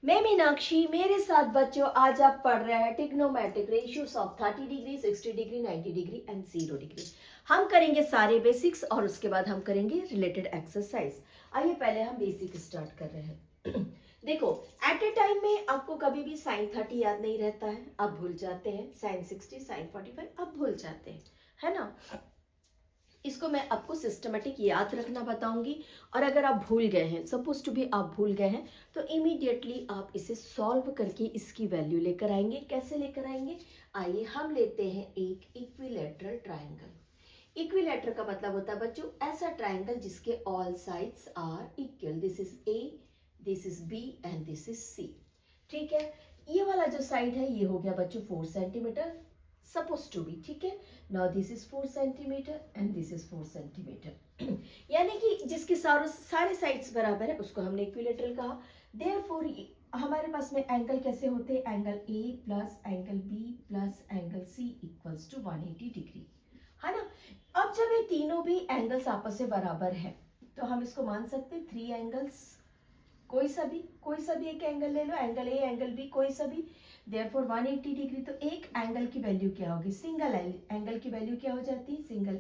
मैं मीनाक्षी, मेरे साथ बच्चों आज आप पढ़ रहे हैं trigonometric ratios of 30 degree, 60 degree, 90 degree and 0 degree. हम करेंगे सारे बेसिक्स और उसके बाद हम करेंगे रिलेटेड एक्सरसाइज। आइए पहले हम बेसिक स्टार्ट कर रहे हैं। देखो, एट ए टाइम में आपको कभी भी साइन 30 याद नहीं रहता है, आप भूल जाते हैं। साइन 60, साइन 45 आप भूल जाते हैं, है ना। इसको मैं आपको सिस्टमेटिक याद रखना बताऊंगी और अगर आप भूल गए हैं, सपोज टू भी आप भूल गए हैं, तो इमीडिएटली आप इसे सॉल्व करके इसकी वैल्यू लेकर आएंगे। कैसे लेकर आएंगे? आइए हम लेते हैं एक इक्विलैटरल ट्रायंगल। इक्विलैटरल का मतलब होता है बच्चों ऐसा ट्रायंगल जिसके all sides are equal. This is A, this is B and this is C. ठीक है, ये वाला जो साइड है ये हो गया बच्चों 4 सेंटीमीटर, सपोज टू बी। ठीक है, now this is 4 centimetre and this is 4 centimetre. यानी कि जिसके सारे साइड्स बराबर है उसको हमने इक्विलैटरल कहा। देयरफॉर हमारे पास में एंगल कैसे होते हैं? Angle A plus angle B plus angle C equals to 180 degree, है ना। अब जब ये तीनों भी एंगल्स आपस में बराबर है तो हम इसको मान सकते हैं 3 एंगल्स। कोई सा भी एक एंगल ले लो, एंगल ए एंगल बी कोई सा भी। देयरफॉर 180 डिग्री, तो एक एंगल की वैल्यू क्या होगी? सिंगल एंगल की वैल्यू क्या हो जाती है? सिंगल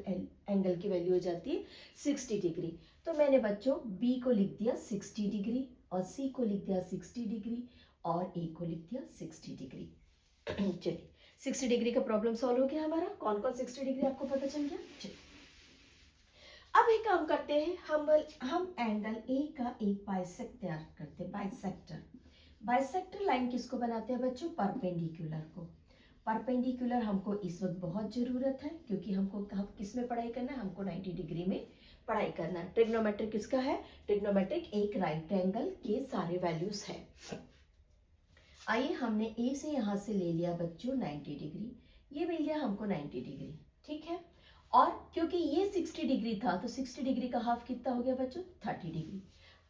एंगल की वैल्यू हो जाती है 60 डिग्री। तो मैंने बच्चों बी को लिख दिया 60 डिग्री और सी को लिख दिया 60 डिग्री और ए को लिख दिया 60 डिग्री। चलिए 60 डिग्री का प्रॉब्लम सॉल्व हो गया हमारा। कौन कौन 60 डिग्री आपको पता चल गया? चलिए अब एक काम करते हैं, हम एंगल ए का एक बाइसेक्ट तैयार करते हैं। बाइसेक्टर लाइन किसको बनाते हैं बच्चों? परपेंडिकुलर को। परपेंडिकुलर हमको इस वक्त बहुत जरूरत है क्योंकि हम किस में पढ़ाई करना है? हमको 90 डिग्री में पढ़ाई करना है। ट्रिग्नोमेट्रिक किसका है? ट्रिग्नोमेट्रिक एक राइट एंगल के सारे वैल्यूज है। आइए हमने ए से यहां से ले लिया बच्चों 90 डिग्री, ये मिल गया हमको 90 डिग्री। ठीक है, और क्योंकि ये 60 डिग्री था तो 60 डिग्री का हाफ कितना हो गया बच्चों? 30 डिग्री।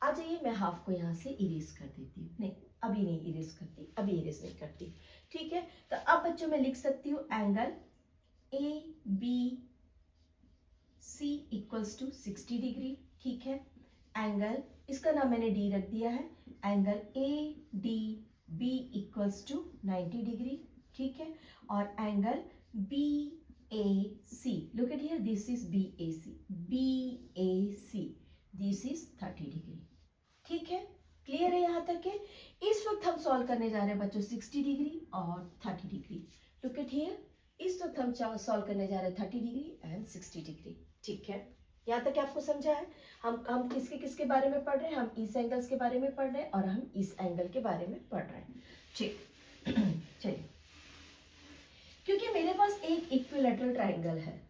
आ जाइए मैं हाफ को यहाँ से इरेज कर देती हूँ। नहीं, अभी नहीं इरेज करती, अभी इरेज नहीं करती। ठीक है, तो अब बच्चों मैं लिख सकती हूँ angle A B C equals to 60 degree. ठीक है, एंगल इसका नाम मैंने डी रख दिया है, angle A D B equals to 90 degree. ठीक है, और angle B A C, look at here, this is B A C, B A C, this is 30 degree. ठीक है, क्लियर है यहाँ तक के? इस वक्त हम सॉल्व करने जा रहे हैं बच्चों 60 डिग्री और 30 डिग्री। लुक एट हियर, इस वक्त हम सॉल्व करने जा रहे हैं 30 डिग्री एंड 60 डिग्री। ठीक है, यहाँ तक आपको समझा है? हम किसके किसके बारे में पढ़ रहे हैं? हम इस एंगल्स के बारे में पढ़ रहे हैं और हम इस एंगल के बारे में पढ़ रहे हैं। ठीक, चलिए, क्योंकि मेरे पास एक इक्विलैटरल ट्रायंगल है,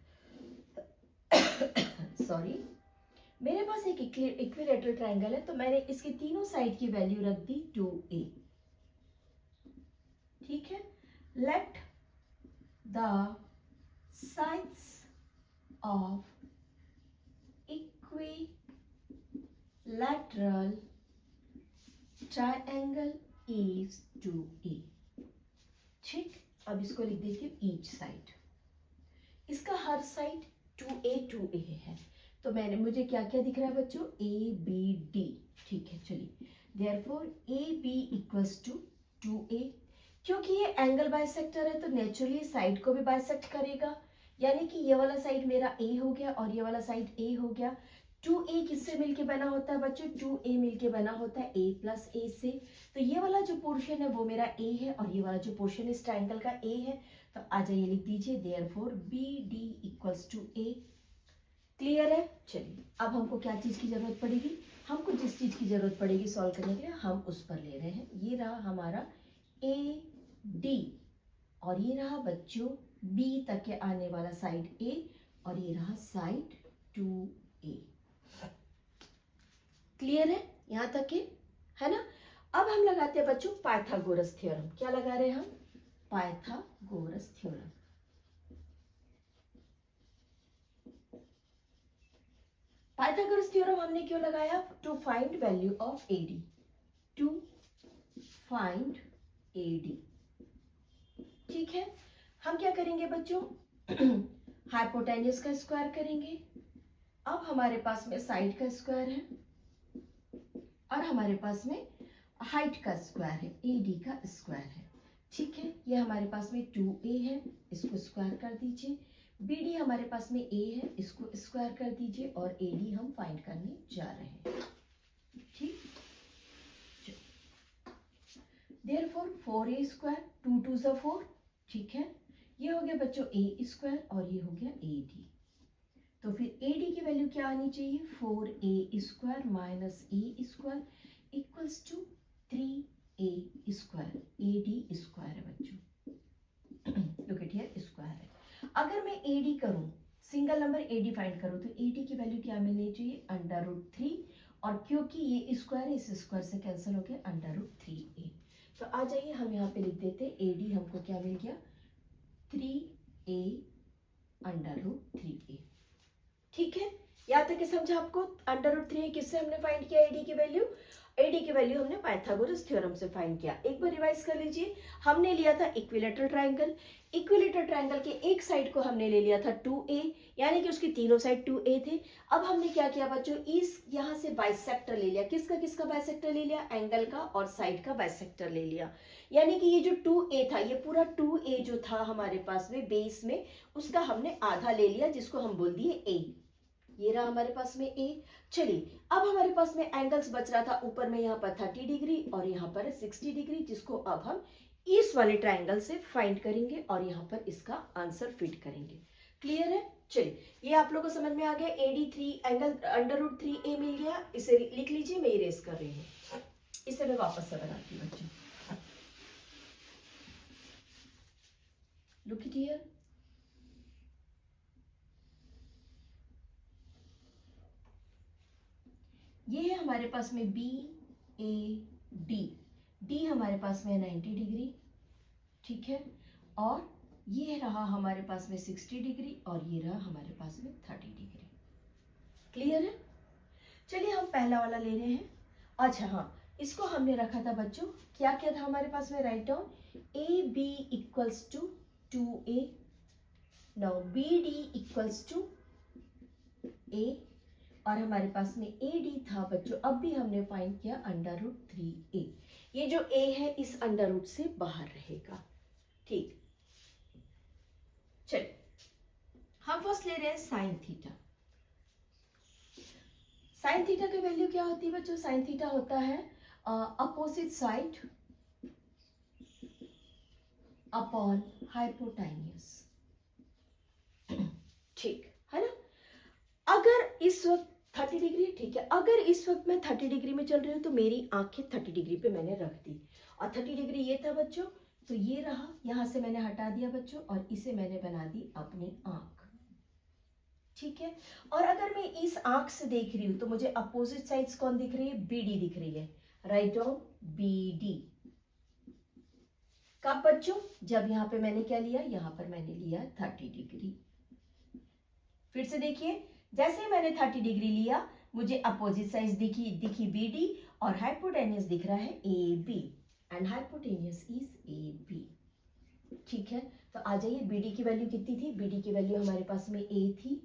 सॉरी, मेरे पास एक इक्विलैटरल ट्रायंगल है तो मैंने इसके तीनों साइड की वैल्यू रख दी 2a। ठीक है, let the sides of equilateral triangle is 2a। ठीक, अब इसको लिख देती हूँ ईच साइड। इसका हर साइड 2a है, तो मुझे क्या क्या दिख रहा है बच्चों? A B D. ठीक है, चलिए, therefore A B equals to 2a। क्योंकि ये एंगल बाइसेक्टर है तो नेचुरली साइड को भी बाइसेक्ट करेगा, यानी कि ये वाला साइड मेरा ए हो गया और ये वाला साइड ए हो गया। 2a किससे मिलके बना होता है बच्चों? 2a मिलके बना होता है a प्लस ए से। तो ये वाला जो पोर्शन है वो मेरा a है और ये वाला जो पोर्शन इस ट्रायंगल का a है। तो आ जाइए लिख दीजिए therefore B D equals to a। Clear है? चलिए, अब हमको क्या चीज की जरूरत पड़ेगी? हमको जिस चीज की जरूरत पड़ेगी सॉल्व करने के लिए हम उस पर ले रहे हैं। ये रहा हमारा ए डी और ये रहा बच्चों बी तक के आने वाला साइड ए और ये रहा साइड 2a। क्लियर है यहां तक के? है ना। अब हम लगाते हैं बच्चों पाइथागोरस थ्योरम। क्या लगा रहे हैं हम? Pythagoras theorem. पाइथागोरस थ्योरम हमने क्यों लगाया? To find value of AD, to find AD. ठीक है, हम क्या करेंगे बच्चों? हाइपोटेन्यूज का स्क्वायर करेंगे। अब हमारे पास में साइड का स्क्वायर है और हमारे पास में हाइट का स्क्वायर है, AD का स्क्वायर है, ठीक है। ये हमारे पास में 2A है, इसको स्क्वायर कर दीजिए। BD हमारे पास में A है, इसको स्क्वायर कर दीजिए, और AD हम फाइंड करने जा रहे हैं, ठीक। देयरफॉर 4A स्क्वायर, 2 2 ज़ा 4, ठीक है। ये हो गया बच्चों A स्क्वायर, और ये हो गया AD। तो फिर AD की वैल्यू क्या आनी चाहिए, 4A square minus A square equals to 3A square. AD square है बच्चों, लुक एट हियर, स्क्वायर है। अगर मैं AD करूं, सिंगल नंबर AD फाइंड करूं, तो AD की वैल्यू क्या मिलनी चाहिए, √3, और क्योंकि ये स्क्वायर है, इस स्क्वायर से कैंसिल हो गया √3A। तो आ जाइए हम यहाँ पे लिख देते हैं, AD हमको क्या मिल गया, 3A √3A, ठीक है। यहाँ तक समझा आपको, √3 किससे हमने फाइंड किया, AD की वैल्यू, AD की वैल्यू हमने पाइथागोरस थ्योरम से फाइंड किया। एक बार रिवाइज कर लीजिए, हमने लिया था इक्विलेटरल ट्रायंगल, इक्विलेटरल ट्रायंगल के एक साइड को हमने ले लिया था 2A, यानी कि उसकी तीनों साइड 2A थे। अब हमने क्या किया बच्चों, इस यहाँ से बाइसेक्टर ले लिया, किसका किसका बाइसेक्टर ले लिया, एंगल का और साइड का बाइसेक्टर ले लिया, यानी कि ये जो 2A था, ये पूरा 2A जो था हमारे पास में बेस में, उसका हमने आधा ले लिया, जिसको हम बोल दिए A। ये रहा हमारे पास में A। चलिए अब हमारे पास में एंगल्स बच रहा था, ऊपर में यहाँ पर 30 डिग्री और यहाँ पर 60 डिग्री, जिसको अब हम इस वाले ट्रायंगल से फाइंड करेंगे और यहाँ पर इसका आंसर फिट करेंगे। क्लियर है, चलिए ये आप लोगों को समझ में आ गया। AD3 एंगल √3A मिल गया, इसे लिख लीजिए, मैं इरेज कर रही हूँ, इसे मैं वापस से बनाती हूँ बच्चों। लुक इट हियर, ये है हमारे पास में BAD, D हमारे पास में 90 डिग्री, ठीक है, और ये रहा हमारे पास में 60 डिग्री, और ये रहा हमारे पास में 30 डिग्री। क्लियर है, चलिए हम पहला वाला ले रहे हैं। अच्छा हाँ, इसको हमने रखा था बच्चों, क्या क्या था हमारे पास में, right down AB equals to 2A, now BD equals to A, और हमारे पास में AD था बच्चों, अब भी हमने फाइंड किया √3A। ये जो A है इस अंडर से बाहर रहेगा, ठीक। चलिए हम फर्स्ट ले रहे हैं साइन थीटा। साइन थीटा की वैल्यू क्या होती है बच्चों, साइन थीटा होता है अपोजिट साइड अपॉन हाइपोटेन्यूज, ठीक है ना। अगर इस वक्त 30 डिग्री, ठीक है, अगर इस वक्त मैं 30 डिग्री में चल रही हूँ, तो मेरी आंखें 30 डिग्री पे मैंने रख दी, और 30 डिग्री ये था बच्चों, तो ये रहा, यहां से मैंने हटा दिया बच्चों, और इसे मैंने बना दी अपनी आंख, ठीक है। और अगर मैं इस आंख से देख रही हूं, तो मुझे अपोजिट साइड्स कौन दिख रही है, BD दिख रही है, राइट डाउन BD। कब बच्चों, जब यहाँ पे मैंने क्या लिया, यहाँ पर मैंने लिया 30 डिग्री। फिर से देखिए, जैसे ही मैंने 30 डिग्री लिया, मुझे अपोजिट साइड दिखी BD, और हाइपोटेन्यूस दिख रहा है AB, and hypotenuse is AB, ठीक है। तो आ जाइए, BD की वैल्यू कितनी थी, BD की वैल्यू हमारे पास में A थी,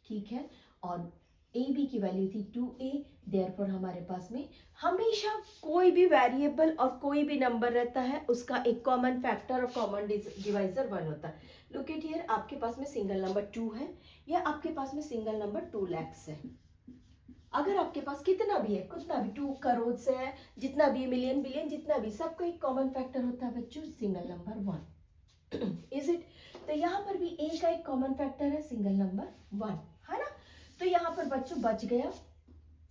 ठीक है, और AB की वैल्यू थी 2A। देयरफॉर हमारे पास में हमेशा कोई भी वेरिएबल और कोई भी नंबर रहता है, उसका एक कॉमन फैक्टर और कॉमन डिवाइजर 1 होता है। लुक एट हियर, आपके पास में सिंगल नंबर 2 है, या आपके पास में सिंगल नंबर 2 lakhs है, अगर आपके पास कितना भी है, कितना भी 2 करोड़ से है, जितना भी मिलियन बिलियन, जितना भी, सबका एक कॉमन फैक्टर होता है बच्चों, सिंगल नंबर 1, इज इट। तो यहाँ पर भी A का एक कॉमन फैक्टर है, सिंगल नंबर 1, है ना। तो यहाँ पर बच्चों बच गया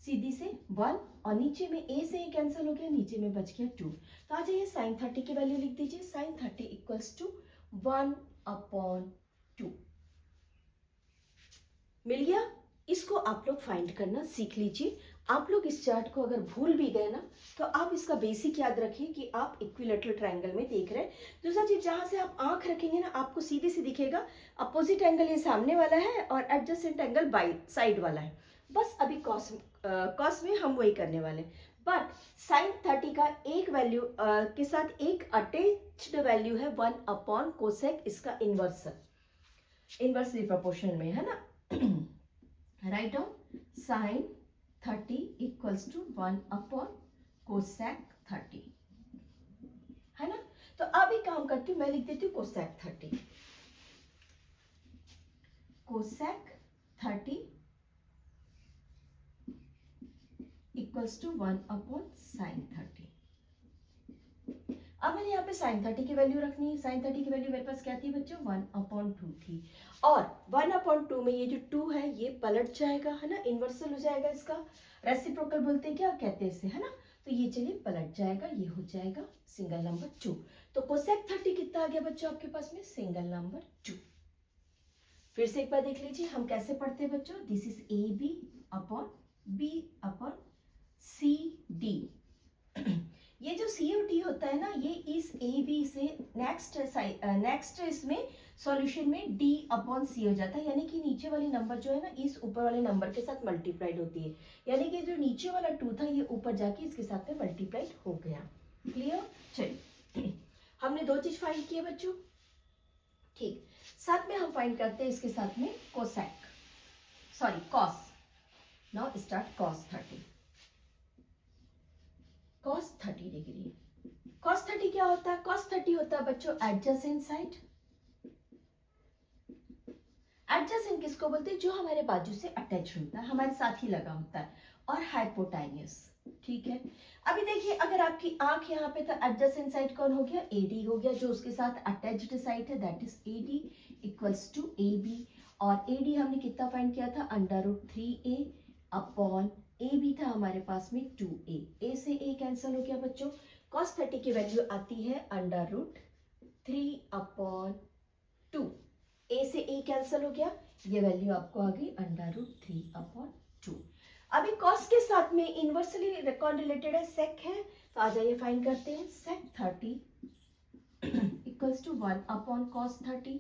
सीधी से 1, और नीचे में A से ही कैंसिल हो गया, नीचे में बच गया 2। तो आ जाइए साइन 30 की वैल्यू लिख दीजिए, साइन 30 इक्वल्स टू 1/2 मिल गया। इसको आप लोग फाइंड करना सीख लीजिए। आप लोग इस चार्ट को अगर भूल भी गए ना, तो आप इसका बेसिक याद रखिए कि आप इक्विलेटरल ट्रायंगल में देख रहे हैं। दूसरा चीज, जहां से आप आंख रखेंगे ना, आपको सीधे से दिखेगा अपोजिट एंगल ये सामने वाला है, और एडजेसेंट एंगल बाई साइड वाला है। बस अभी कॉस में हम वही करने वाले, बट साइन 30 का एक वैल्यू के साथ एक अटैच्ड वैल्यू है 1 कोसेक, इसका इनवर्सली प्रोपोर्शन में, है ना। Right down sine 30 equals to 1 cosec 30, है ना। तो अब एक काम करती हूँ, मैं लिख देती हूँ cosec 30, cosec 30 equals to 1 upon sine 30। अब मैंने यहाँ पे साइन 30 की वैल्यू रखनी है। साइन 30 की वैल्यू मेरे पास क्या थी बच्चों, 1/2 थी। और 1/2 में ये जो 2 है ये पलट जाएगा, है ना, इन्वर्सल हो जाएगा इसका, रेसिप्रोकल बोलते हैं, क्या कहते हैं इसे, है ना। तो ये चलिए पलट जाएगा, ये हो जाएगा सिंगल नंबर 2। तो कोसेक 30 कितना आ गया बच्चों आपके पास में, सिंगल नंबर 2। फिर से एक बार देख लीजिए हम कैसे पढ़ते हैं बच्चों, this is A B upon B upon C D. ये जो सी और डी होता है ना, ये इस ए बी से नेक्स्ट इसमें सॉल्यूशन में डी अपॉन सी हो जाता है, यानी कि नीचे वाली नंबर जो है ना इस ऊपर वाले नंबर के साथ मल्टीप्लाइड होती है, यानी कि जो नीचे वाला 2 था ये ऊपर जाके इसके साथ में मल्टीप्लाइड हो गया। क्लियर। चलिए हमने 2 चीज फाइंड की है बच्चों, ठीक। साथ में हम फाइंड करते हैं इसके साथ में cosec, sorry cos. Now start cos 30, cos 30 degree. cos 30 क्या होता है, cos 30 होता है बच्चों एडजेसेंट साइड। एडजेसेंट किसको बोलते हैं, जो हमारे बाजू से अटैच होता है, हमारे साथ ही लगा होता है। और हाइपोटाइनियस, ठीक है। अभी देखिए अगर आपकी आंख यहाँ पे था, एडजेसेंट साइड कौन हो गया, एडी हो गया, जो उसके साथ अटैच्ड साइड है that is AD equals to A B. और एडी हमने कितना फाइंड किया था, √3a अपॉन ए भी था हमारे पास में 2a, a से a कैंसिल हो गया बच्चों। cos 30 की वैल्यू आती है √3 अपॉन 2, a से a कैंसिल हो गया, ये वैल्यू आपको आ गई √3 अपॉन 2। अभी cos के साथ में इनवर्सली कौन रिलेटेड है, sec है, तो आ जाइए फाइंड करते हैं। sec 30 equals to 1 upon cos 30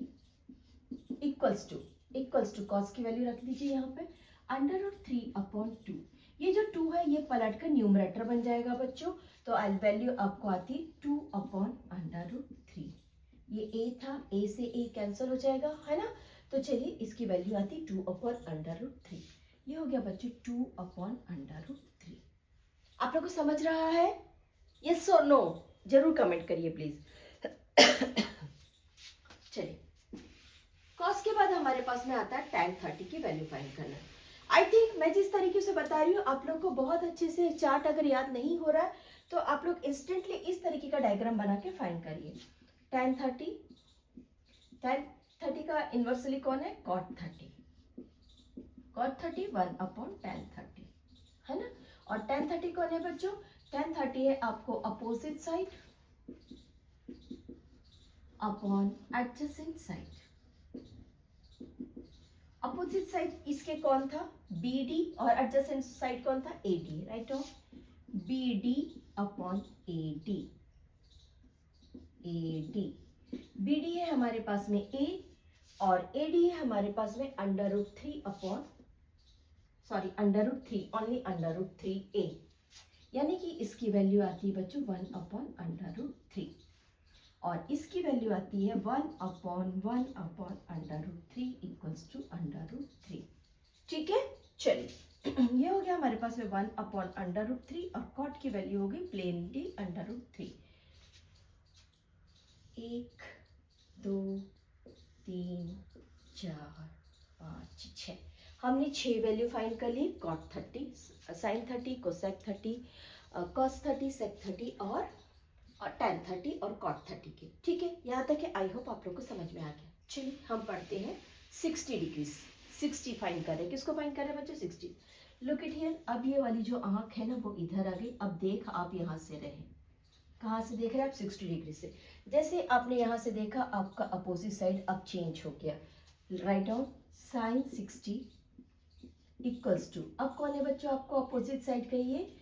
equals to cos की वैल्यू रख दीजिए यहाँ पे √3 अपॉन 2। ये जो 2 है ये पलट कर न्यूमरेटर बन जाएगा बच्चों, तो वैल्यू आपको आती 2 अपॉन √3। ये a था, a से a कैंसिल हो जाएगा, है ना। तो चलिए इसकी वैल्यू आती 2 अपॉन √3। ये हो गया बच्चों 2 अपॉन √3। आप लोग को समझ रहा है, यस और नो जरूर कमेंट करिए प्लीज। चलिए cos के बाद हमारे पास में आता है tan 30 की वैल्यू फाइंड करना। आई थिंक मैं जिस तरीके से बता रही हूँ आप लोग को बहुत अच्छे से चार्ट अगर याद नहीं हो रहा है तो आप लोग इंस्टेंटली इस तरीके का डायग्राम बना के फाइंड करिए। tan 30 का इन्वर्सली कौन है, cot 30। cot 30 1 अपॉन tan 30, है ना। और tan 30 कौन है बच्चों, tan 30 है आपको opposite side upon adjacent side. Opposite side इसके कौन था, BD, और एडजेसेंट साइड कौन था, AD, right. BD upon AD। BD है हमारे पास में A और AD है हमारे पास में √3 अपॉन √3 ओनली √3a, यानी कि इसकी वैल्यू आती है बच्चों 1 अपॉन √3 और इसकी वैल्यू आती है 1 अपॉन √3 इक्वल्स टू √3। ठीक है, चलिए ये हो गया हमारे पास में 1 अपॉन √3 और कॉट की वैल्यू हो गई प्लेनली √3। 1 2 3 4 5 6, हमने 6 वैल्यू फाइंड कर ली, कॉट 30, साइन 30, कोसेक 30, कॉस 30, सेक 30 और tan 30 और cot 30 के। ठीक है, यहाँ तक है, आई होप आप लोग को समझ में आ गया। चलिए हम पढ़ते हैं 60 डिग्रीज। 60 फाइंड करें, किसको फाइंड करें बच्चों, 60। लुक इट हियर, अब ये वाली जो आंख है ना वो इधर आ गई। अब देख आप यहाँ से रहे, कहाँ से देख रहे हैं आप, 60 डिग्री से। जैसे आपने यहाँ से देखा आपका अपोजिट साइड अब चेंज हो गया। Right down sine 60 equals to, अब कौन है बच्चों आपको अपोजिट साइड कहिए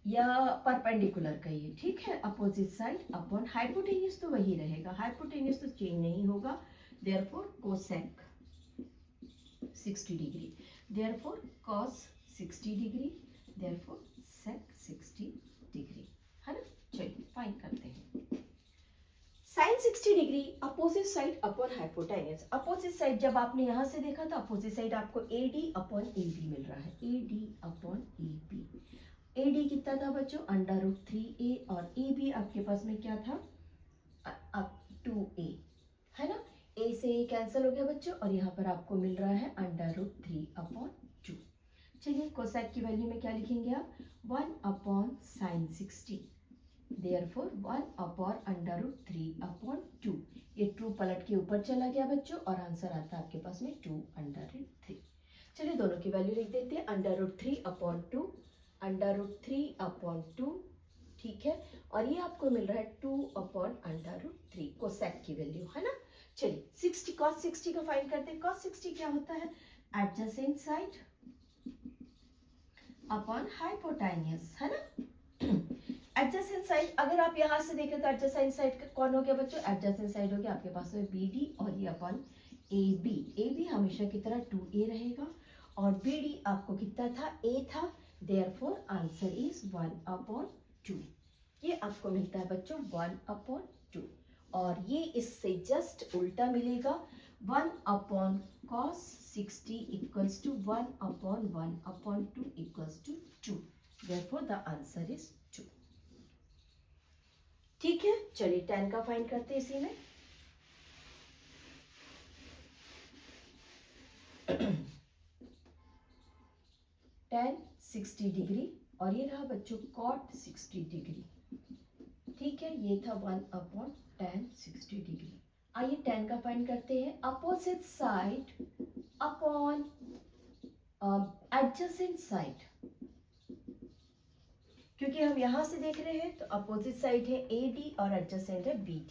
या परपेंडिकुलर कहिए, ठीक है, अपोजिट साइड अपॉन हाइपोटेन्यूज तो वही रहेगा, हाइपोटेन्यूज तो चेंज नहीं होगा। Therefore cosec 60 degree, therefore cos 60 degree, therefore sec 60 degree, है ना। चलिए फाइंड करते हैं sign 60 degree opposite side upon hypotenuse. Opposite side जब आपने यहां से देखा तो अपोजिट साइड आपको AD अपॉन AB मिल रहा है, AD upon AB। A D कितना था बच्चों, √3a, और ए भी आपके पास में क्या था, अब 2a, है ना। a से a कैंसिल हो गया बच्चों, और यहाँ पर आपको मिल रहा है √3/2। चलिए कोसेक की वैल्यू में क्या लिखेंगे आप, 1/sin60, देयरफॉर 1/√3/2। ये ट्रू पलट के ऊपर चला गया बच्चों, और आंसर आता है आपके पास में 2/3। चलिए दोनों की वैल्यू लिख देते हैं, √3/2, √3/2, ठीक है, और ये आपको मिल रहा है 2/√3 कोसेक की वैल्यू, है ना। चलिए 60 cos 60 का फाइंड करते हैं। cos 60 क्या होता है, एडजेसेंट साइड अपॉन हाइपोटेन्यूज, है ना। एडजेसेंट साइड अगर आप यहां से देखें तो एडजेसेंट साइड कौन हो गया बच्चों, एडजेसेंट साइड हो गया आपके पास में BD, और ये अपॉन AB। AB हमेशा की तरह 2a रहेगा, और BD आपको कितना था, a था, देयरफॉर आंसर इज 1/2। ये आपको मिलता है बच्चों 1/2, और ये इससे जस्ट उल्टा मिलेगा, 1/cos 60 equals to 1/1/2 equals to 2, therefore the answer is 2। ठीक है, चलिए tan का फाइंड करते हैं इसी में। tan 60 डिग्री, और ये रहा बच्चों cot 60 डिग्री, ठीक है, ये था 1/tan 60 डिग्री। आइए tan का फाइंड करते हैं, opposite side upon adjacent side, क्योंकि हम यहां से देख रहे हैं तो अपोजिट साइड है AD और एडजेसेंट है BD,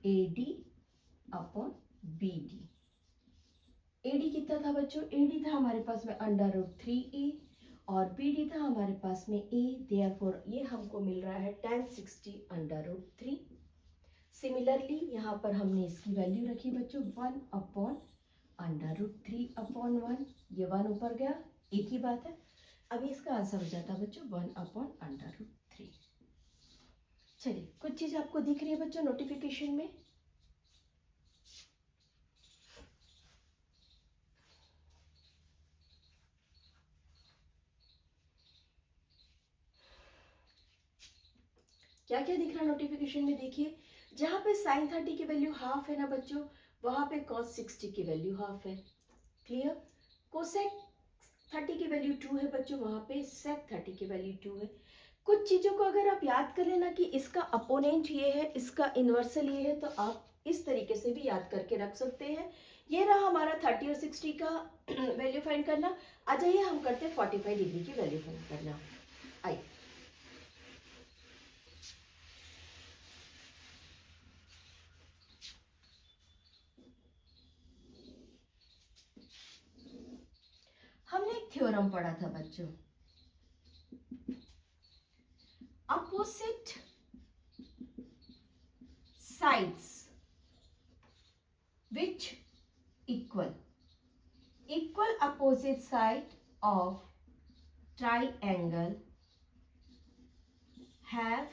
AD upon BD। AD कितना था बच्चों, AD था हमारे पास में √3a, और BD था हमारे पास में a, देयरफॉर ये हमको मिल रहा है tan 60/3। सिमिलरली यहाँ पर हमने इसकी वैल्यू रखी बच्चों 1/√3/1, ये 1 ऊपर गया, एक ही बात है। अभी इसका आंसर हो जाता है बच्चों 1/√3। चलिए कुछ चीज आपको दिख रही है बच्चों नोटिफिकेशन में, क्या क्या दिख रहा है नोटिफिकेशन में, देखिए जहां पे sin 30 की वैल्यू हाफ है ना बच्चों, वहां पे cos 60 की वैल्यू हाफ है, क्लियर। कोसेक 30 की वैल्यू 2 है बच्चों, वहां पे sec 30 की वैल्यू 2 है। कुछ चीजों को अगर आप याद कर लेना कि इसका अपोनेंट ये है, इसका इन्वर्सल ये है, तो आप इस तरीके से भी याद करके रख सकते हैं। ये रहा हमारा 30 और 60 का वैल्यू फाइंड करना। आ जाइए हम करते हैं 45 डिग्री की वैल्यू फाइंड करना। आइए हमने एक थ्योरम पढ़ा था बच्चों, opposite sides which equal opposite side of triangle have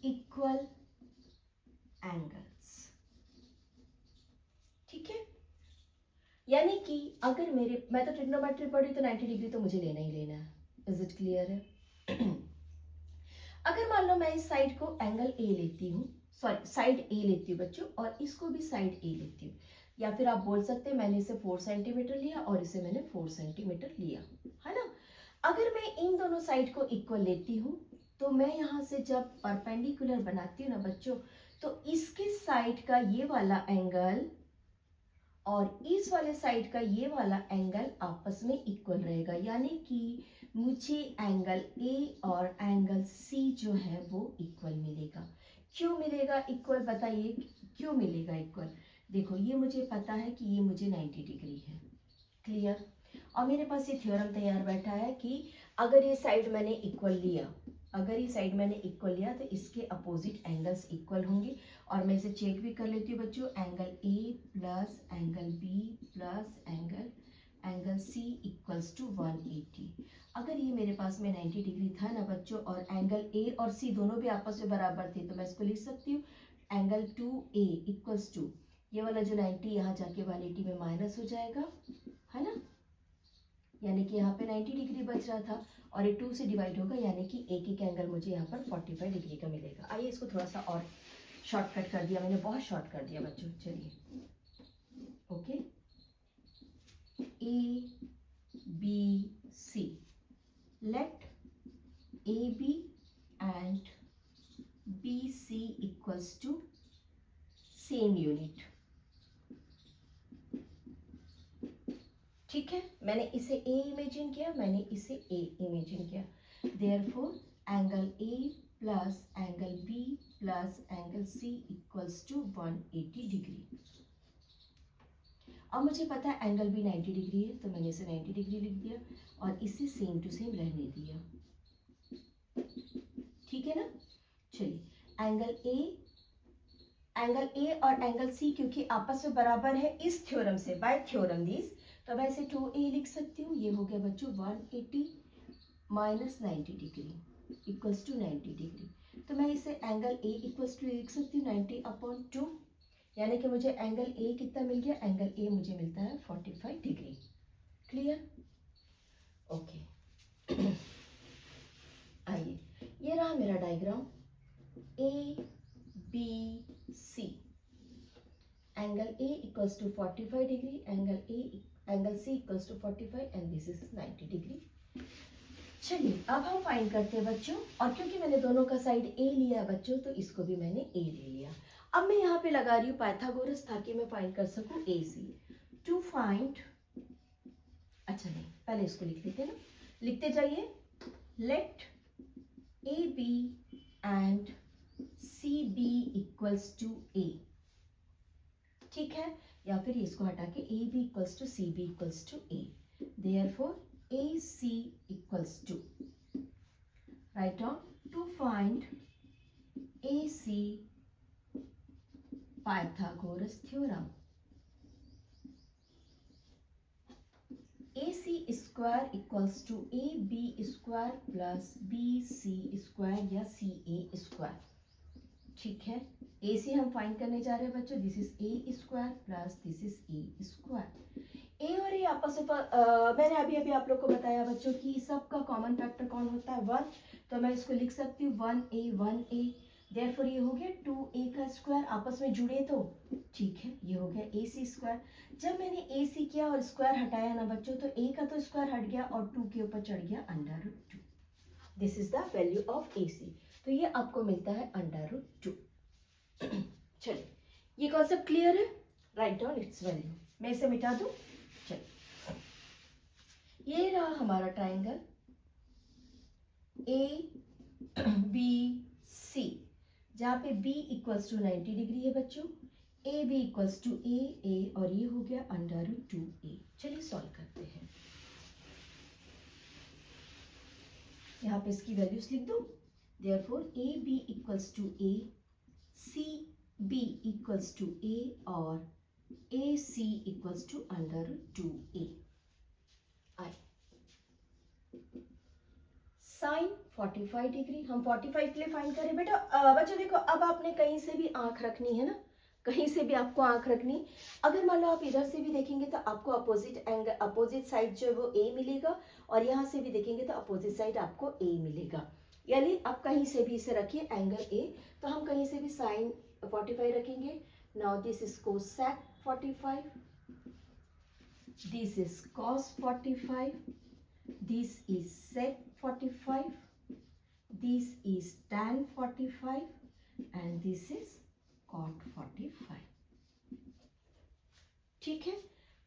equal angles, ठीक है। यानी कि अगर मैं तो ट्रिग्नोमेट्री पढ़ी तो 90 डिग्री तो मुझे लेना ही लेना है, इज इट क्लियर है। अगर मान लो मैं इस साइड को एंगल ए लेती हूँ, सॉरी साइड ए लेती हूँ बच्चों, और इसको भी साइड ए लेती हूँ, या फिर आप बोल सकते हैं मैंने इसे 4 सेंटीमीटर लिया और इसे मैंने 4 सेंटीमीटर लिया, है ना। अगर मैं इन दोनों साइड को इक्वल लेती हूँ, तो मैं यहाँ से जब परपेंडिकुलर बनाती हूँ ना बच्चों, तो इसके साइड का ये वाला एंगल और इस वाले साइड का ये वाला एंगल आपस में इक्वल रहेगा, यानी कि मुझे एंगल ए और एंगल सी जो है वो इक्वल मिलेगा। क्यों मिलेगा इक्वल, बताइए क्यों मिलेगा इक्वल। देखो ये मुझे पता है कि ये मुझे 90 डिग्री है, क्लियर, और मेरे पास ये थ्योरम तैयार बैठा है कि अगर ये साइड मैंने इक्वल लिया, तो इसके अपोजिट एंगल्स इक्वल होंगे। और मैं इसे चेक भी कर लेती हूँ बच्चों, angle A plus angle B plus angle C equals to 180। अगर ये मेरे पास में 90 डिग्री था ना बच्चों, और एंगल ए और सी दोनों भी आपस में बराबर थे, तो मैं इसको लिख सकती हूँ एंगल 2A इक्वल्स टू ये वाला जो 90 यहाँ जाके 180 में माइनस हो जाएगा, है ना, यानी कि यहाँ पे 90 डिग्री बच रहा था और ये 2 से डिवाइड होगा यानी कि एक एक एंगल मुझे यहाँ पर 45 डिग्री का मिलेगा। आइए इसको थोड़ा सा और शॉर्टकट कर दिया मैंने, बहुत शॉर्ट कर दिया बच्चों। चलिए okay, A B C, let A B and B C equals to same unit. ठीक है, मैंने इसे ए इमेजिन किया, मैंने इसे ए इमेजिन किया। Therefore angle A plus angle B plus angle C equals to 180 degree. अब मुझे पता है एंगल भी 90 डिग्री है, तो मैंने इसे 90 डिग्री लिख दिया और इसे सेम टू सेम रहने दिया। ठीक है ना। चलिए एंगल ए और एंगल सी क्योंकि आपस में बराबर है इस थ्योरम से, बाय थ्योरम दिस, तो मैं इसे 2a लिख सकती हूँ। ये हो गया बच्चों 180 minus 90 degree equals to 90 degree. तो मैं इसे एंगल ए इक्वल्स टू लिख सकती हूँ 90/2, यानी कि मुझे एंगल ए कितना मिल गया, एंगल ए मुझे मिलता है 45 डिग्री। क्लियर? ओके आइए, ये रहा मेरा diagram A B C. Angle A equals to 45 degree, angle C equals to 45 and this is 90 degree. चलिए अब हम फाइंड करते हैं बच्चों, और क्योंकि मैंने दोनों का साइड ए लिया है बच्चों, तो इसको भी मैंने ए ले लिया। अब मैं यहाँ पे लगा रही हूँ पाइथागोरस ताकि मैं फाइंड कर सकूँ ए सी। टू फाइंड, अच्छा नहीं, पहले इसको लिख लेते ना, लिखते जाइए। Let A B and C B equals to A. ठीक है, या फिर इसको हटा के A B equals to C B equals to A. Therefore A C equals to, right down, to find A C Pythagoras theorem. A C square equals to A B square plus B C square या C ए square. ठीक है, A सी हम find करने जा रहे हैं बच्चों। This is a square plus this is a square. A और ए आपस में मैंने अभी अभी आप लोग को बताया बच्चों कि सबका कॉमन फैक्टर कौन होता है, 1। तो मैं इसको लिख सकती हूँ 1a। देयरफॉर ये हो गया 2a का स्क्वायर, आपस में जुड़े तो ठीक है, ये हो गया ए सी स्क्वायर। जब मैंने ए सी किया और स्क्वायर हटाया ना बच्चों, तो ए का तो स्क्वायर हट गया और 2 के ऊपर चढ़ गया √2। This is the value of A C. तो ये आपको मिलता है √2। चलिए, ये कॉन्सेप्ट क्लियर है? Right down its value. मैं इसे मिटा दूं। चलिए, ये रहा हमारा ट्राइंगल ए बी सी, जहाँ पे b इक्वल्स टू 90 डिग्री है बच्चों, A B equals to a, और ये हो गया √2a। चलिए सॉल्व करते हैं। यहाँ पे इसकी वैल्यूज लिख दो। Therefore A B equals to a, C B equals to a और A C equals to √2a। I sin 45 degree, हम 45 के लिए फाइंड करें बेटा। बच्चों देखो, अब आपने कहीं से भी आंख रखनी है ना, कहीं से भी आपको आंख रखनी। अगर मान लो आप इधर से भी देखेंगे तो आपको अपोजिट साइड जो है वो ए मिलेगा, और यहाँ से भी देखेंगे तो अपोजिट साइड आपको ए मिलेगा। यानी आप कहीं से भी इसे रखिए एंगल ए, तो हम कहीं से भी साइन 45 रखेंगे। Now this is cosec 45, this is cos 45, this is sec 45, this is tan 45 and this is cot 45। ठीक है,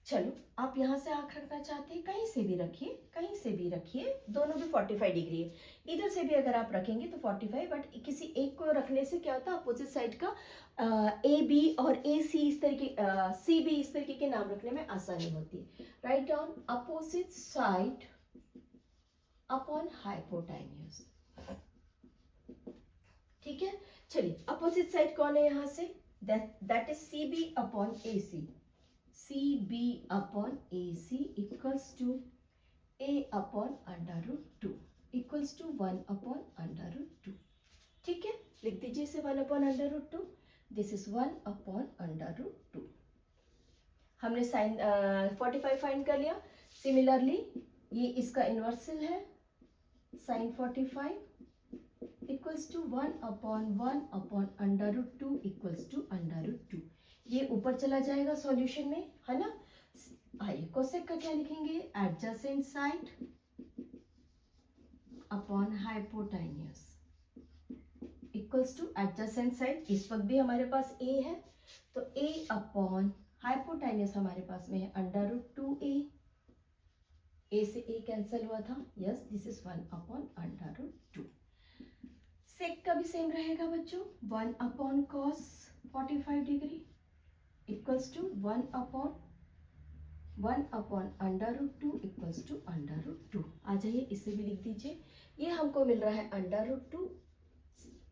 चलो आप यहाँ से आंख रखना चाहते हैं, कहीं से भी रखिए, कहीं से भी रखिए, दोनों भी 45 डिग्री है। इधर से भी अगर आप रखेंगे तो 45, बट किसी एक को रखने से क्या होता है, अपोजिट साइड का ए बी और ए सी इस तरीके, सी बी इस तरीके के नाम रखने में आसानी होती है। राइट डाउन अपोजिट साइड अपॉन हाइपोटेन्यूज। ठीक है, चलिए अपोजिट साइड कौन है यहाँ से, that is C B upon A C. C B upon A C equals to A upon √2 equals to 1/√2। ठीक है, लिख दीजिए इसे 1/√2। This is 1/√2। हमने साइन 45 फाइंड कर लिया। सिमिलरली ये इसका इन्वर्सल है sin 45 equals to 1/1/√2 equals to √2। ये ऊपर चला जाएगा सॉल्यूशन में, है ना। आइए कोसेक का क्या लिखेंगे, adjacent side upon hypotenuse equals two adjacent side. इस वक्त भी हमारे पास a है, तो a अपॉन हाइपोटेन्यूस हमारे पास में है √2a। a से a कैंसिल हुआ था, यस दिस इज 1/√2। सेक का भी सेम रहेगा बच्चों, 1 cos 45 degree equals to 1/√2 equals to √2। आ जाइए इसे भी लिख दीजिए। ये हमको मिल रहा है √2,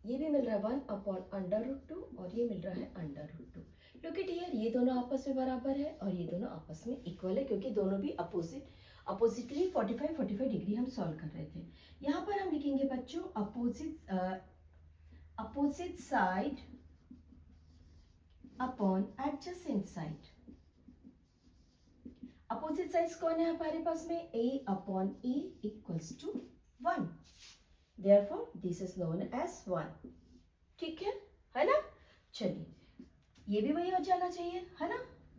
ये भी मिल रहा है 1/√2 और ये मिल रहा है √2। लुक एट हियर, ये दोनों आपस में बराबर है और ये दोनों आपस में इक्वल है, क्योंकि दोनों भी अपोजिटली 45 डिग्री हम सॉल्व कर रहे थे। यहाँ पर हम लिखेंगे बच्चों opposite side upon adjacent side. Opposite sides कौन है हमारे पास में, a/e equals to 1, therefore this is known as 1। ठीक है ना। चलिए ये भी वही हो जाना चाहिए, है ना।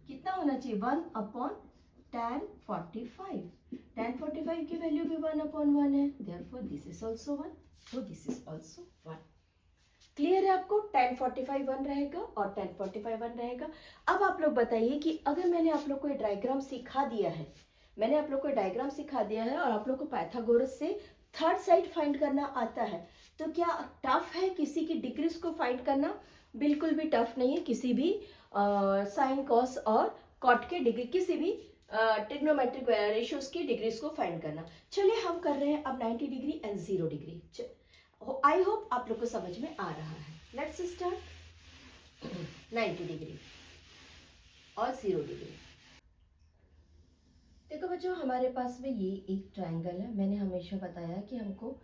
कितना होना चाहिए, 1/tan 45। tan 45 की वैल्यू भी 1/1 है, therefore this is also 1, so this is also 1। Clear है आपको, tan 45 1 रहेगा और tan 45 1 रहेगा। अब आप लोग बताइए कि अगर मैंने आप लोग को ये डायग्राम सिखा दिया है, और आप लोग को पाइथागोरस से थर्ड साइड फाइंड करना आता है, तो क्या टफ है किसी की डिग्रीज को फाइंड करना? बिल्कुल भी टफ नहीं है, किसी भी साइन कॉस और कॉट के डिग्री, किसी भी ट्रिग्नोमेट्रिक रेशियोज की डिग्रीज को फाइंड करना। चलिए हम कर रहे हैं अब 90 degree and 0 degree. I hope आप लोग को समझ में आ रहा है। लेट्स स्टार्ट 90 डिग्री और 0 डिग्री। देखो बच्चों, हमारे पास में ये एक ट्रायंगल है। मैंने हमेशा बताया कि हमको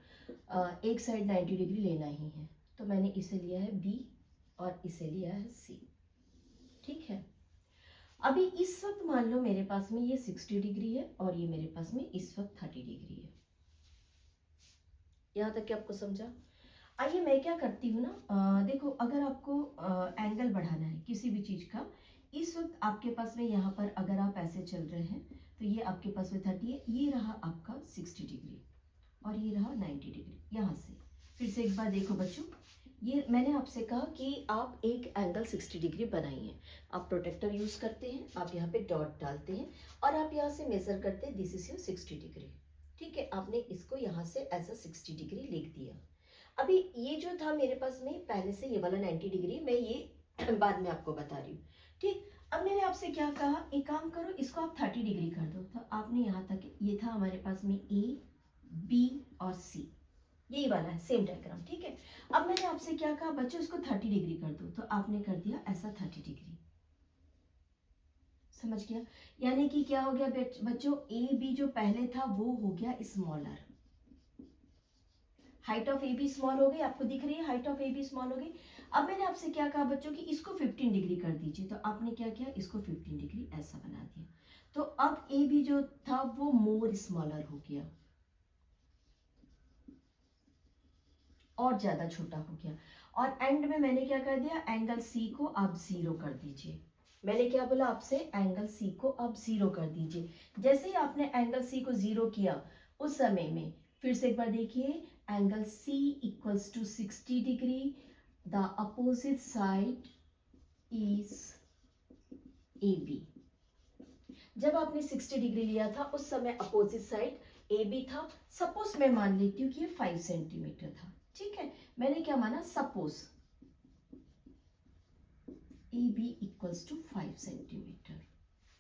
एक साइड 90 डिग्री लेना ही है, तो मैंने इसे लिया है B और इसे लिया है C। ठीक है, अभी इस वक्त मान लो मेरे पास में ये 60 डिग्री है और ये मेरे पास में इस वक्त 30 डिग्री है। यहाँ तक कि आपको समझा। आइए मैं क्या करती हूँ ना, देखो अगर आपको एंगल बढ़ाना है किसी भी चीज़ का, इस वक्त आपके पास में यहाँ पर अगर आप ऐसे चल रहे हैं तो ये आपके पास में 30 है, ये रहा आपका 60 डिग्री और ये रहा 90 डिग्री। यहाँ से फिर से एक बार देखो बच्चों, ये मैंने आपसे कहा कि आप एक एंगल 60 डिग्री बनाइए। आप प्रोटेक्टर यूज करते हैं, आप यहाँ पे डॉट डालते हैं और आप यहाँ से मेजर करते हैं, दिस इज योर 60 डिग्री। ठीक है, आपने इसको यहाँ से एज अ 60 डिग्री लिख दिया। अभी ये जो था मेरे पास में पहले से, ये वाला 90 डिग्री, मैं ये बाद में आपको बता रही हूँ। ठीक, अब मैंने आपसे क्या कहा, एक काम करो इसको आप 30 डिग्री कर दो। तो आपने यहाँ तक, ये था हमारे पास में A, B और C, यही वाला है सेम डायग्राम। ठीक है, अब मैंने आपसे क्या कहा बच्चों, इसको 30 डिग्री कर दो, तो आपने कर दिया ऐसा 30 डिग्री। समझ गया, यानी कि क्या हो गया बच्चों, AB जो पहले था वो हो गया smaller, height of AB small हो गई, आपको दिख रही है हाइट ऑफ AB स्मॉल हो गई। अब मैंने आपसे क्या कहा बच्चों कि इसको 15 डिग्री कर दीजिए, तो आपने क्या किया, इसको 15 डिग्री ऐसा बना दिया। तो अब AB जो था वो मोर स्मॉलर हो गया और ज्यादा छोटा हो गया, और एंड में मैंने क्या कर दिया, एंगल C को आप 0 कर दीजिए। मैंने क्या बोला आपसे, एंगल C को आप 0 कर दीजिए। जैसे ही आपने एंगल C को 0 किया, उस समय में फिर से एक बार देखिए, angle C equals to 60 degree, the opposite side is AB। जब आपने 60 डिग्री लिया था उस समय अपोजिट साइड AB था। सपोज मैं मान लेती हूँ कि ये 5 सेंटीमीटर था। ठीक है, मैंने क्या माना, suppose AB equals to 5 centimetre.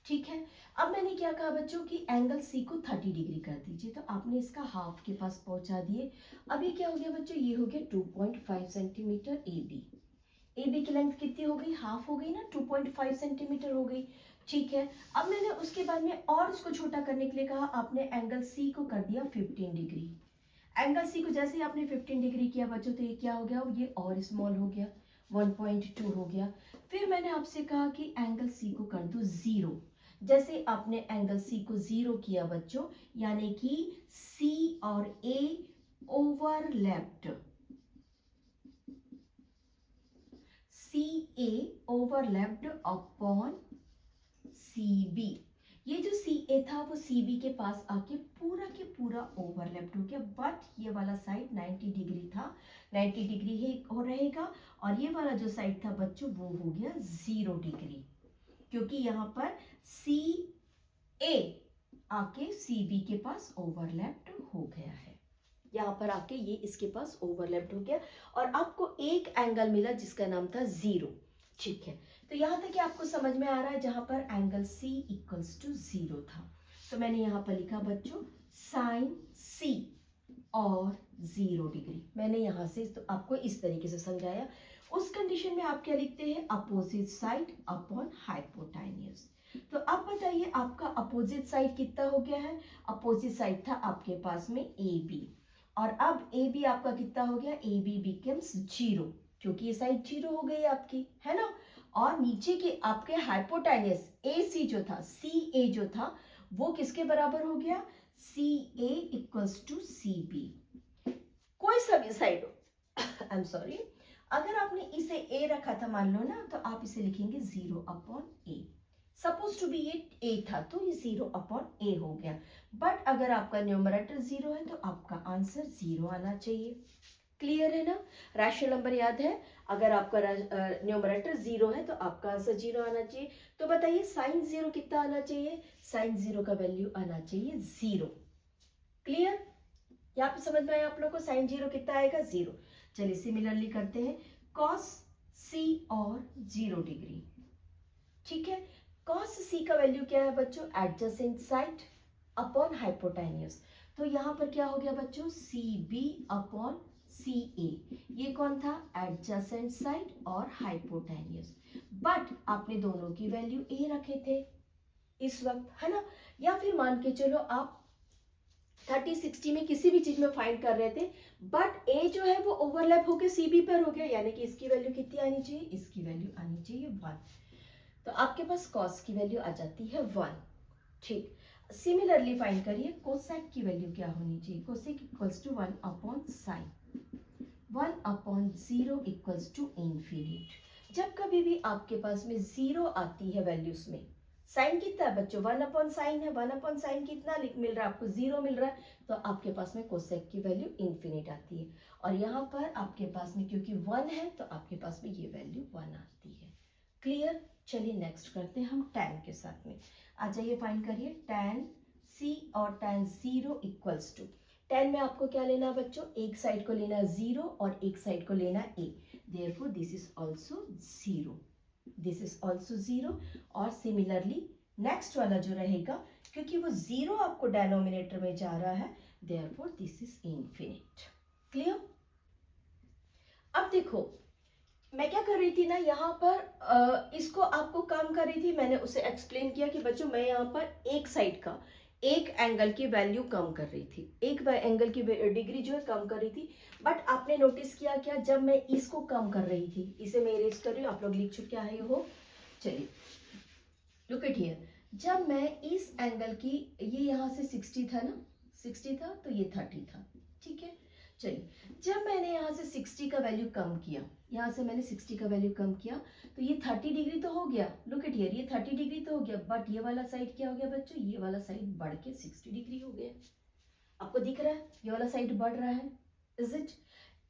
ठीक है, अब मैंने क्या कहा बच्चों कि एंगल C को 30 डिग्री कर दीजिए, तो आपने इसका हाफ के पास पहुंचा दिए। अभी क्या हो गया बच्चों, ये हो गया 2.5 सेंटीमीटर AB। AB की लेंथ कितनी हो गई, हाफ हो गई ना, 2.5 सेंटीमीटर हो गई। ठीक है, अब मैंने उसके बाद में और उसको छोटा करने के लिए कहा, आपने एंगल C को कर दिया 15 डिग्री। एंगल C को जैसे ही आपने 15 डिग्री किया बच्चों, तो ये क्या हो गया, ये और स्मॉल हो गया, 1.2 हो गया। फिर मैंने आपसे कहा कि एंगल C को कर दो 0। जैसे आपने एंगल सी को 0 किया बच्चों, यानी कि सी और ए ओवरलैप्ड, सी ए ओवरलैप्ड अपॉन सी बी। ये जो सी ए था वो सी बी के पास आके पूरा के पूरा ओवरलैप्ड हो गया, बट ये वाला साइड 90 डिग्री था, 90 डिग्री ही हो रहेगा, और ये वाला जो साइड था बच्चों वो हो गया 0 डिग्री, क्योंकि यहाँ पर सी ए आके सी बी के पास ओवरलैप्ड हो गया है। यहाँ पर आके ये इसके पास ओवरलैप्ड हो गया और आपको एक एंगल मिला जिसका नाम था 0। ठीक है, तो यहाँ तक कि आपको समझ में आ रहा है, जहां पर एंगल C इक्वल्स टू 0 था, तो मैंने यहाँ पर लिखा बच्चों साइन C और 0 डिग्री। मैंने यहाँ से तो आपको इस तरीके से समझाया। उस कंडीशन में आप क्या लिखते हैं, अपोजिट साइड अपॉन हाइपोटेन्यूज। तो अब बताइए आपका अपोजिट साइड कितना हो गया है, अपोजिट साइड था आपके पास में AB, और अब AB आपका कितना हो गया, AB बिकम्स 0, क्योंकि ये साइड 0 हो गई आपकी, है ना। और नीचे के आपके हाइपोटेन्यूज AC जो था, CA जो था वो किसके बराबर हो गया, CA इक्वल्स टू CB। कोई सा भी साइड हो, आई एम सॉरी, अगर आपने इसे A रखा था मान लो ना, तो आप इसे लिखेंगे 0 upon A। Suppose to be ये A था तो ये 0 अपॉन A हो गया, बट अगर आपका न्यूमरेटर 0 है तो आपका आंसर 0 आना चाहिए। क्लियर है ना, रैशनल नंबर याद है, अगर आपका न्यूमरेटर 0 है तो आपका आंसर 0 आना चाहिए। तो बताइए साइन 0 कितना आना चाहिए, साइन 0 का वैल्यू आना चाहिए 0। क्लियर, यहाँ पे समझ में आया आप लोग को, साइन 0 कितना आएगा 0। चलिए सिमिलरली करते हैं कॉस C और 0 डिग्री। ठीक है, कॉस C का वैल्यू क्या है बच्चों, एडजेसेंट साइड अपॉन हाइपोटेन्यूज। तो यहाँ पर क्या हो गया बच्चों, CB अपॉन CA, ये कौन था, एडजेसेंट साइड और हाइपोटेन्यूज, बट आपने दोनों की वैल्यू A रखे थे इस वक्त, है ना। या फिर मान के चलो आप 30-60 में किसी भी चीज में फाइंड कर रहे थे, बट A जो है वो ओवरलैप होकर CB पर हो गया, यानी कि इसकी वैल्यू कितनी आनी चाहिए, इसकी वैल्यू आनी चाहिए 1, तो आपके पास कॉस की वैल्यू आ जाती है 1। ठीक, सिमिलरली फाइंड करिए कोसेक की वैल्यू क्या होनी चाहिए, cosec equals to 1 upon sine, 1 upon 0 equals to infinite. जब कभी भी आपके पास में 0 आती है वैल्यूज में, साइन कितना है बच्चों, 1 अपॉन साइन है, 1 अपॉन साइन कितना मिल रहा है आपको, 0 मिल रहा है, तो आपके पास में कोसेक की वैल्यू इन्फिनिट आती है, और यहाँ पर आपके पास में क्योंकि 1 है तो आपके पास में ये वैल्यू 1 आती है। क्लियर, चलिए नेक्स्ट करते हैं हम tan के साथ में। आ जाइए फाइंड करिए tan C और tan 0 इक्वल्स टू, tan में आपको क्या लेना है बच्चों, एक साइड को लेना 0 और एक साइड को लेना A, therefore this is also 0, this is also 0। और सिमिलरली नेक्स्ट वाला जो रहेगा, क्योंकि वो 0 आपको डेनोमिनेटर में जा रहा है, therefore this is infinite. Clear, अब देखो मैं क्या कर रही थी ना, यहाँ पर इसको आपको कम कर रही थी, मैंने उसे एक्सप्लेन किया कि बच्चों मैं यहाँ पर एक साइड का एक एंगल की वैल्यू कम कर रही थी, एक एंगल की डिग्री जो है कम कर रही थी, बट आपने नोटिस किया क्या, जब मैं इसको कम कर रही थी, इसे मैं इरेज कर रही हूँ, आप लोग लिख चुके हैं हो, चलिए लुक इट हियर, जब मैं इस एंगल की, ये यहाँ से 60 था ना, 60 था तो ये 30 था, ठीक है। चलिए, जब मैंने यहाँ से 60 का वैल्यू कम किया, यहाँ से मैंने 60 का वैल्यू कम किया, तो ये 30 डिग्री तो हो गया, लुक इट हियर, ये 30 डिग्री तो हो गया, बट ये वाला साइड क्या हो गया बच्चों, ये वाला साइड बढ़ के 60 डिग्री हो गया। आपको दिख रहा है ये वाला साइड बढ़ रहा है, इज इट।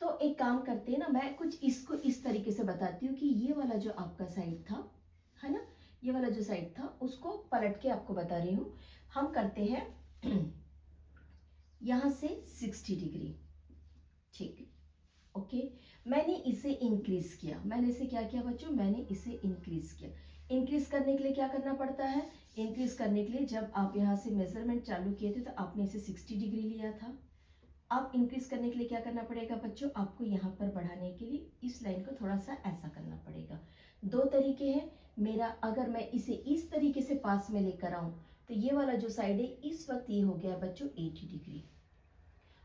तो एक काम करते हैं ना, मैं कुछ इसको इस तरीके से बताती हूँ कि ये वाला जो आपका साइड था, है ना, ये वाला जो साइड था उसको पलट के आपको बता रही हूँ। हम करते हैं यहाँ से 60 डिग्री, ठीक, ओके। मैंने इसे इंक्रीज किया, मैंने इसे क्या किया बच्चों, मैंने इसे इंक्रीज किया। इंक्रीज करने के लिए क्या करना पड़ता है, इंक्रीज करने के लिए जब आप यहाँ से मेजरमेंट चालू किए थे तो आपने इसे 60 डिग्री लिया था। अब इंक्रीज करने के लिए क्या करना पड़ेगा बच्चों, आपको यहाँ पर बढ़ाने के लिए इस लाइन को थोड़ा सा ऐसा करना पड़ेगा। दो तरीके हैं मेरा, अगर मैं इसे इस तरीके से पास में लेकर आऊं तो ये वाला जो साइड है इस वक्त ये हो गया बच्चों 80 डिग्री,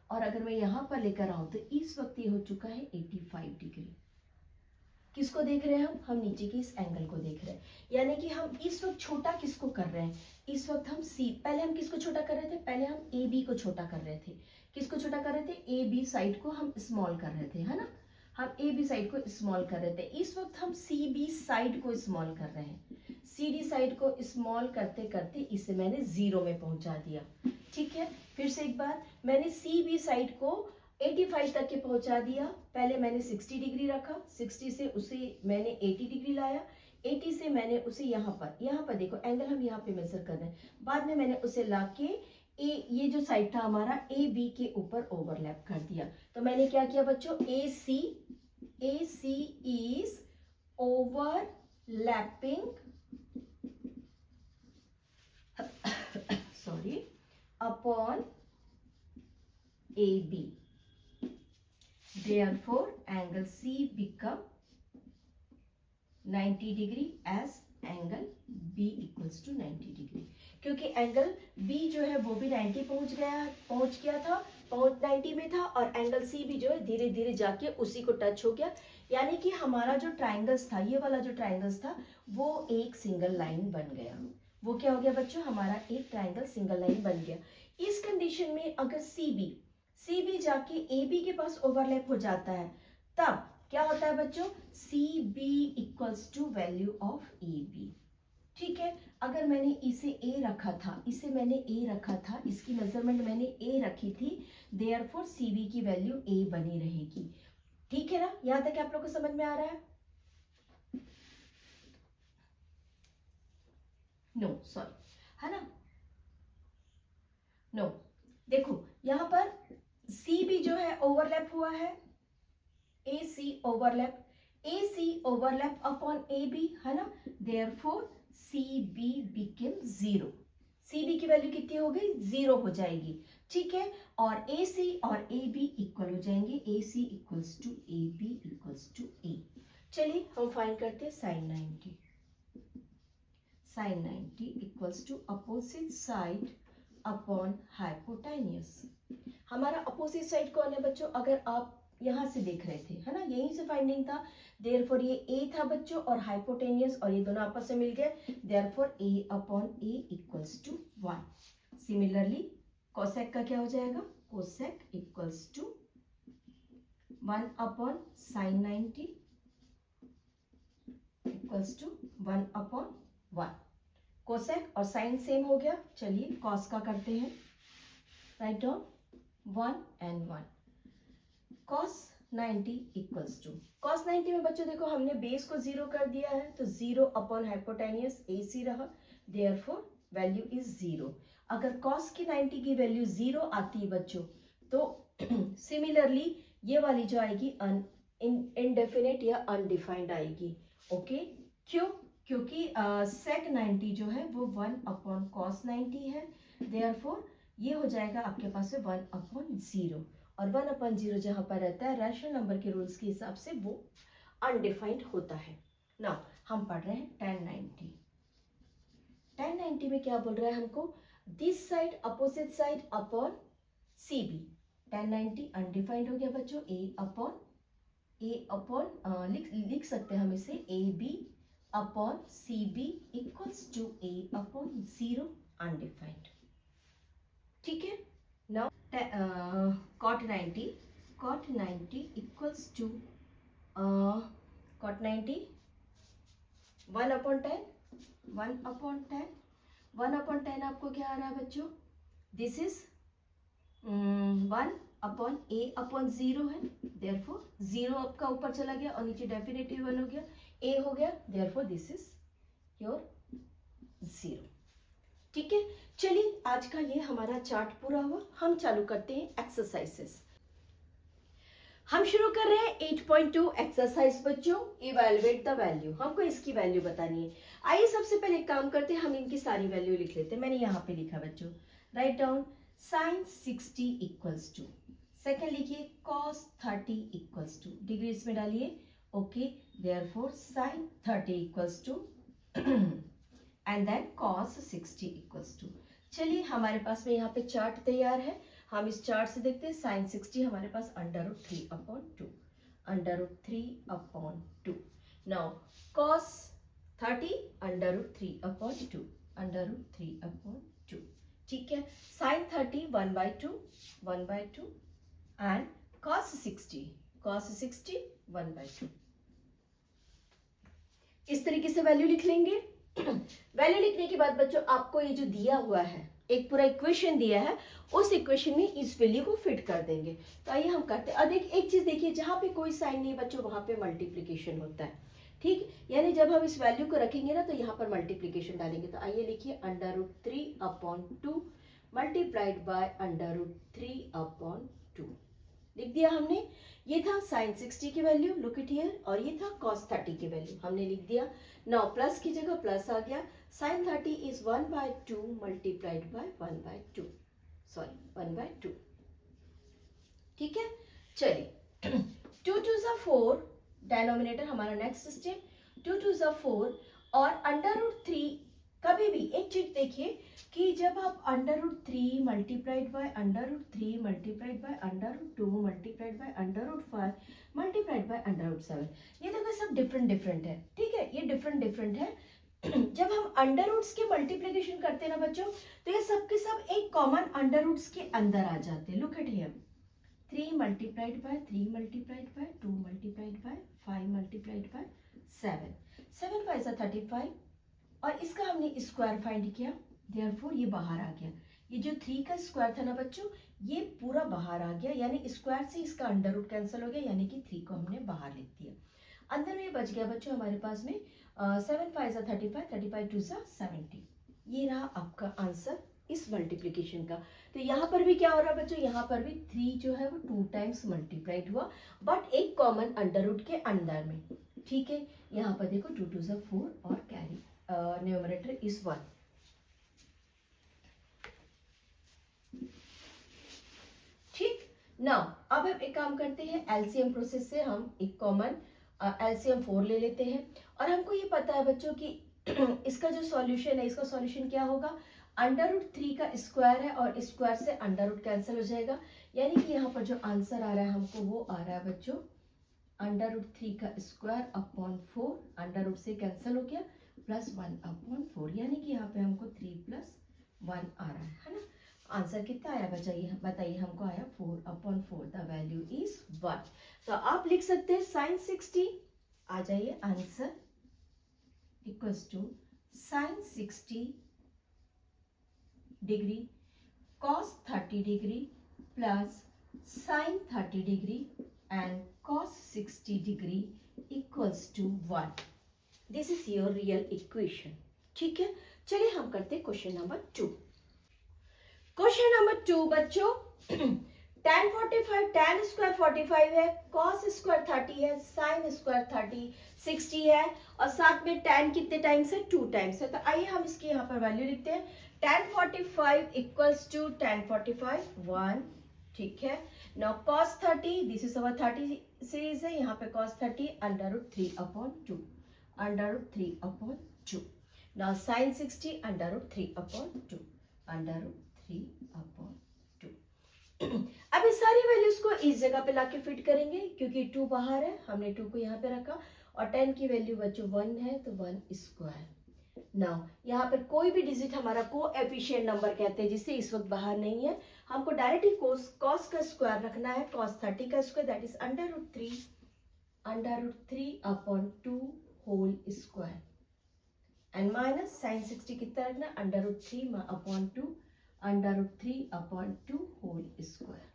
और अगर मैं यहाँ पर लेकर आऊं तो इस वक्त ये हो चुका है 85 डिग्री। किसको देख रहे हैं हम नीचे के इस एंगल को देख रहे हैं, यानी कि हम इस वक्त छोटा किसको कर रहे हैं, इस वक्त हम सी, पहले हम किसको छोटा कर रहे थे, पहले हम ए बी को छोटा कर रहे थे, किसको छोटा कर रहे थे, ए बी साइड को हम स्मॉल कर रहे थे, है ना, हम ए बी साइड को स्मॉल कर रहे थे। इस वक्त हम सी बी साइड को स्मॉल कर रहे हैं, सी डी साइड को स्मॉल करते करते इसे मैंने 0 में पहुंचा दिया। ठीक है, फिर से एक बार, मैंने सी बी साइड को 85 तक के पहुंचा दिया। पहले मैंने 60 डिग्री रखा, 60 से उसे मैंने 80 डिग्री लाया, 80 से मैंने उसे यहाँ पर देखो एंगल हम यहाँ पे मेजर कर रहे हैं, बाद में मैंने उसे लाके ये जो साइड था हमारा ए बी के ऊपर ओवरलैप कर दिया। तो मैंने क्या किया बच्चों, A C is overlapping sorry upon A B, therefore angle C become 90 degree as angle B equals to 90 degree, क्योंकि एंगल B जो है वो भी 90 पहुंच गया था, 90 में था, और एंगल C भी जो है धीरे धीरे जाके उसी को टच हो गया, यानी कि हमारा जो ट्राइंगल्स था, ये वाला जो ट्राइंगल्स था वो एक सिंगल लाइन बन गया। वो क्या हो गया बच्चों, हमारा एक ट्राइंगल सिंगल लाइन बन गया। इस कंडीशन में अगर सी बी जाके ए बी के पास ओवरलैप हो जाता है, तब क्या होता है बच्चों, C B equals to value of A B. ठीक है, अगर मैंने इसे ए रखा था, इसकी मेजरमेंट मैंने ए रखी थी, देयरफॉर सी बी की वैल्यू ए बनी रहेगी। ठीक है ना, यहां तक आप लोग को समझ में आ रहा है? नो सॉरी, है ना, नो, देखो यहां पर सी बी जो है ओवरलैप हुआ है, A C overlap upon A B, है ना, therefore C B became 0, C B की वैल्यू कितनी हो गई, 0 हो जाएगी। ठीक है, और ए सी और ए बी इक्वल हो जाएंगे, A C equals to A B equals to a. चलिए हम फाइंड करते हैं sin 90 equals to opposite side upon hypotenuse. हमारा अपोजिट साइड कौन है बच्चों, अगर आप यहां से देख रहे थे, है ना, यहीं से फाइंडिंग था, देयरफॉर ये ए था बच्चों, और हाइपोटेन्यूज, और ये दोनों आपस में मिल गए, therefore A upon A equals to 1। Similarly cosec का क्या हो जाएगा, cosec equals to 1 upon sine 90 equals to 1 upon 1। Cosec और साइन सेम हो गया, चलिए कॉस का करते हैं, right down 1 and 1, cos 90 equals to, cos 90 में बच्चों देखो हमने बेस को 0 कर दिया है, तो 0 अपॉन हाइपोटेन्यूज AC रहा, देयरफॉर वैल्यू इज 0। अगर cos की 90 की वैल्यू 0 आती है बच्चों, तो सिमिलरली ये वाली जो आएगी इनडेफिनेट या अनडिफाइंड आएगी। ओके, क्यों, क्योंकि sec 90 जो है वो 1 अपॉन cos 90 है, देयरफॉर ये हो जाएगा आपके पास है 1 अपॉन 0, और 1 अपॉन 0 जहां पर रहता है रैशनल नंबर के रूल्स के हिसाब से वो अनडिफाइंड होता है ना। हम पढ़ रहे हैं tan 90 में क्या बोल रहा है हमको, this side opposite side upon C B. tan 90 undefined हो गया बच्चों, ए अपॉन लिख सकते हैं हम इसे A B upon C B equals to A upon 0 undefined. ठीक है, now cot 90 equals to cot 90 1 upon 10 आपको क्या आ रहा है बच्चों, this is 1 upon A upon 0 है, देयरफॉर 0 आपका ऊपर चला गया और नीचे डेफिनेटिव 1 हो गया, ए हो गया, देयरफॉर दिस इज योर 0। ठीक है, चलिए आज का ये हमारा चार्ट पूरा हुआ, हम चालू करते हैं एक्सरसाइजेस। हम शुरू कर रहे हैं 8.2 एक्सरसाइज बच्चों, इवैल्यूएट द वैल्यू। हमको इसकी वैल्यू बतानी है। आइए सबसे पहले एक काम करते हैं, हम इनकी सारी वैल्यू लिख लेते हैं। मैंने यहाँ पे लिखा बच्चों, right down sine 60 equals to, second लिखिए cos 30 इक्वल्स टू, डिग्रीज में डालिए, okay, therefore sine 30 equals to and then cos 60 equals to. चलिए हमारे पास में यहाँ पे चार्ट तैयार है, हम इस चार्ट से देखते हैं। साइन 60 हमारे पास √3 upon 2, √3 upon 2। Now cos 30 under root 3/2 under root 3/2, ठीक है. sin 30 1/2 and cos 60 1/2. इस तरीके से वैल्यू लिख लेंगे. वैल्यू लिखने के बाद बच्चों आपको ये जो दिया हुआ है, एक पूरा इक्वेशन दिया है, उस इक्वेशन में इस वैल्यू को फिट कर देंगे. तो आइए हम करते हैं. एक चीज देखिए, जहां पे कोई साइन नहीं बच्चों वहां पे मल्टीप्लीकेशन होता है, ठीक. यानी जब हम इस वैल्यू को रखेंगे ना तो यहाँ पर मल्टीप्लीकेशन डालेंगे. तो आइए लिखिए under root 3/2 multiplied by under root 3/2. लिख दिया हमने. ये था साइन 60 की वैल्यू, लुक इट हियर, और ये था कॉस 30 की वैल्यू, हमने लिख दिया. नाउ प्लस की जगह प्लस आ गया. Sine 30 is 1/2 multiplied by 1/2, sorry 1/2, ठीक है. चलिए 2 2 ज़ा 4, डिनोमिनेटर हमारा नेक्स्ट स्टेप. 2 2 ज़ा 4 और अंडर रूट 3. कभी भी एक चीज देखिए कि जब आप under root 3 multiplied by under root 3 multiplied by under root 2 multiplied by under root 5 multiplied by under root 7, ये देखो सब डिफरेंट डिफरेंट है, ठीक है. ये डिफरेंट डिफरेंट है. जब हम अंडर रूट्स के मल्टीप्लिकेशन करते हैं ना बच्चों, तो ये सब के सब एक कॉमन अंडर रूट्स के अंदर आ जाते हैं. Look at here, 3 multiplied bye 3 multiplied by 2 multiplied bye 5 multiplied bye 7, 7 5 35, और इसका हमने स्क्वायर फाइंड किया. देयरफॉर ये बाहर आ गया. ये जो 3 का स्क्वायर था ना बच्चों, ये पूरा बाहर आ गया, यानी स्क्वायर से इसका अंडर रूट कैंसिल हो गया, यानी कि 3 को हमने बाहर लिख दिया. अंदर में बच गया बच्चों हमारे पास में 7 5 35, 35 2 70. ये रहा आपका आंसर इस मल्टीप्लिकेशन का. तो यहाँ पर भी क्या हो रहा है बच्चों, यहाँ पर भी 3 जो है वो 2 टाइम्स मल्टीप्लाइड हुआ, बट एक कॉमन अंडर रूट के अंदर में, ठीक है. यहाँ पर देखो 2 2 4 और कैरी न्यूमरेटर इज 1. ठीक. नाउ अब हम एक काम करते हैं, एलसीएम प्रोसेस से हम एक कॉमन एलसीएम 4 ले लेते हैं. और हमको ये पता है बच्चों कि इसका जो सॉल्यूशन है, इसका सॉल्यूशन क्या होगा, अंडर रूट 3 का स्क्वायर है और स्क्वायर से अंडर रूट कैंसिल हो जाएगा, यानी कि यहाँ पर जो आंसर आ रहा है हमको वो आ रहा है बच्चों अंडर रूट 3 का स्क्वायर अपॉन 4, अंडर रूट से कैंसिल हो गया, प्लस 1/4, यानी कि यहाँ पे हमको 3 + 1 आ रहा है ना. आंसर कितना आया बताइए हमको आया 4/4. The value is 1. तो आप लिख सकते हैं साइन 60, आ जाइए answer equals to sine 60 degree cos 30 degree plus sine 30 degree and cos 60 degree equals to 1. This is your real equation. ठीक है. चलिए हम करते हैं क्वेश्चन नंबर 2. क्वेश्चन नंबर 2 बच्चों, tan 45, tan स्क्वायर 45 है, cos स्क्वायर 30 है, sin स्क्वायर 30 60 है, और साथ में tan कितने टाइम्स है, 2 टाइम्स है. तो आइए हम इसकी यहाँ पर वैल्यू लिखते हैं. tan 45 इक्वल्स टू tan 45 1, ठीक है. Now cos 30, this is our 30 series है, यहाँ पे cos 30 under root 3/2 under root 3/2. Now sin 60 under root 3/2 under root 3/2. अब इस सारी वैल्यूज को इस जगह पे लाके फिट करेंगे, क्योंकि 2 बाहर है, हमने 2 को यहाँ पे रखा, और 10 की वैल्यू बच्चों 1 है, तो 1 स्क्वायर. नाउ यहाँ पर कोई भी डिजिट हमारा कोएफिशिएंट नंबर कहते हैं जिससे इस वक्त बाहर नहीं है, हमको डायरेक्टली cos का स्क्वायर रखना है, cos 30 का square, that is under root 3/2 whole square, and minus sin 60 कितना रखना, under root 3/2 under root 3/2 whole square.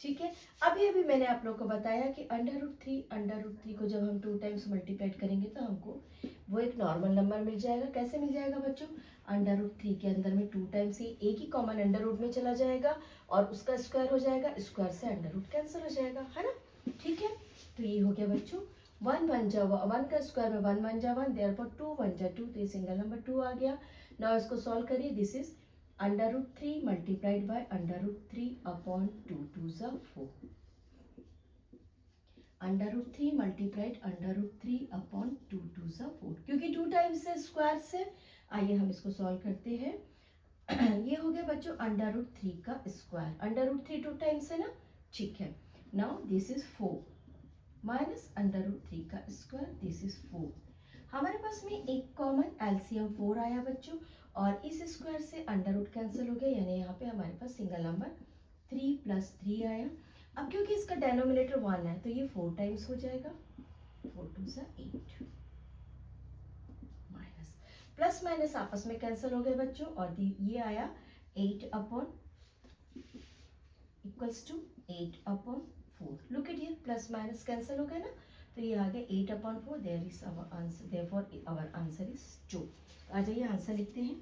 ठीक है. अभी मैंने आप लोग को बताया कि अंडर रूट 3 को जब हम 2 टाइम्स मल्टीप्लाइड करेंगे तो हमको वो एक नॉर्मल नंबर मिल जाएगा. कैसे मिल जाएगा बच्चों, अंडर रूट 3 के अंदर में 2 टाइम्स ही एक ही कॉमन अंडर रूट में चला जाएगा और उसका स्क्वायर हो जाएगा, स्क्वायर से अंडर रूट कैंसिल हो जाएगा, है ना. ठीक है. तो ये हो गया बच्चों 1 1 जा 1 का स्क्वायर में 1 1 जा 1, देयरफॉर 2 1 जा 2, तो ये सिंगल नंबर 2 आ गया. नाउ इसको सॉल्व करिए. This is under root 3 multiplied by under root 3/2, 2 जा 4, under root 3 multiplied under root 3/2, 2 जा 4, क्योंकि 2 टाइम्स से स्क्वायर से. आइए हम इसको सॉल्व करते हैं. ये हो गया बच्चों अंडर रूट 3 का स्क्वायर, अंडर रूट 3 2 टाइम्स है ना. ठीक है. नाउ दिस इज 4 माइनस √3 का स्क्वायर, दिस इज 4। हमारे पास में एक कॉमन एलसीएम 4 आया बच्चों, और इस स्क्वायर से √ कैंसिल हो गया, यानी यहाँ पे हमारे पास सिंगल नंबर 3 + 3 आया। अब क्योंकि इसका डेनोमिनेटर 1 है तो ये 4 टाइम्स हो जाएगा, 4 × 2 = 8, माइनस प्लस माइनस आपस में कैंसिल हो गए बच्चों, और ये आया 8/, equals to 8/4। Look at here, plus minus cancel हो गए ना, तो ये आ गया 8/4। There is our answer, therefore our answer is 2। आ जाइए आंसर लिखते हैं।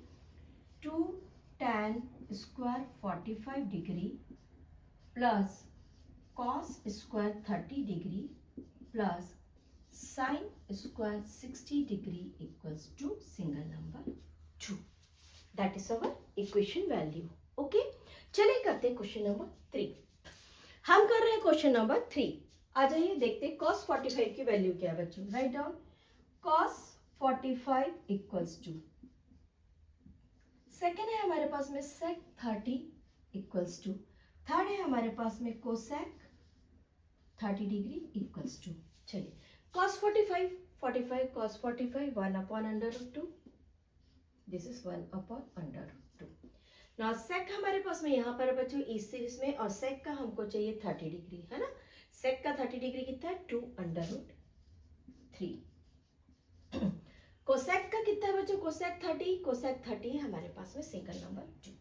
2 tan square 45 degree plus cos square 30 degree plus sin square 60 degree equals to single number 2। That is our equation value. Okay, चलिए करते हैं क्वेश्चन नंबर 3। हम कर रहे हैं क्वेश्चन नंबर 3। आ जाइए देखते हैं cos 45 की वैल्यू क्या है बच्चों। Right down cos 45 equals to, second है हमारे पास में sec 30 इक्वल्स टू, थर्ड है हमारे पास में cosec 30 डिग्री इक्वल्स टू। चलिए cos 45 cos 45 1/√2, this is 1/√2। Now sec हमारे पास में यहाँ पर बच्चों इस सीरीज में, और sec का हमको चाहिए 30 डिग्री, है ना। sec का 30 डिग्री कितना है, 2/√3। cosec का कितना है बच्चों, cosec 30 है हमारे पास में सिंगल नंबर 2।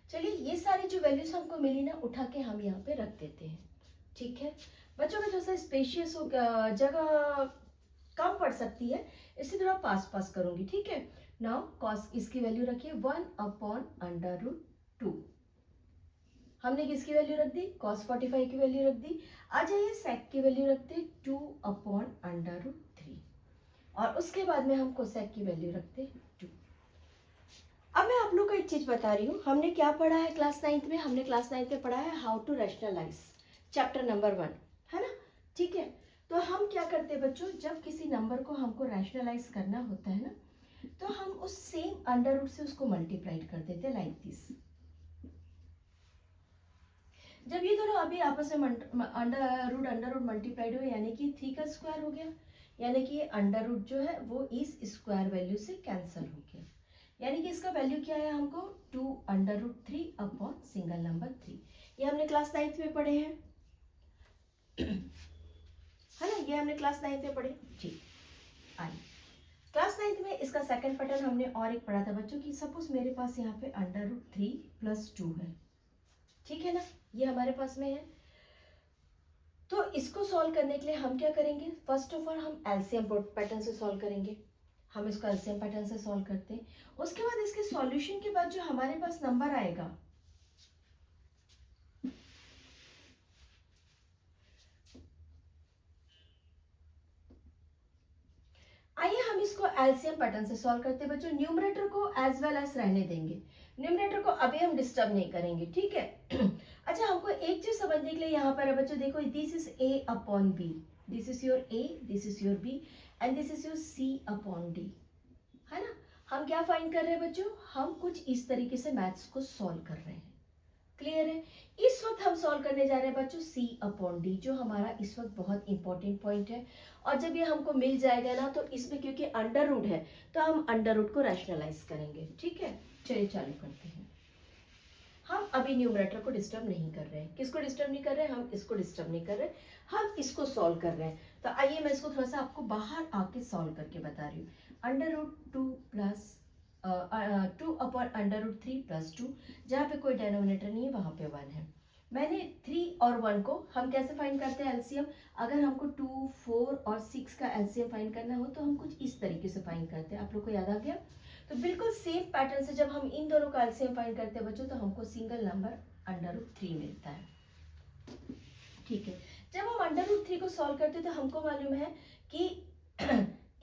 चलिए ये सारी जो वैल्यूज हमको मिली ना, उठा के हम यहाँ पे रख देते हैं। ठीक है बच्चों, का जैसा स्पेशियस हो, जगह कम पड़ सकती है, इससे थोड़ा पास पास करूंगी। ठीक है, नाउ cos इसकी वैल्यू रखिए 1/√2। हमने किसकी वैल्यू रख दी, cos 45 की वैल्यू रख दी। आ जाइए sec की वैल्यू रखते 2/√3, और उसके बाद में हम cosec की वैल्यू रखते 2। अब मैं आप लोग को एक चीज बता रही हूँ, हमने क्या पढ़ा है क्लास 9th में, हमने क्लास 9th में पढ़ा है how to rationalise, chapter number 1, है ना। ठीक है, तो हम क्या करते हैं बच्चों, जब किसी नंबर को हमको रैशनलाइज करना होता है ना, तो हम उस सेम √ से उसको मल्टीप्लाइड कर देते हैं, लाइक दिस। जब ये दोनों अभी आपस में √ मल्टीप्लाइड हुए, यानी कि 3 का स्क्वायर हो गया, यानी कि √ जो है वो इस स्क्वायर वैल्यू से कैंसिल हो गया, यानी कि इसका वैल्यू क्या है हमको 2√3 सिंगल नंबर 3। ये हमने क्लास 9th में पढ़े हैं, है ना, ये हमने क्लास 9th में पढ़े। ठीक, आइए क्लास 9th में इसका सेकंड पैटर्न हमने और एक पढ़ा था बच्चों की, सपोज मेरे पास यहाँ पे √3 + 2 है। ठीक है ना, ये हमारे पास में है। तो इसको सॉल्व करने के लिए हम क्या करेंगे, फर्स्ट ऑफ ऑल हम एलसीएम पैटर्न से सॉल्व करेंगे। हम इसको एलसीएम पैटर्न से सॉल्व करते हैं, उसके बाद इसके सॉल्यूशन के बाद जो हमारे पास नंबर आएगा, आइए हम इसको एलसीएम पैटर्न से सॉल्व करते हैं बच्चों। न्यूमरेटर को एज वेल एज रहने देंगे, न्यूमरेटर को अभी हम डिस्टर्ब नहीं करेंगे। ठीक है अच्छा, हमको एक चीज समझने के लिए यहाँ पर है बच्चों, देखो this is A/B, this is your A, this is your B, and this is your C/D, है ना। हम क्या फाइंड कर रहे हैं बच्चों, हम कुछ इस तरीके से मैथ्स को सॉल्व कर रहे हैं। क्लियर है, इस वक्त हम सॉल्व करने जा रहे हैं बच्चों C/D, जो हमारा इस वक्त बहुत इंपॉर्टेंट पॉइंट है। और जब ये हमको मिल जाएगा ना, तो इसमें क्योंकि √ है, तो हम √ को रैशनलाइज करेंगे। ठीक है, चलिए चालू करते हैं। हम अभी न्यूमरेटर को डिस्टर्ब नहीं कर रहे हैं। किसको डिस्टर्ब नहीं कर रहे हैं, हम इसको डिस्टर्ब नहीं कर रहे, हम इसको सॉल्व कर रहे हैं। तो आइए मैं इसको थोड़ा सा आपको बाहर आके सॉल्व करके बता रही हूँ। √2 + 2/√3 + 2, जहाँ पे कोई डेनोमिनेटर नहीं है वहां पे 1 है। मैंने 3 और 1 को हम कैसे फाइंड करते हैं एलसीएम, अगर हमको 2, 4 और 6 का एलसीएम फाइंड करना हो तो हम कुछ इस तरीके से फाइंड करते हैं। आप लोग को याद आ गया, तो बिल्कुल सेम पैटर्न से जब हम इन दोनों का एलसीएम फाइंड करते हैं बच्चों, तो हमको सिंगल नंबर √3 मिलता है। ठीक है, जब हम √3 को सॉल्व करते हैं तो हमको मालूम है कि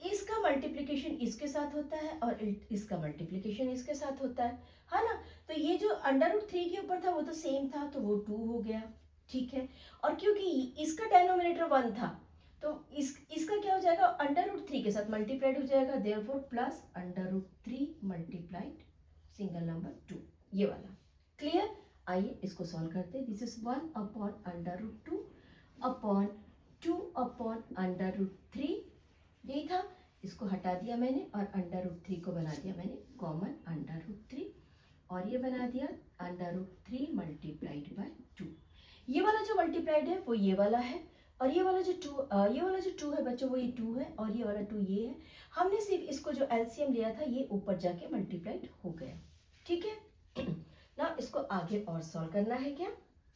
इसका मल्टीप्लिकेशन इसके साथ होता है और इसका मल्टीप्लिकेशन इसके साथ होता है ना। तो ये जो √3 के ऊपर था वो तो सेम था, तो वो 2 हो गया। ठीक है, और क्योंकि इसका डेनोमिनेटर 1 था, तो इसका क्या हो जाएगा, √3 के साथ मल्टीप्लाइड हो जाएगा, therefore plus √3 multiplied single number 2, ये वाला। क्लियर, आइए इसको सॉल्व करते हैं। This is 1/√2 upon upon under root three, यही था, इसको हटा दिया मैंने और अंडर रूट थ्री को बना दिया मैंने कॉमन अंडर रूट थ्री, और ये बना दिया under root three multiplied by two. ये वाला जो मल्टीप्लाइड है वो ये वाला है, और ये वाला जो टू है बच्चों वो ये टू है, और ये वाला टू ये है। हमने सिर्फ इसको जो एलसीएम लिया था ये ऊपर जाके मल्टीप्लाइड हो गया, ठीक है ना। इसको आगे और सॉल्व करना है क्या,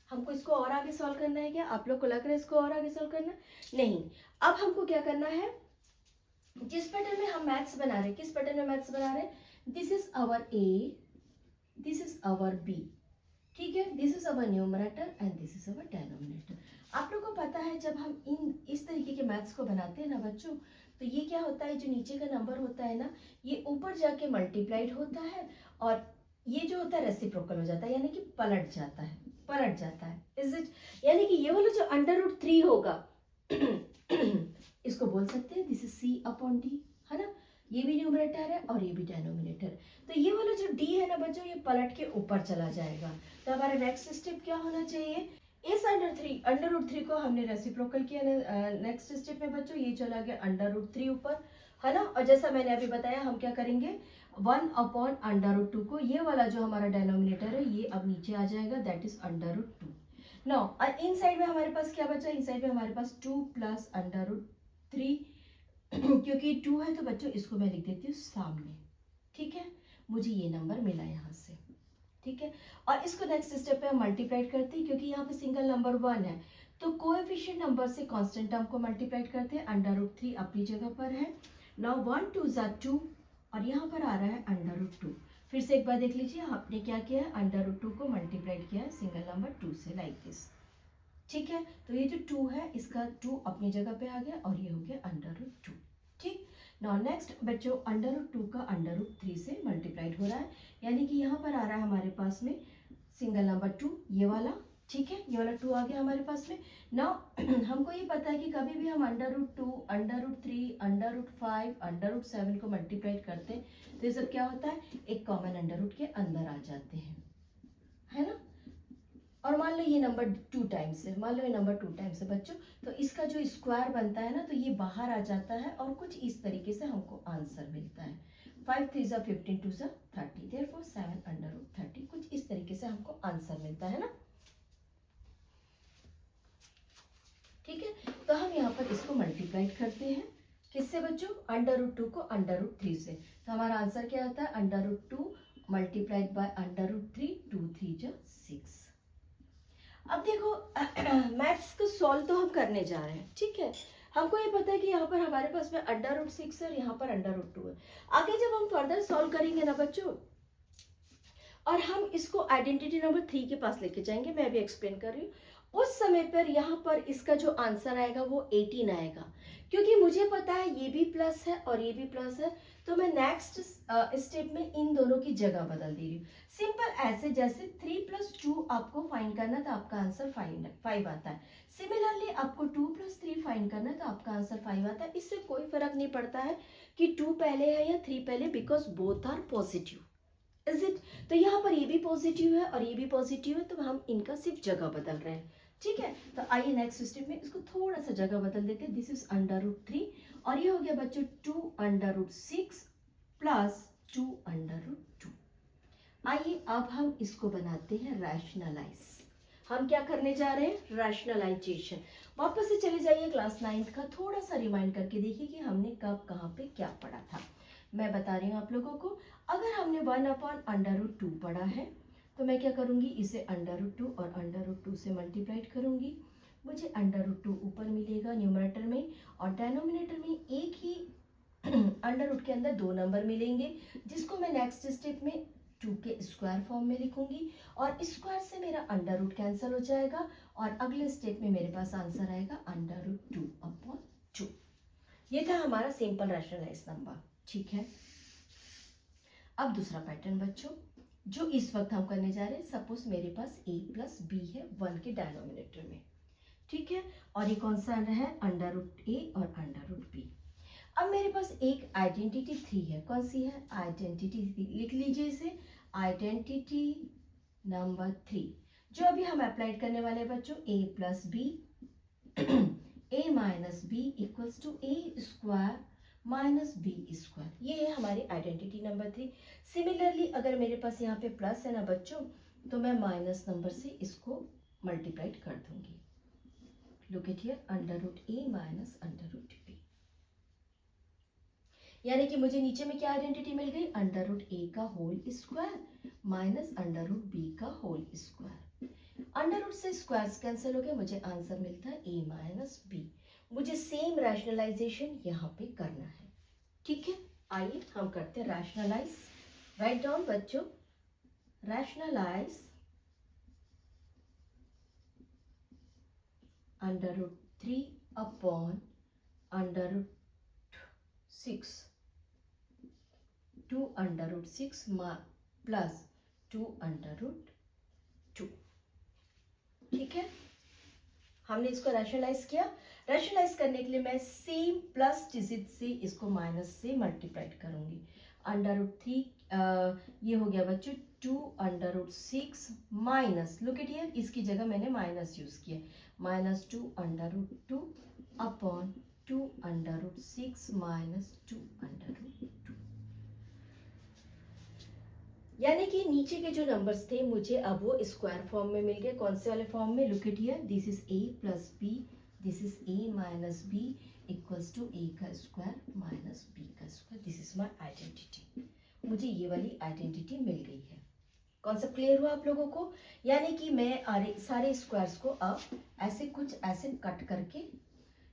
हमको इसको और आगे सॉल्व करना है क्या? आप लोग को लग रहा है इसको और आगे सॉल्व करना? नहीं, अब हमको क्या करना है, जिस पैटर्न में हम मैथ्स बना रहे हैं, किस पैटर्न में मैथ्स बना रहे हैं, this is our A, this is our B, ठीक है, this is our numerator and this is our denominator. आप लोगों को पता है जब हम इस तरीके के मैथ्स को बनाते हैं ना बच्चों, तो ये क्या होता है, जो नीचे का नंबर होता है ना ये ऊपर जाके मल्टीप्लाइड होता है, और ये जो होता है रेसिप्रोकल हो जाता है, यानी कि पलट जाता है, इज इट? यानी कि ये वाला जो अंडर रूट थ्री होगा इसको बोल सकते हैं this is C upon D, है ना, ये भी न्यूमरेटर है और ये भी डिनोमिनेटर। तो ये वाला जो डी है ना बच्चों ये पलट के ऊपर चला जाएगा। तो हमारा नेक्स्ट स्टेप क्या होना चाहिए, इस अंडर रूट थ्री को हमने रेसिप्रोकल किया, नेक्स्ट स्टेप में बच्चों ये चला गया अंडर रूट थ्री ऊपर, है ना। और जैसा मैंने अभी बताया हम क्या करेंगे, one upon under root two को, ये वाला जो हमारा डिनोमिनेटर है ये अब नीचे आ जाएगा, that is under root two. Now inside में हमारे पास क्या बचा, इन साइड में हमारे पास two plus under root three क्योंकि टू है तो बच्चों इसको मैं लिख देती हूँ सामने, ठीक है, मुझे ये नंबर मिला यहाँ से, ठीक है। और इसको नेक्स्ट स्टेप पे हम मल्टीप्लाइड करते हैं, क्योंकि यहाँ पे सिंगल नंबर वन है तो कोएफिशिएंट नंबर से कांस्टेंट टर्म को मल्टीप्लाइड करते हैं। अंडर रूट थ्री अपनी जगह पर है, नाउ वन टू ज़ा टू, और यहाँ पर आ रहा है अंडर रूट टू। फिर से एक बार देख लीजिए आपने क्या किया है, अंडर रूट टू को मल्टीप्लाइड किया है सिंगल नंबर टू से, लाइक दिस, ठीक है। तो ये जो टू है इसका टू अपनी जगह पे आ गया और ये हो गया अंडर रूट टू, ठीक। नाउ नेक्स्ट बच्चों अंडर रूट टू का अंडर रूट थ्री से मल्टीप्लाइड हो रहा है, यानी कि यहाँ पर आ रहा है हमारे पास में सिंगल नंबर टू, ये वाला, ठीक है, ये वाला टू आ गया हमारे पास में। नाउ हमको ये पता है कि कभी भी हम under root two, under root three, under root five, under root seven को मल्टीप्लाइड करते हैं तो ये सब क्या होता है, एक कॉमन अंडर रूट के अंदर आ जाते हैं, है ना। और मान लो ये नंबर टू टाइम्स है, मान लो ये नंबर टू टाइम्स है बच्चों, तो इसका जो स्क्वायर बनता है ना तो ये बाहर आ जाता है और कुछ इस तरीके से हमको आंसर मिलता है, 5 3 ज़ा 15 2 ज़ा 30, देयरफॉर 7 अंडर रूट 30, कुछ इस तरीके से हमको आंसर मिलता है ना, ठीक है। तो हम यहाँ पर इसको मल्टीप्लाइड करते हैं किससे बच्चों, अंडर रूट टू को अंडर रूट थ्री से, तो हमारा आंसर क्या आता है, under root two multiplied by under root three, 2 3 ज़ा 6। अब देखो मैथ्स को सॉल्व तो हम करने जा रहे हैं, ठीक है, हमको ये पता है कि यहाँ पर हमारे पास में अंडर रूट सिक्स है और यहाँ पर अंडर रूट टू है। आगे जब हम फर्दर सॉल्व करेंगे ना बच्चों और हम इसको आइडेंटिटी नंबर थ्री के पास लेके जाएंगे, मैं अभी एक्सप्लेन कर रही हूँ, उस समय पर यहाँ पर इसका जो आंसर आएगा वो 18 आएगा, क्योंकि मुझे पता है ये भी प्लस है और ये भी प्लस है, तो मैं नेक्स्ट स्टेप में इन दोनों की जगह बदल दे रही हूँ। सिंपल ऐसे जैसे 3 + 2 आपको फाइंड करना तो आपका आंसर 5 आता है, सिमिलरली आपको 2 + 3 फाइंड करना तो आपका आंसर 5 आता है। इससे कोई फर्क नहीं पड़ता है कि 2 पहले है या 3 पहले, because both are positive, is it. तो यहाँ पर ये भी पॉजिटिव है और ये भी पॉजिटिव है, तो हम इनका सिर्फ जगह बदल रहे हैं, ठीक है। तो आइए नेक्स्ट स्टेप में इसको थोड़ा सा जगह बदल देते हैं, this is under root three और ये हो गया बच्चों 2 under root 6 plus 2 under root 2। आइए अब हम इसको बनाते हैं रैशनलाइज। हम क्या करने जा रहे हैं, रैशनलाइजेशन। वापस से चले जाइए क्लास 9th का, थोड़ा सा रिमाइंड करके देखिए कि हमने कब कहाँ पे क्या पढ़ा था। मैं बता रही हूँ आप लोगों को, अगर हमने 1/√2 पढ़ा है तो मैं क्या करूँगी, इसे √2 और √2 से मल्टीप्लाइड करूँगी, मुझे √2 ऊपर मिलेगा न्यूमरेटर में, और डिनोमिनेटर में एक ही अंडर रूट के अंदर 2 नंबर मिलेंगे, जिसको मैं नेक्स्ट स्टेप में 2 के स्क्वायर फॉर्म में लिखूंगी, और स्क्वायर से मेरा अंडर रूट कैंसिल हो जाएगा और अगले स्टेप में मेरे पास आंसर आएगा √2/2। ये था हमारा सिंपल रैशनलाइज नंबर, ठीक है। अब दूसरा पैटर्न बच्चों जो इस वक्त हम करने जा रहे हैं, सपोज मेरे पास a + b है 1 के डिनोमिनेटर में, ठीक है, और ये कौन सा है, √a और √b। अब मेरे पास एक आइडेंटिटी 3 है, कौन सी है, आइडेंटिटी 3, लिख लीजिए इसे, आइडेंटिटी नंबर 3, जो अभी हम अप्लाइड करने वाले हैं बच्चों, a + b a minus B equals to A square minus B square. ये है हमारी आइडेंटिटी नंबर 3। सिमिलरली अगर मेरे पास यहाँ पे प्लस है ना बच्चों, तो मैं माइनस नंबर से इसको मल्टीप्लाइड कर दूंगी। Look at here, under root A minus under root B, यानी कि मुझे नीचे में क्या आइडेंटिटी मिल गई, अंडर रूट ए का whole square minus under root B का होल स्क्वायर। अंडर रूट से स्क्वायर्स कैंसिल हो गए, मुझे आंसर मिलता है ए माइनस बी। मुझे सेम रैशनलाइजेशन यहाँ पे करना है, ठीक है। आइए हम करते हैं रैशनलाइज। राइट डाउन बच्चों, rationalise under root 3 upon under root 6 2 under root 6 plus 2 under root 2, ठीक है। हमने इसको रैशनलाइज किया। रैशनलाइज करने के लिए मैं सेम प्लस डिजिट से इसको माइनस से मल्टीप्लाइड करूंगी। अंडर रूट 3 ये हो गया बच्चों 2 under root 6 minus, look at here, इसकी जगह मैंने माइनस यूज किया, minus 2 under root 2 upon 2 under root 6 minus 2 under root 2। यानी कि नीचे के जो नंबर्स थे मुझे अब वो स्क्वायर फॉर्म में मिल गए। कौन से वाले फॉर्म में, look at here, this is a plus b, this is a minus B equals to a का स्क्वायर माइनस बी का square. This is my identity. मुझे ये वाली आइडेंटिटी मिल गई है। कॉन्सेप्ट क्लियर हुआ आप लोगों को? यानी कि मैं सारे स्क्वायर्स को अब ऐसे कुछ ऐसे कट करके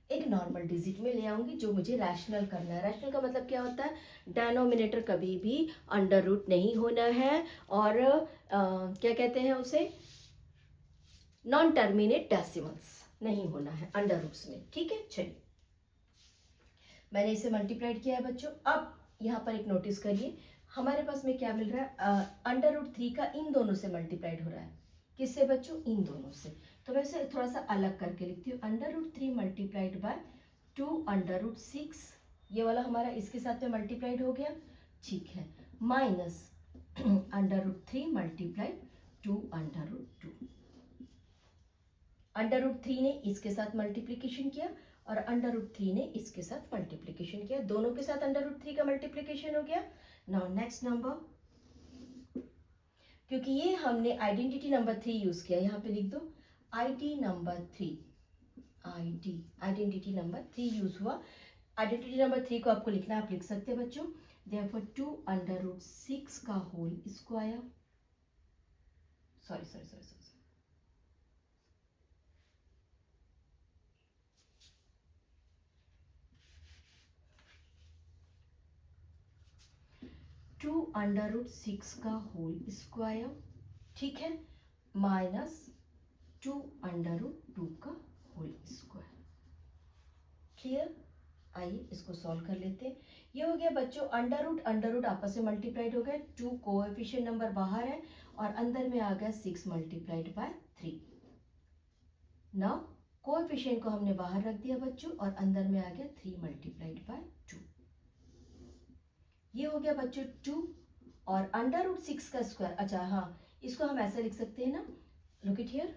एक नॉर्मल डिजिट में ले आऊंगी, जो मुझे रैशनल करना है। रैशनल का मतलब क्या होता है, डेनोमिनेटर कभी भी अंडर रूट नहीं होना है, और क्या कहते हैं उसे, नॉन टर्मिनेट डेसिमल्स नहीं होना है अंडर रूट्स में, ठीक है। चलिए, मैंने इसे मल्टीप्लाइड किया है बच्चों। अब यहाँ पर एक नोटिस करिए, हमारे पास में क्या मिल रहा है, अंडर रूट 3 का इन दोनों से मल्टीप्लाइड हो रहा है। किससे बच्चों, इन दोनों से। तो मैं इसे थोड़ा सा अलग करके लिखती हूँ, under root 3 multiplied by 2 under root 6, ये वाला हमारा इसके साथ में मल्टीप्लाइड हो गया, ठीक है, minus under root 3 multiplied 2 under root 2। Under root 3 ने इसके साथ मल्टीप्लीकेशन किया और अंडर रूट 3 ने इसके साथ मल्टीप्लीकेशन किया, दोनों के साथ अंडर रूट 3 का मल्टीप्लीकेशन हो गया। नाउ नेक्स्ट नंबर, क्योंकि ये हमने आइडेंटिटी नंबर 3 यूज किया, यहाँ पे लिख दो ID number 3, identity number 3 use हुआ। आइडेंटिटी नंबर 3 को आपको लिखना, आप लिख सकते हैं बच्चों, देयरफॉर 2 अंडर रूट 6 का whole square, sorry 2 under root 6 का होल स्क्वायर, ठीक है, माइनस 2 अंडर रूट 2 का होल स्क्वायर। क्लियर? आइए इसको सॉल्व कर लेते हैं। ये हो गया बच्चों, अंडर रूट आपस में मल्टीप्लाइड हो गए, 2 कोएफिशिएंट नंबर बाहर है और अंदर में आ गया 6 मल्टीप्लाइड बाय 3। नाउ कोएफिशिएंट को हमने बाहर रख दिया बच्चों और अंदर में आ गया 3 मल्टीप्लाइड बाय 2। ये हो गया बच्चों 2 और अंडर रूट 6 का स्क्वायर, अच्छा हाँ, इसको हम ऐसा लिख सकते हैं ना, look it here,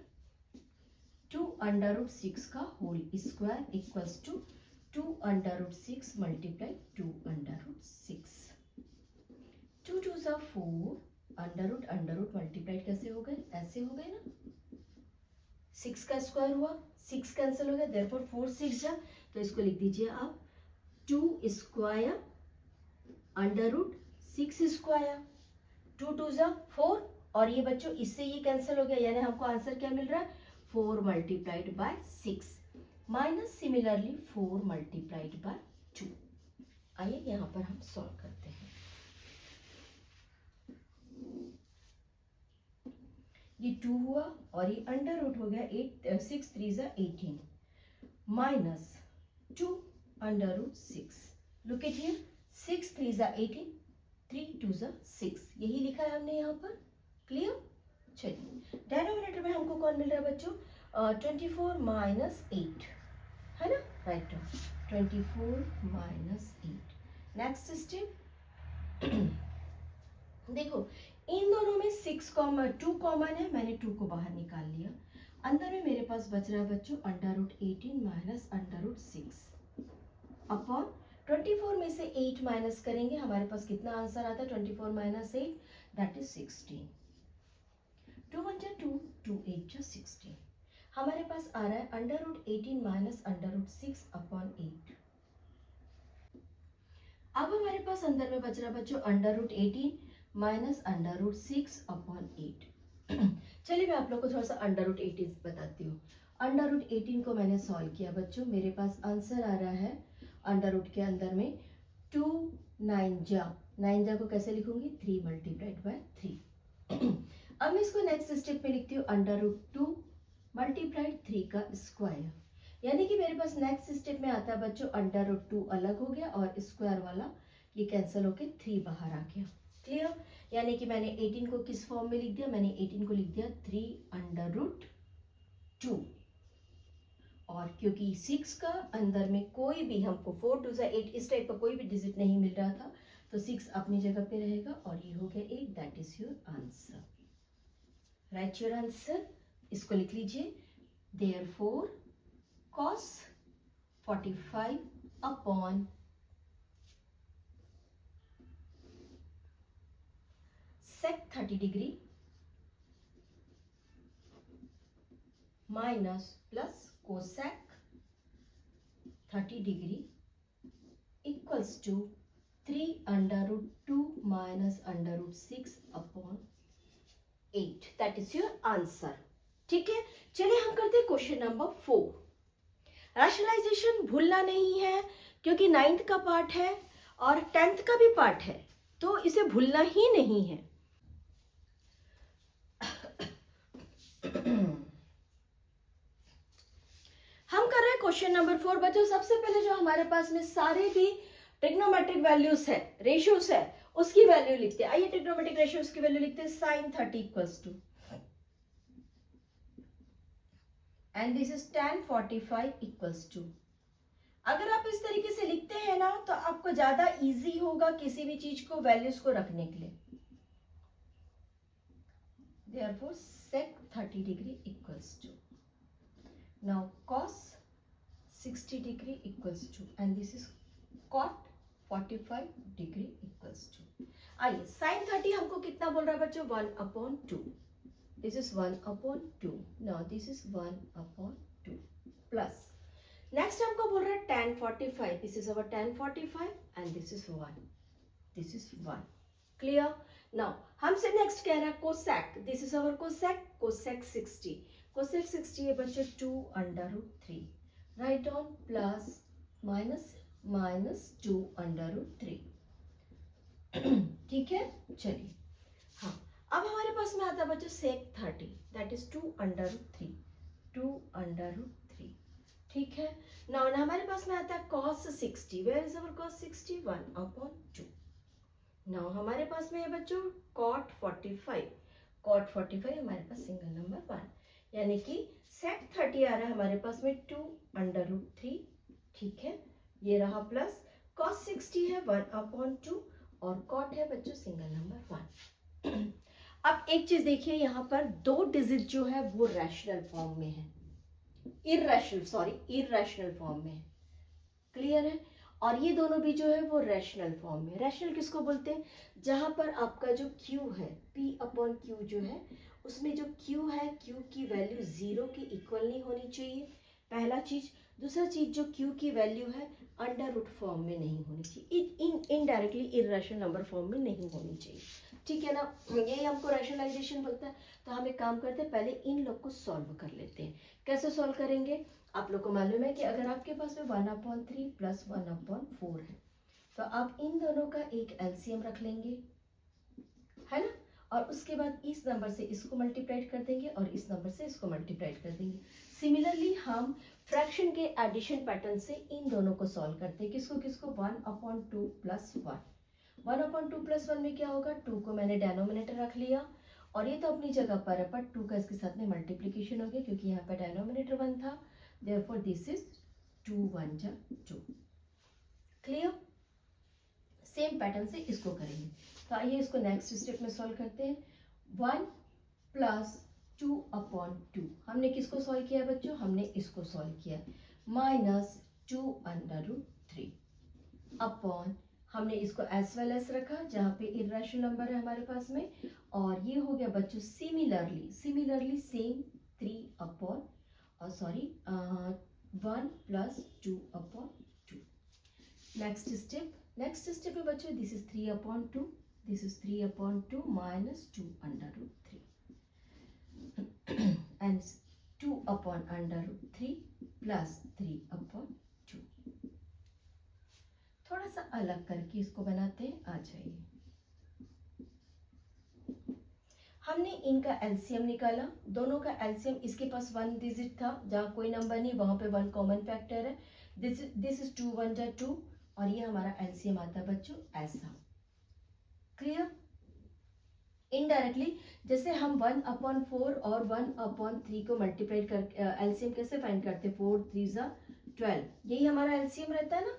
2 under root 6 का whole square equals to 2 under root 6 मल्टीप्लाई 2 अंडर रूट 6। 2 2 ज़ा 4, अंडर रूट मल्टीप्लाइड कैसे हो गए, ऐसे हो गए ना, 6 का स्क्वायर हुआ, 6 कैंसिल हो गया, देयरफॉर 4 6 जा, तो इसको लिख दीजिए आप 2 स्क्वायर अंडर रूट 6 स्क्वायर, 2 2 ज़ा 4, और ये बच्चों इससे ये कैंसिल हो गया, यानी हमको आंसर क्या मिल रहा है, 4 multiplied by 6 minus similarly 4 multiplied by 2। आइए यहाँ पर हम सॉल्व करते हैं। ये 2 हुआ और ये अंडर रूट हो गया 6 3 ज़ा 18 minus 2 under root 6, look at here, 6 3 ज़ा 18, 3 2 ज़ा 6, यही लिखा है हमने यहाँ पर। क्लियर? चलिए, डेनोमिनेटर में हमको कौन मिल रहा है बच्चों, 24 माइनस 8, है ना, राइट, 24 माइनस 8। नेक्स्ट स्टेप, देखो इन दोनों में 2 कॉमन है, मैंने 2 को बाहर निकाल लिया, अंदर में मेरे पास बच रहा है बच्चों √18 माइनस √6 अपॉन 24 में से 8 माइनस करेंगे, हमारे पास कितना आंसर आता है 24 माइनस 8 दैट इज 16। 2 1 जा 2, 2 8 जा 16। हमारे पास आ रहा है √18 माइनस √6 अपॉन 8। अब हमारे पास अंदर में बच रहा बच्चों √18 माइनस √6 अपॉन 8। चलिए मैं आप लोग को थोड़ा सा √18 बताती हूँ। √18 को मैंने सॉल्व किया बच्चों, मेरे पास आंसर आ रहा है अंडर के अंदर में 2 9 जा को कैसे लिखूंगी 3 मल्टीप्लाइड बाय 3। अब मैं इसको नेक्स्ट स्टेप में लिखती हूँ √2 मल्टीप्लाइड 3 का स्क्वायर, यानी कि मेरे पास नेक्स्ट स्टेप में आता है बच्चों √2 अलग हो गया और स्क्वायर वाला ये कैंसिल होके 3 बाहर आ गया। क्लियर? यानी कि मैंने 18 को किस फॉर्म में लिख दिया, मैंने 18 को लिख दिया 3√2, और क्योंकि 6 का अंदर में कोई भी हमको 4 2 8 इस टाइप का कोई भी डिजिट नहीं मिल रहा था, तो 6 अपनी जगह पे रहेगा और ये हो गया 8, that is your answer. Write your answer, इसको लिख लीजिए देयरफॉर cos 45 अपॉन sec 30 degree minus plus cosec 30 degree equals to 3√2 minus √6 upon 8, that is your answer. ठीक है, चलिए हम करते हैं क्वेश्चन नंबर 4। रैशनलाइजेशन भूलना नहीं है क्योंकि 9th का पार्ट है और 10th का भी पार्ट है, तो इसे भूलना ही नहीं है। हम कर रहे हैं क्वेश्चन नंबर 4 बच्चों। सबसे पहले जो हमारे पास में सारे भी ट्रिग्नोमेट्रिक वैल्यूज है, रेशियोज है, उसकी वैल्यू लिखते हैं। आइए ट्रिग्नोमेट्रिक रेशियोज की वैल्यू लिखते हैं। sin 30 equals to and this is tan 45 equals to. अगर आप इस तरीके से लिखते हैं ना तो आपको ज्यादा इजी होगा किसी भी चीज को वैल्यूज को रखने के लिए। Therefore sec 30 degree equals to, now cos 60 degree equals to, and this is cot 45 degree equals to। आइए sin 30 हमको कितना बोल रहा है बच्चों 1/2, this is 1/2, now this is 1/2 plus next हमको बोल रहा है tan 45, this is our tan 45 and this is 1, this is 1। Clear? Now हमसे नेक्स्ट कह रहा है cosec, this is our cosec, cosec 60, cosec 60 है बच्चों 2√3, right on plus minus minus 2√3। ठीक है, चलिए हाँ अब हमारे पास में आता है बच्चों सेक 30, दैट इज 2√3, 2√3। ठीक है, नाउ हमारे पास में आता है cos 60, where is our cos 60 1/2। Now हमारे पास में है बच्चों cot 45, cot 45 हमारे पास सिंगल नंबर 1, यानी कि sec 30 आ रहा है हमारे पास में 2√3। ठीक है, ये रहा प्लस cos 60 है 1/2 और cot है बच्चों सिंगल नंबर 1। अब एक चीज देखिए, यहाँ पर 2 डिजिट जो है वो रैशनल फॉर्म में है, इररेशनल फॉर्म में है। क्लियर है? और ये दोनों भी जो है वो रैशनल फॉर्म में। रैशनल किसको बोलते हैं? जहां पर आपका जो Q है P/Q जो है उसमें जो Q है Q की वैल्यू 0 के इक्वल नहीं होनी चाहिए, पहला चीज। दूसरा चीज जो Q की वैल्यू है अंडर रूट फॉर्म में नहीं होनी चाहिए, इनडायरेक्टली इररेशनल नंबर फॉर्म में नहीं होनी चाहिए। ठीक है ना, यही हमको रैशनलाइजेशन बोलता है। तो हम एक काम करते हैं, पहले इन लोग को सॉल्व कर लेते हैं। कैसे सॉल्व करेंगे? आप लोग को मालूम है कि अगर आपके पास में 1/3 प्लस 1/4 है तो आप इन दोनों का एक एलसीएम रख लेंगे, है ना, और उसके बाद इस नंबर से इसको मल्टीप्लाइड कर देंगे और इस नंबर से इसको मल्टीप्लाइड कर देंगे। सिमिलरली हम फ्रैक्शन के एडिशन पैटर्न से इन दोनों को सॉल्व करते हैं। किसको किसको? 1/2 प्लस 1, 1/2 प्लस 1 में क्या होगा? 2 को मैंने डेनोमिनेटर रख लिया और ये तो अपनी जगह पर है, पर 2 का इसके साथ में मल्टीप्लीकेशन हो गया क्योंकि यहाँ पर डेनोमिनेटर 1 था। Therefore this is 2 1 जा 2। क्लियर? सेम पैटर्न से इसको करेंगे। तो आइए इसको नेक्स्ट स्टेप में सॉल्व करते हैं। 1 प्लस 2/2 हमने किसको सॉल्व किया बच्चों, हमने इसको सॉल्व किया, -2√3 अपॉन हमने इसको एज वेल एज रखा जहाँ पे इरेशनल नंबर है हमारे पास में, और ये हो गया बच्चों सिमिलरली सेम 1 + 2/2। नेक्स्ट स्टेप में बच्चों this is 3/2, this is 3/2 -2√3 and 2/√3 + 3/2। थोड़ा सा अलग करके इसको बनाते हैं, आ जाइए। हमने इनका एलसीएम निकाला, दोनों का एलसीएम, इसके पास 1 डिजिट था, जहाँ कोई नंबर नहीं वहां पे 1 कॉमन फैक्टर है, दिस इज 2 1 2, और ये हमारा एलसीएम आता है बच्चों ऐसा। क्लियर? इनडायरेक्टली जैसे हम 1/4 और 1/3 को मल्टीप्लाई कर एलसीएम कैसे फाइंड करते, 4 3 12, यही हमारा एलसीएम रहता है ना,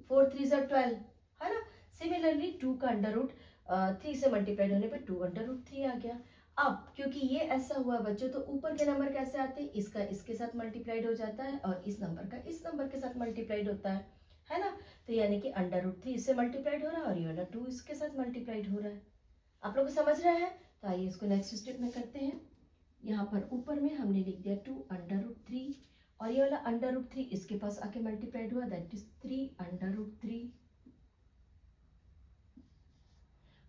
4 3 12 है ना। सिमिलरली 2 का √3 से मल्टीप्लाइड होने पे 2√3 आ गया। अब क्योंकि ये ऐसा हुआ बच्चों, तो ऊपर के नंबर कैसे आते हैं, इसका इसके साथ मल्टीप्लाइड हो जाता है और इस नंबर का इस नंबर के साथ मल्टीप्लाइड होता है ना। तो यानी कि √3 इससे मल्टीप्लाइड हो रहा है और ये वाला 2 इसके साथ मल्टीप्लाइड हो रहा है। आप लोग को समझ रहा है? तो आइए इसको नेक्स्ट स्टेप में करते हैं। यहाँ पर ऊपर में हमने लिख दिया 2√3 और ये वाला √3 इसके पास आके मल्टीप्लाइड हुआ, दैट इज 3√3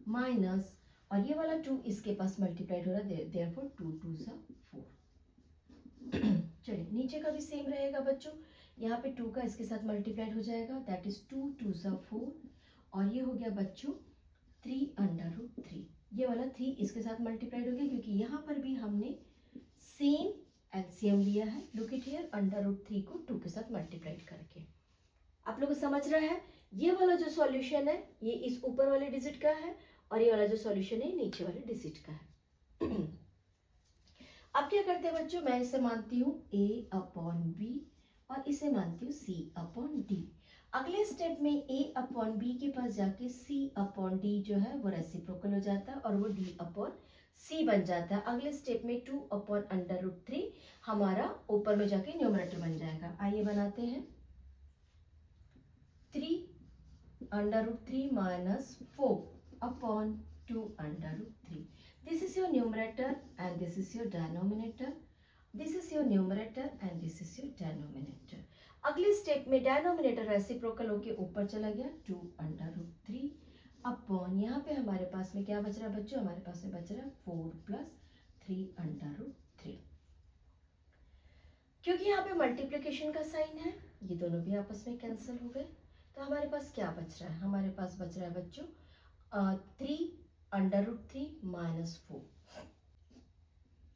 माइनस, और ये वाला 2 इसके पास मल्टीप्लाइड हो रहा है, देयरफॉर 2 2 4। चलिए नीचे का भी सेम रहेगा बच्चों, यहाँ पे 2 का इसके साथ मल्टीप्लाइड हो जाएगा, दैट इज 2 2 4, और ये हो गया बच्चों 3√3। ये वाला 3 इसके साथ मल्टीप्लाइड हो गया क्योंकि यहाँ पर भी हमने सेम एलसीएम लिया है। लुक इट हियर, √3 को 2 के साथ मल्टीप्लाइड करके। आप लोग को समझ रहा है? ये वाला जो सॉल्यूशन है ये इस ऊपर वाले डिजिट का है और ये वाला जो सॉल्यूशन है नीचे वाले डिजिट का है। अब क्या करते हैं बच्चों, मैं इसे मानती हूँ a/b और इसे मानती हूँ c/d। अगले स्टेप में a/b के पास जाके c/d जो है वो रेसिप्रोकल हो जाता है और वो d/c बन जाता है। अगले स्टेप में 2/√3 हमारा ऊपर में जाके न्यूमरेटर बन जाएगा। आइए बनाते हैं, 3√3 minus 4/2√3। This is your numerator and this is your denominator. This is your numerator and this is your denominator. अगले स्टेप में डेनोमिनेटर रेसिप्रोकल होके ऊपर चला गया, 2√3 अपॉन, यहाँ पे हमारे पास में क्या बच रहा है बच्चों, हमारे पास में बच रहा है 4 + 3√3। क्योंकि यहाँ पे मल्टीप्लिकेशन का साइन है, ये दोनों भी आपस में कैंसिल हो गए, तो हमारे पास क्या बच रहा है, हमारे पास बच रहा है बच्चों 3√3 - 4।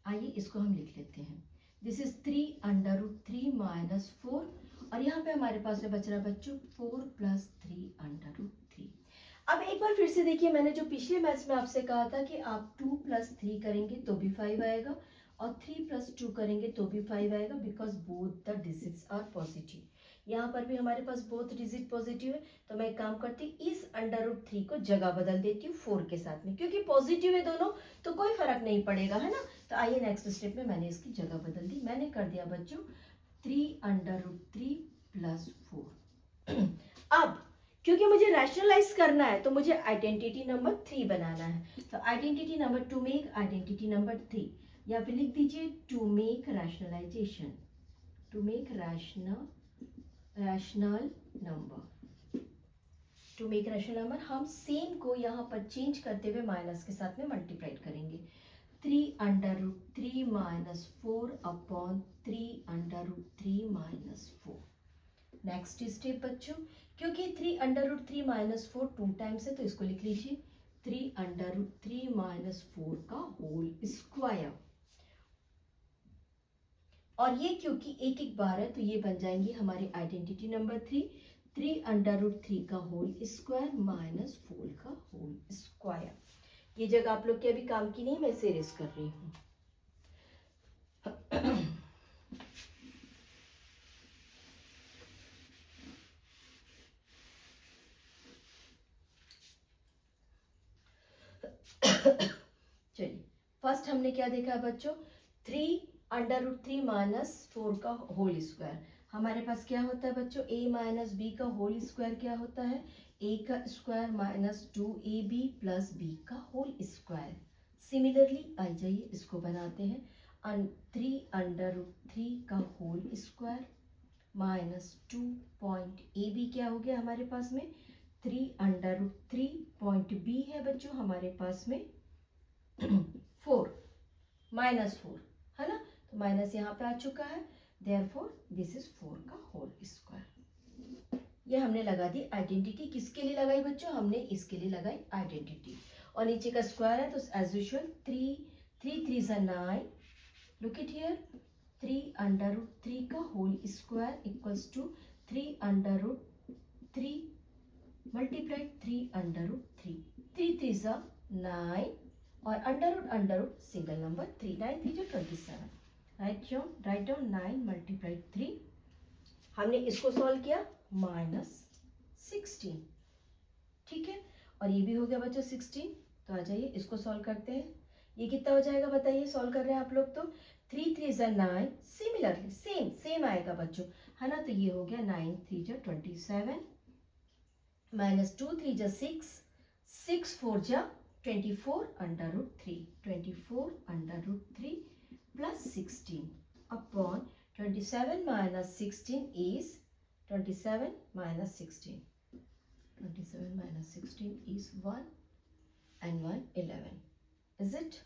आइए इसको हम लिख लेते हैं, दिस इज 3√3 - 4, और यहाँ पे हमारे पास में बच रहा है बच्चों 4 + 3√3। अब एक बार फिर से देखिए, मैंने जो पिछले मैथ्स में आपसे कहा था कि आप 2 + 3 करेंगे तो भी 5 आएगा और 3 + 2 करेंगे तो भी 5 आएगा, because both the digits are positive. यहाँ पर भी हमारे पास बोथ डिजिट पॉजिटिव है, तो मैं एक काम करती हूँ, इस √3 को जगह बदल देती हूँ 4 के साथ में, क्योंकि पॉजिटिव है दोनों तो कोई फर्क नहीं पड़ेगा, है ना। तो आइए नेक्स्ट स्टेप में मैंने इसकी जगह बदल दी, मैंने कर दिया बच्चों 3√3 + 4। अब क्योंकि मुझे रैशनलाइज करना है तो मुझे आइडेंटिटी नंबर 3 बनाना है, तो identity number to make identity number 3, या फिर लिख दीजिए to make rationalisation, to make rational number, हम सेम को यहाँ पर चेंज करते हुए माइनस के साथ में मल्टीप्लाइड करेंगे, 3√3 - 4/3√3 - 4। नेक्स्ट स्टेप बच्चों, क्योंकि 3√3 - 4 2 टाइम्स है तो इसको लिख लीजिए 3√3 - 4 का होल स्क्वायर, और ये क्योंकि एक एक बार है तो ये बन जाएंगी हमारी आइडेंटिटी नंबर 3√3 का होल स्क्वायर - 4 का होल स्क्वायर। ये जगह आप लोग के अभी काम की नहीं, मैं इसे इरेज कर रही हूँ। चलिए फर्स्ट हमने क्या देखा बच्चों, 3 √3 माइनस 4 का होल स्क्वायर। हमारे पास क्या होता है बच्चों, a माइनस बी का होल स्क्वायर क्या होता है, a का square minus 2ab plus b का होल स्क्वायर। सिमिलरली आ जाइए इसको बनाते हैं, 3 √3 का whole square minus 2 point A B क्या हो गया हमारे पास में, 3 √3 पॉइंट बी है बच्चों हमारे पास में 4 -4 है ना, तो माइनस यहाँ पे आ चुका है, देयरफॉर दिस इज 4 का होल स्क्वायर। ये हमने लगा दी आइडेंटिटी, किसके लिए लगाई बच्चों, हमने इसके लिए लगाई आइडेंटिटी। और नीचे का स्क्वायर है तो as usual 3 3 3 9, look it here, 3 √3 का whole square equals to 3 multiplied 3 3 3 9 और अंडर रूट सिंगल नंबर 3, 9 3 जो 27, राइट डाउन 9 मल्टीप्लाइड 3, हमने इसको सॉल्व किया -16, ठीक है, और ये भी हो गया बच्चों 16। तो आ जाइए इसको सॉल्व करते हैं, ये कितना हो जाएगा बताइए, सॉल्व कर रहे हैं आप लोग तो 3 3 9, सिमिलरली सेम आएगा बच्चों, है ना, तो ये हो गया 9 3 जो 27 माइनस 2 3 6 6 4 जा 24 √3, 24 √3 plus 16 upon 27 minus 16 is 27 minus 16. 27 minus 16 is 1 and 1 11. Is it?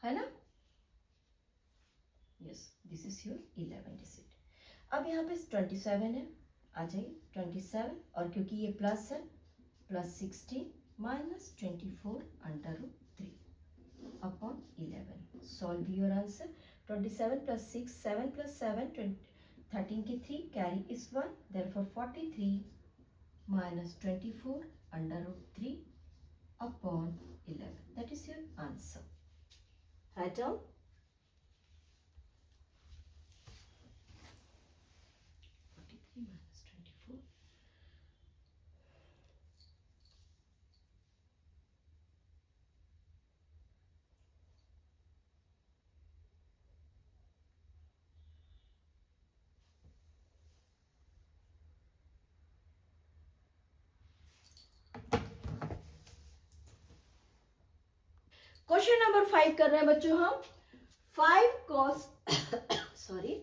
है ना? Yes, this is your 11 digit. अब यहाँ पे 27 है, आ जाइए 27, और क्योंकि ये प्लस है, plus 16 minus 24 √3 upon 11. Solve your answer, 27 plus 6, 7 plus 7, 13 की 3, carry is 1, therefore 43 minus 24 √3 upon 11. That is your answer. Write down. Question number 5 कर रहे हैं बच्चों हम, 5 cos sorry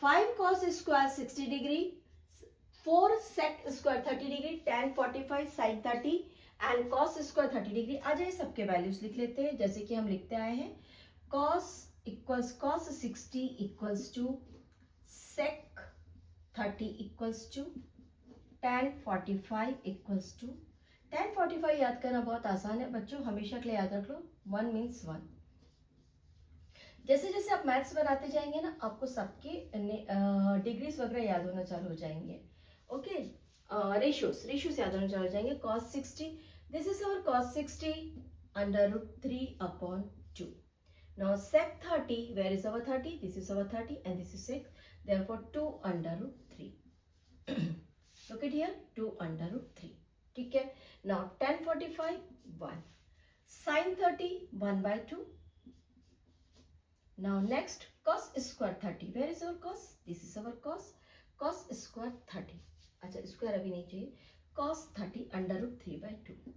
5 cos square 60 degree, 4 sec square 30 degree, tan 45 sin 30 and cos square 30 degree. आ जाइए सबके values लिख लेते हैं, जैसे कि हम लिखते आए हैं, cos equals cos 60 equals to sec 30 equals to tan 45 equals to, tan 45 याद करना बहुत आसान है बच्चों, हमेशा के लिए याद रख लो, 1 मीन्स 1। जैसे जैसे आप मैथ्स बनाते जाएंगे ना, आपको सबके डिग्रीज वगैरह याद होना चालू हो जाएंगे। ओके, रेशियोस याद होना चालू हो जाएंगे। cos 60, this is our cos 60 √3 upon 2. Now sec 30, where is our 30? This is our 30 and this is sec, therefore 2 √3. Look at here, 2 √3, ठीक है। Now tan 45 1, sin 30 1/2. Now next cos square 30, where is our cos? This is our cos square 30, अच्छा square अभी नहीं चाहिए, cos 30 √3/2.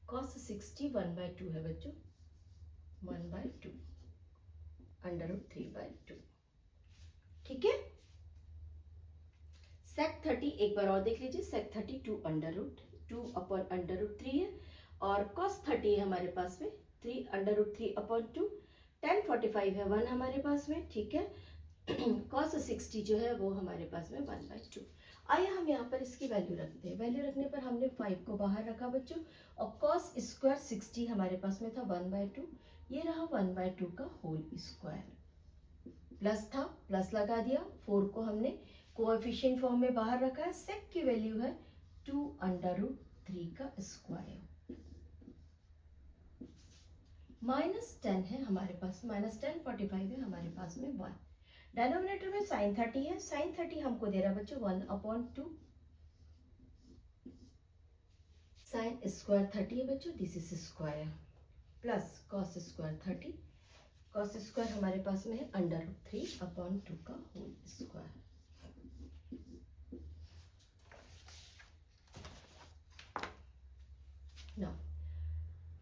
cos 60 1/2 है बच्चों, 1/2 √3/2, ठीक है। sec 30 एक बार और देख लीजिए, sec 30 2 upon √3 है, और cos 30 है हमारे पास में 3 √3 upon 2, tan 45 है 1 हमारे पास में, ठीक है। cos 60 जो है वो हमारे पास में 1/2। आइए हम यहाँ पर इसकी वैल्यू रखते हैं, वैल्यू रखने पर हमने 5 को बाहर रखा बच्चों, और cos स्क्वायर 60 हमारे पास में था 1/2, ये रहा 1/2 का होल स्क्वायर, प्लस था प्लस लगा दिया, 4 को हमने कोएफिशिएंट फॉर्म में बाहर रखा है, सेक की वैल्यू है 2 √3 का स्क्वायर, -10 है हमारे पास, -10 45 है हमारे पास में 1, डिनोमिनेटर में sin 30 है, sin 30 हमको दे रहा है बच्चों 1/2, साइन स्क्वायर 30 है बच्चों, this is square, plus cos square 30, cos square हमारे पास में है √3/2 का होल स्क्वायर। ना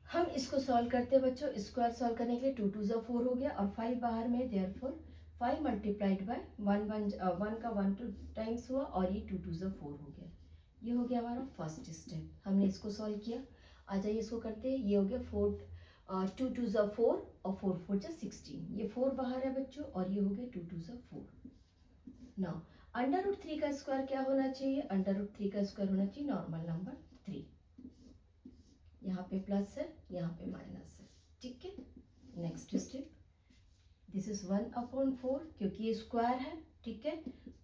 हम इसको सॉल्व करते हैं बच्चों, स्क्वायर सॉल्व करने के लिए 2 2 ज़ा 4 हो गया और 5 बाहर में, देयरफॉर 5 मल्टीप्लाइड बाय 1 का 1 2 टाइम्स हुआ और ये 2 2 ज़ा 4 हो गया। ये हो गया हमारा फर्स्ट स्टेप, हमने इसको सॉल्व किया। आ जाइए इसको करते हैं। ये हो गया 2 2 ज़ा 4 और 4 4 ज़ा 16, ये 4 बाहर है बच्चों और ये हो गया 2 2 ज़ा 4। नाउ √3 का स्क्वायर क्या होना चाहिए, √3 का स्क्वायर होना चाहिए नॉर्मल नंबर 3। यहाँ पे प्लस है, यहाँ पे माइनस है, ठीक है। नेक्स्ट स्टेप, दिस इज 1/4 क्योंकि ये स्क्वायर है, ठीक है,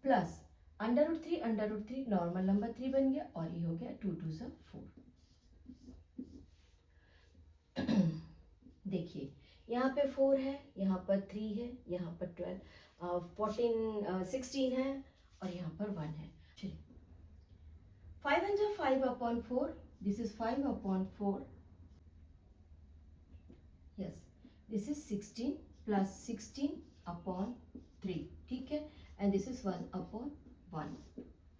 प्लस √3 नॉर्मल नंबर 3 बन गया और ये हो गया 2 2 ज़ा 4। देखिए यहाँ पे 4 है, यहाँ पर 3 है, यहाँ पर 16 है और यहाँ पर 1 है। चलिए 5 1 जा 5/4, this is 5/4, yes, this is 16 plus 16/3, ठीक है, and this is 1/1,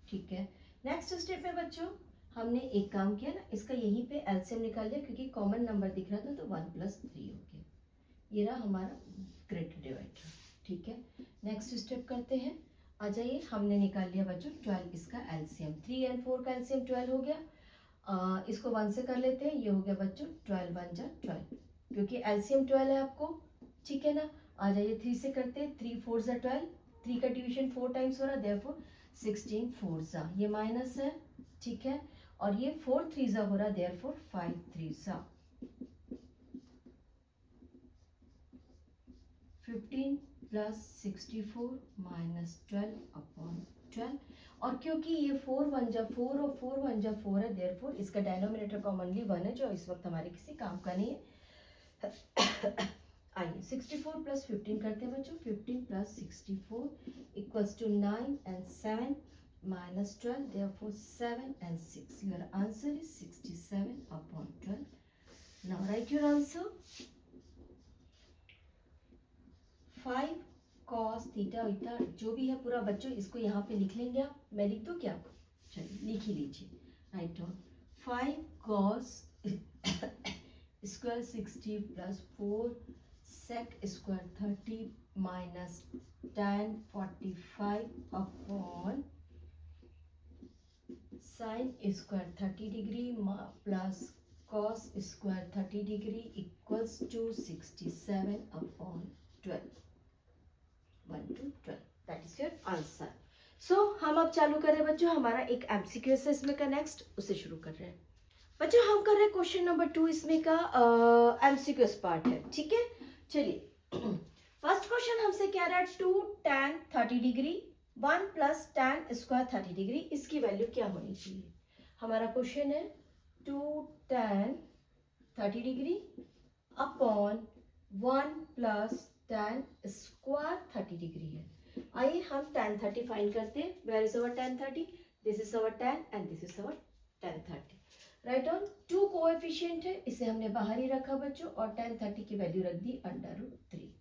ठीक है। नेक्स्ट स्टेप में बच्चों हमने एक काम किया ना, इसका यहीं पे एलसीएम निकाल लिया क्योंकि कॉमन नंबर दिख रहा था तो 1 + 3 हो गया। ये रहा हमारा ग्रेटर डिवाइडर, ठीक है। नेक्स्ट स्टेप करते हैं। आ जाइए, हमने निकाल लिया बच्चों 12 इसका एलसीएम, 3 और 4 का एलसीएम 12 हो गया। इसको 1 से कर लेते हैं, ये हो गया बच्चों 12 1 जा 12 क्योंकि एलसीएम 12 है आपको, ठीक है ना। आ जाइए 3 से करते हैं, 3 4 जा 12, 3 का डिवीजन 4 टाइम्स हो रहा है, देयरफॉर 16 4 जा, ये माइनस है, ठीक है, और ये 4 3 जा हो रहा है, देयरफॉर 5 3 जा 15 + 64 - 12/12। और क्योंकि ये 4 1 जा 4 और 4 1 जा 4 है, देयरफॉर इसका डिनोमिनेटर कॉमनली 1 है जो इस वक्त हमारे किसी काम का नहीं है। आइए 64 + 15 करते हैं बच्चों, 15 + 64 = 9 and 7 - 12, therefore 7 and 6. Your answer is 67/12. Now write your answer. 5 cos theta Vita जो भी है पूरा बच्चों इसको यहाँ पे लिख लेंगे आप, मैं लिख दूँ क्या? चलिए लिख ही लीजिए। Right down 5 cos square 60 + 4 sec square 30 minus tan 45 sin square 30 degree plus cos square 30 degree equals to 67/12, 1 to 12, that is your answer. So हम अब चालू कर रहे हैं बच्चों, हमारा एक एमसीक्यू है इसमें का, नेक्स्ट उसे शुरू कर रहे हैं बच्चों। हम कर रहे हैं क्वेश्चन नंबर 2 इसमें का एमसीक्यू पार्ट है, ठीक है। चलिए फर्स्ट क्वेश्चन हमसे कह रहा है 2 tan 30 degree 1 + tan square 30 degree, इसकी वैल्यू क्या होनी चाहिए? हमारा क्वेश्चन है 2 tan 30 degree upon 1 + tan square 30 degree है। आइए हम tan 30 फाइंड करते हैं। Where is our tan 30? This is our tan and this is our tan 30। Right on 2 coefficient है, इसे हमने बाहर ही रखा बच्चों और tan 30 की वैल्यू रख दी √3।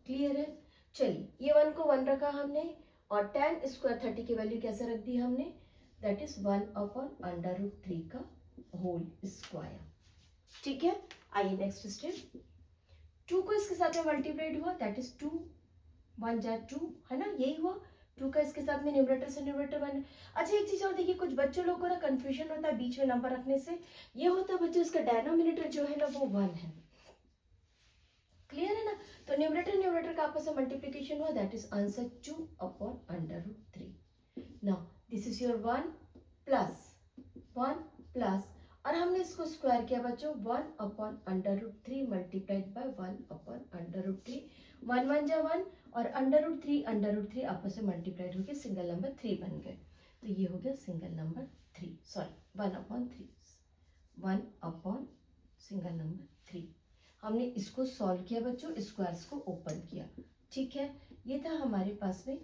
क्लियर है? चलिए ये 1 को 1 रखा हमने और tan स्क्वायर 30 की वैल्यू कैसे रख दी हमने? दैट इज 1/√3 का होल स्क्वायर, ठीक है। आइए नेक्स्ट स्टेप, 2 को इसके साथ में मल्टीप्लाइड हुआ, दैट इज 2 1 जा 2 है ना, यही हुआ। 2 का इसके साथ में न्यूमरेटर से न्यूमरेटर 1। अच्छा एक चीज और देखिए, कुछ बच्चों लोगों को ना कंफ्यूजन होता है बीच में नंबर रखने से, ये होता है बच्चों इसका डिनोमिनेटर जो है ना वो 1 है। क्लियर है ना? तो न्यूमरेटर का आपस में मल्टीप्लिकेशन हुआ, that is answer 2/√3। Now this is your 1 plus और हमने इसको स्क्वायर किया बच्चों, 1/√3 मल्टीप्लाइड बाय 1/√3, 1 1 जा 1 और √3 आपस में मल्टीप्लाइड होकर सिंगल नंबर 3 बन गए, तो ये हो गया single number 3, sorry 1/3, 1/ single number 3। हमने इसको सॉल्व किया बच्चों, स्क्वायर्स को ओपन किया, ठीक है। ये था हमारे पास में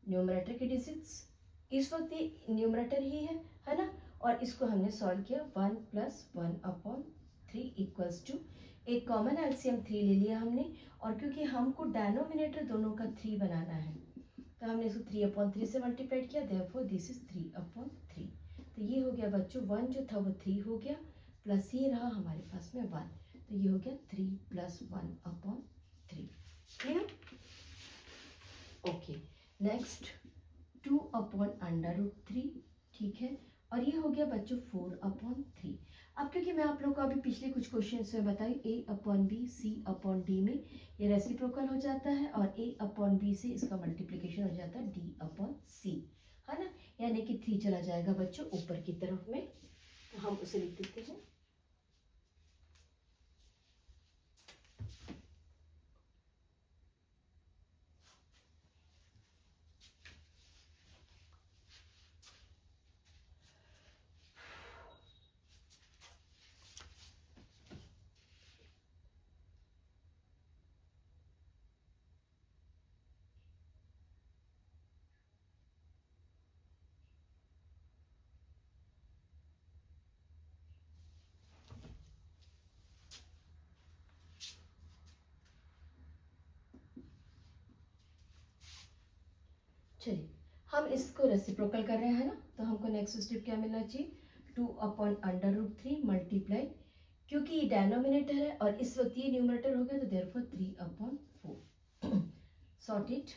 न्यूमरेटर के डिजिट्स, इस वक्त ये न्यूमरेटर ही है ना, और इसको हमने सॉल्व किया 1 + 1/3 इक्वल्स टू, एक कॉमन एलसीएम 3 ले लिया हमने, और क्योंकि हमको डेनोमिनेटर दोनों का 3 बनाना है तो हमने इसको 3/3 से मल्टीप्लाइड किया, देयरफॉर दिस इज 3/3। तो ये हो गया बच्चों 1 जो था वो 3 हो गया, प्लस ये रहा हमारे पास में 1, तो ये हो गया 3 + 1/3। क्लियर? ओके, नेक्स्ट 2/√3, ठीक है, और ये हो गया बच्चों 4/3। अब क्योंकि मैं आप लोग को अभी पिछले कुछ क्वेश्चन में बताई A/B C/D में ये रेसिप्रोकल हो जाता है, और A/B से इसका मल्टीप्लिकेशन हो जाता है D/C, है ना, यानी कि 3 चला जाएगा बच्चों ऊपर की तरफ में, तो हम उसे लिख देते हैं। चलिए, हम इसको रेसिप्रोकल कर रहे हैं ना, तो हमको नेक्स्ट स्टेप क्या मिलना चाहिए, 2/√3 मल्टीप्लाई, क्योंकि ये डेनोमिनेटर है और इस वक्त ये न्यूमरेटर हो गया, तो देयरफॉर 3/4। सॉर्ट इट,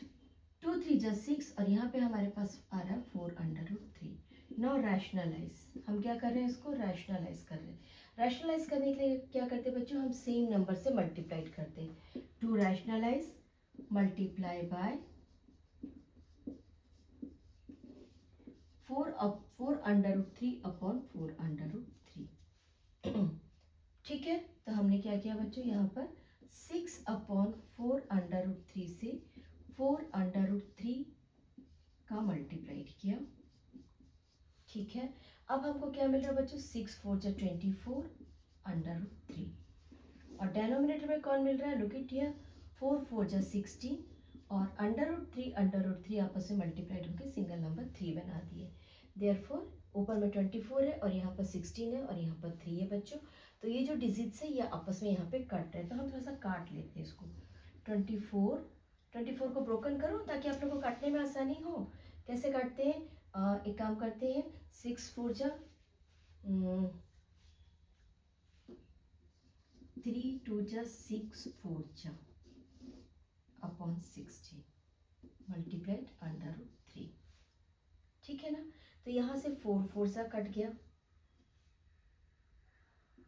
2 3 + 6, और यहाँ पे हमारे पास आ रहा है 4/√3। नाउ रैशनलाइज, हम क्या कर रहे हैं, इसको रैशनलाइज कर रहे हैं। रैशनलाइज करने के लिए क्या करते हैं बच्चों, हम सेम नंबर से मल्टीप्लाइड करते हैं। 2 रैशनलाइज मल्टीप्लाई बाय 4/3/4√3। ठीक है, तो हमने क्या किया बच्चों, यहाँ पर 6/4√3 से 4/3 का मल्टीप्लाइड किया। ठीक है, अब हमको क्या मिल रहा है बच्चों, 6 4 = 24/3, और डेनोमिनेटर में कौन मिल रहा है, लुक इट हियर, 4 4 = 16, और √3 आपस में मल्टीप्लाइड होकर सिंगल नंबर 3 बना दिए। देयरफॉर ऊपर में 24 है और यहाँ पर 16 है और यहाँ पर 3 है बच्चों, तो ये जो डिजिट्स है ये आपस में यहाँ पे कट रहे हैं, तो हम थोड़ा सा काट लेते हैं इसको। 24 को ब्रोकन करो ताकि आप लोग को काटने में आसानी हो। कैसे काटते हैं, एक काम करते हैं, 6 4 = 3 2 = 6 4 / 16 मल्टीप्लाइड √3। ठीक है ना, तो यहाँ से 4 4 सा कट गया,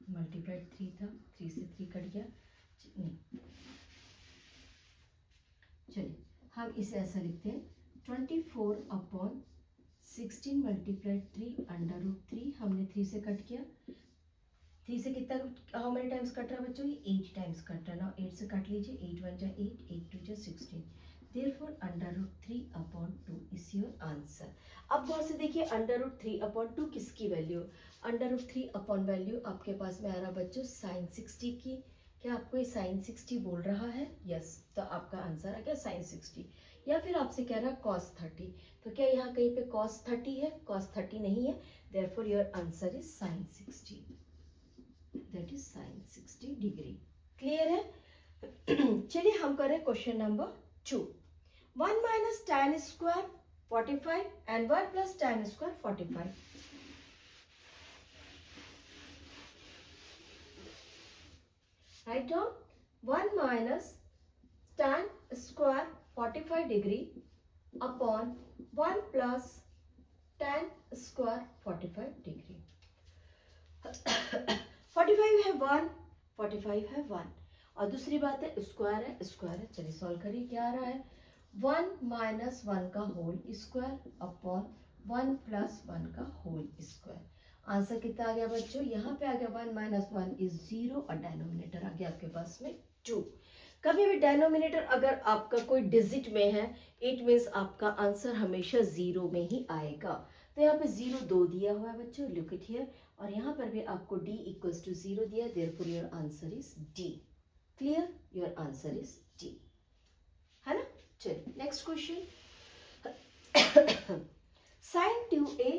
मल्टीप्लाइड 3 था, 3 से 3 कट गया, नहीं, चलिए हम इसे ऐसा लिखते हैं, 24/16 मल्टीप्लाइड 3/√3, हमने 3 से कट किया, 3 से कितना, हाउ मेनी टाइम्स कट रहा है बच्चों, ये 8 टाइम्स कट रहा है ना, 8 से काट लीजिए, 8 1 = 8, 8 2 = 16, therefore √3/2 is your answer। अब गौर से देखिए, √3/2 किसकी वैल्यू, √3 वैल्यू आपके पास में आ रहा बच्चों sin 60 की। क्या आपको ये sin 60 बोल रहा है, यस, तो आपका आंसर आ गया sin 60, या फिर आपसे कह रहा है cos 30, तो क्या यहाँ कहीं पे cos 30 है, cos 30 नहीं है, therefore your answer is sin 60, that is sin 60 degree। Clear है? चलिए हम करें question number 2। 1 - tan² 45 and 1 + tan² 45। Write down 1 - tan² 45 degree upon 1 + tan² 45 degree। 45 है 1, 45 है 1, और दूसरी बात है स्क्वायर है, स्क्वायर है। चलिए सॉल्व करिए, क्या आ रहा है, 1 - 1 का होल स्क्वायर अपॉन 1 + 1 का होल स्क्वायर। आंसर कितना आ गया बच्चों, यहाँ पे आ गया 1 - 1 = 0, और डेनोमिनेटर आ गया आपके पास में 2। कभी भी डेनोमिनेटर अगर आपका कोई डिजिट में है, इट मीन्स आपका आंसर हमेशा 0 में ही आएगा। तो यहाँ पे 0 2 दिया हुआ है बच्चों, लुक इट हियर, और यहाँ पर भी आपको d = 0 दिया, therefore your answer is D। Clear, your answer is D, है ना। चलिए next question, sin 2a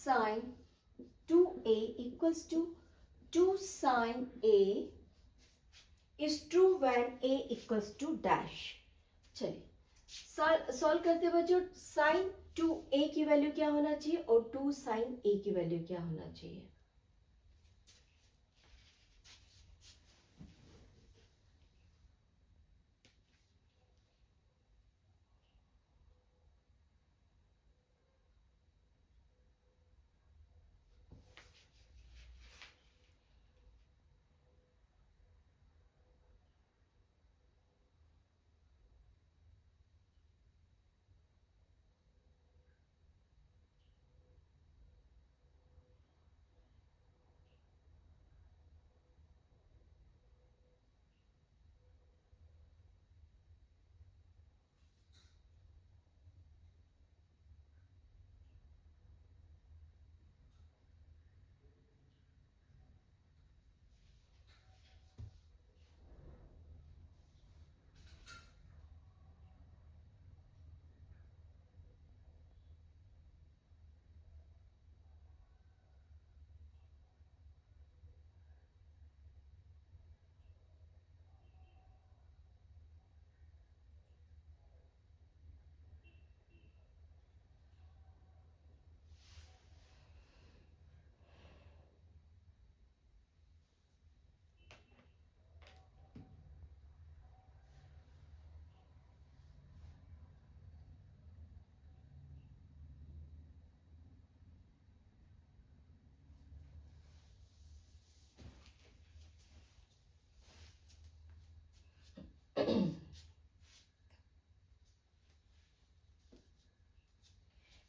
sine 2a equals to 2 sine a is true when a equals to dash. चलिए सॉल्व करते बच्चों। साइन 2a की value क्या होना चाहिए और 2 साइन a की वैल्यू क्या होना चाहिए।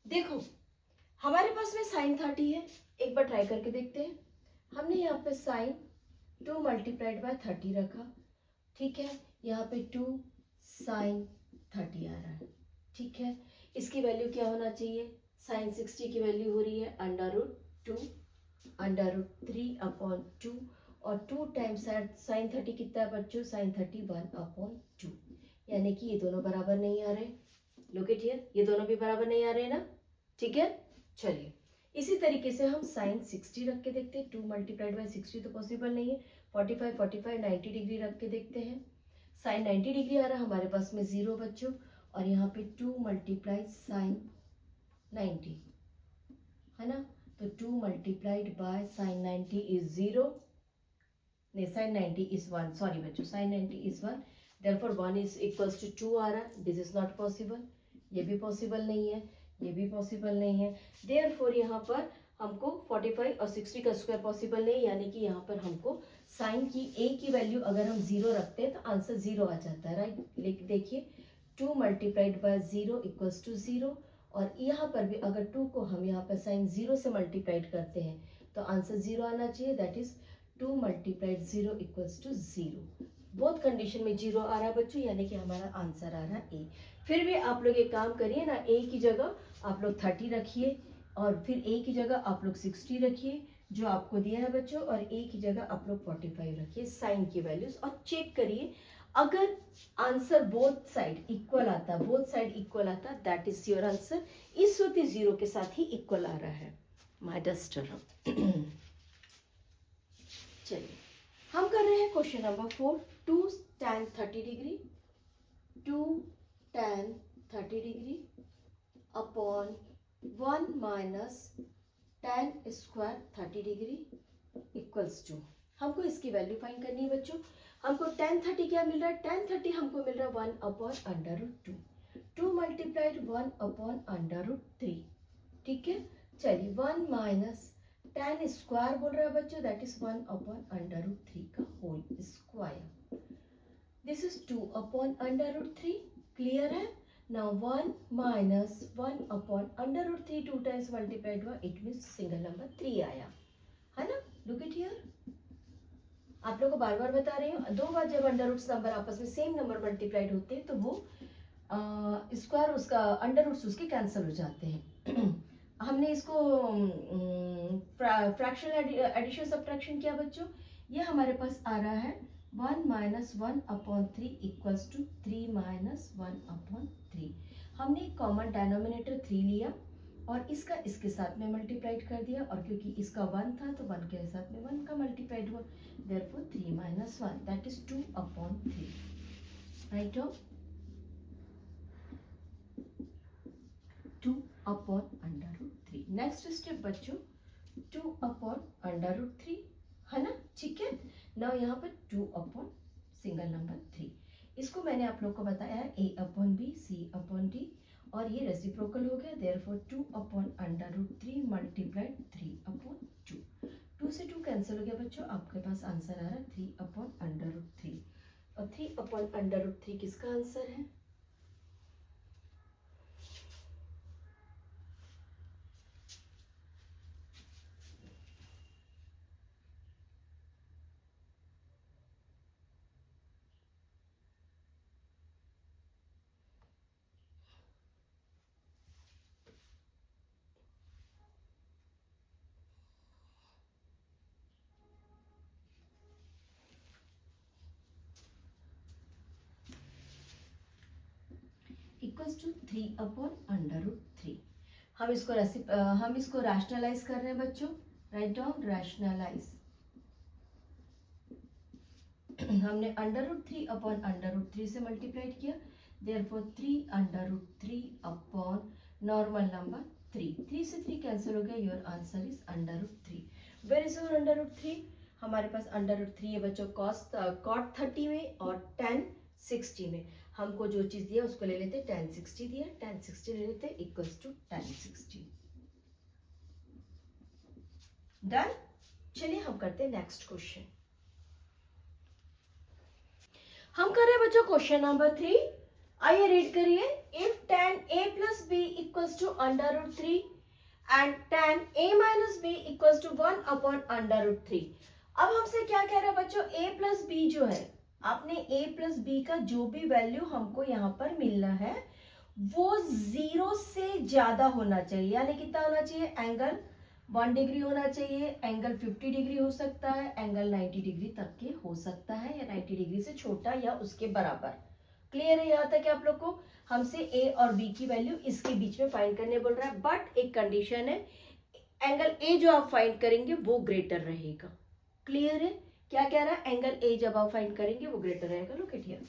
देखो हमारे पास में साइन 30 है, एक बार ट्राई करके देखते हैं। हमने यहाँ पे साइन 2 मल्टीप्लाइड बाय 30 रखा, ठीक है। यहाँ पे 2 साइन 30 आ रहा है, ठीक है। इसकी वैल्यू क्या होना चाहिए, साइन 60 की वैल्यू हो रही है √2 √3/2 और 2 टाइम्स साइन 30 कितना है बच्चों, साइन 30 1/2, यानी कि ये दोनों बराबर नहीं आ रहे। लुक इट हियर, ये दोनों भी बराबर नहीं आ रहे ना, ठीक है। चलिए इसी तरीके से हम साइन 60 रख के देखते हैं। 2 मल्टीप्लाइड बाय 60 तो पॉसिबल नहीं है। 45 45 90 डिग्री रख के देखते हैं। साइन 90 डिग्री आ रहा है हमारे पास में 0 बच्चों, और यहाँ पे 2 मल्टीप्लाइड साइन 90 है ना, तो 2 मल्टीप्लाइड बाय साइन 90 इज 0, नहीं साइन 90 इज 1, सॉरी बच्चों, sine 90 is 1, therefore 1 is equals to 2 आ रहा है। दिस इज नॉट पॉसिबल, ये भी पॉसिबल नहीं है, ये भी पॉसिबल नहीं है। देयरफॉर यहाँ पर हमको 45 और 60 का स्क्वायर पॉसिबल नहीं, यानी कि यहाँ पर हमको साइन की a की वैल्यू अगर हम 0 रखते हैं तो आंसर 0 आ जाता है, राइट। देखिए 2 मल्टीप्लाइड बाय 0 इक्वल्स टू 0, और यहाँ पर भी अगर 2 को हम यहाँ पर साइन 0 से मल्टीप्लाइड करते हैं तो आंसर 0 आना चाहिए, that is 2 multiplied 0 equals to 0। Both condition में 0 आ रहा है बच्चों, यानी कि हमारा आंसर आ रहा है ए। फिर भी आप लोग एक काम करिए ना, ए की जगह आप लोग 30 रखिए और फिर ए की जगह आप लोग 60 रखिए जो आपको दिया है बच्चों, और ए की जगह आप लोग 45 रखिए साइन की वैल्यूज, और चेक करिए अगर आंसर बोथ साइड इक्वल आता, बोथ साइड इक्वल आता, दैट इज योर आंसर। इस वक्त 0 के साथ ही इक्वल आ रहा है माय डस्टर। चलिए हम कर रहे हैं question number 4। 2 tan 30 degree 2 tan 30 degree upon 1 minus tan square 30 degree equals to, हमको इसकी वैल्यू फाइंड करनी है बच्चों। हमको tan 30 क्या मिल रहा है, tan 30 हमको मिल रहा है 1/√2, 2 मल्टीप्लाइड 1/√3, ठीक है। चलिए 1 माइनस tan स्क्वायर बोल रहा है बच्चों, दैट इज 1/√3 का whole square, this is 2/√3, clear है। नाउ 1 माइनस 1/√3 2 टाइम्स मल्टीप्लाइड हुआ, इट मीन्स सिंगल नंबर 3 आया, है ना। लुक इट हियर, आप लोगों को बार बार बता रही हूँ, 2 बार जब अंडर रूट्स नंबर आपस में सेम नंबर मल्टीप्लाइड होते हैं तो वो स्क्वायर उसका अंडर रूट्स उसके कैंसिल हो जाते हैं। हमने इसको फ्रैक्शनल एडिशन सब्ट्रैक्शन किया बच्चों, ये हमारे पास आ रहा है 1 माइनस 1/3 इक्वल्स टू 3 माइनस 1/3। हमने कॉमन डिनोमिनेटर 3 लिया और इसका इसके साथ में मल्टीप्लाइड कर दिया, और क्योंकि इसका 1 था तो 1 के साथ में 1 का मल्टीप्लाइड हुआ, therefore 3 minus 1 that is 2/3, write down 2/√3। Next step बच्चों 2/√3 है ना, ठीक है। नाउ यहाँ पर 2 सिंगल नंबर 3, इसको मैंने आप लोग को बताया है A/B C/D, और ये रेसिप्रोकल हो गया, देयरफॉर 2/√3 मल्टीप्लाइड 3/2। 2 से 2 कैंसिल हो गया बच्चों, आपके पास आंसर आ रहा है 3/√3, और 3/√3 किसका आंसर है? Equals to 3/√3। हम इसको रैशनलाइज कर रहे हैं बच्चों, राइट डाउन रैशनलाइज। हमने √3/√3 से मल्टीप्लाइड किया, देयरफॉर 3/√3 अपॉन नॉर्मल नंबर 3, 3 से 3 कैंसिल हो गया, your answer is √3। Where is your √3? हमारे पास √3 है बच्चों cot 30 में और tan 60 में। हमको जो चीज दिया उसको ले लेते, tan 60 दिया, tan 60 ले लेते, इक्वल्स टू tan 60। डन। चलिए हम करते हैं नेक्स्ट क्वेश्चन। हम कर रहे हैं बच्चों क्वेश्चन नंबर 3। आइए रीड करिए। If tan a plus b equals to √3 and tan a minus b equals to 1/√3। अब हमसे क्या कह रहा है बच्चों, a plus b जो है, आपने a plus b का जो भी वैल्यू हमको यहाँ पर मिलना है वो 0 से ज्यादा होना चाहिए, यानी कितना होना चाहिए, एंगल 1 डिग्री होना चाहिए, एंगल 50 डिग्री हो सकता है, एंगल 90 डिग्री तक के हो सकता है, या 90 डिग्री से छोटा या उसके बराबर। क्लियर है यहाँ तक आप लोग को? हमसे a और b की वैल्यू इसके बीच में फाइंड करने बोल रहा है, बट एक कंडीशन है, एंगल a जो आप फाइंड करेंगे वो ग्रेटर रहेगा। क्लियर है? क्या कह रहा है, एंगल a जब आप फाइंड करेंगे वो ग्रेटर रहेगा। लुक एट हियर,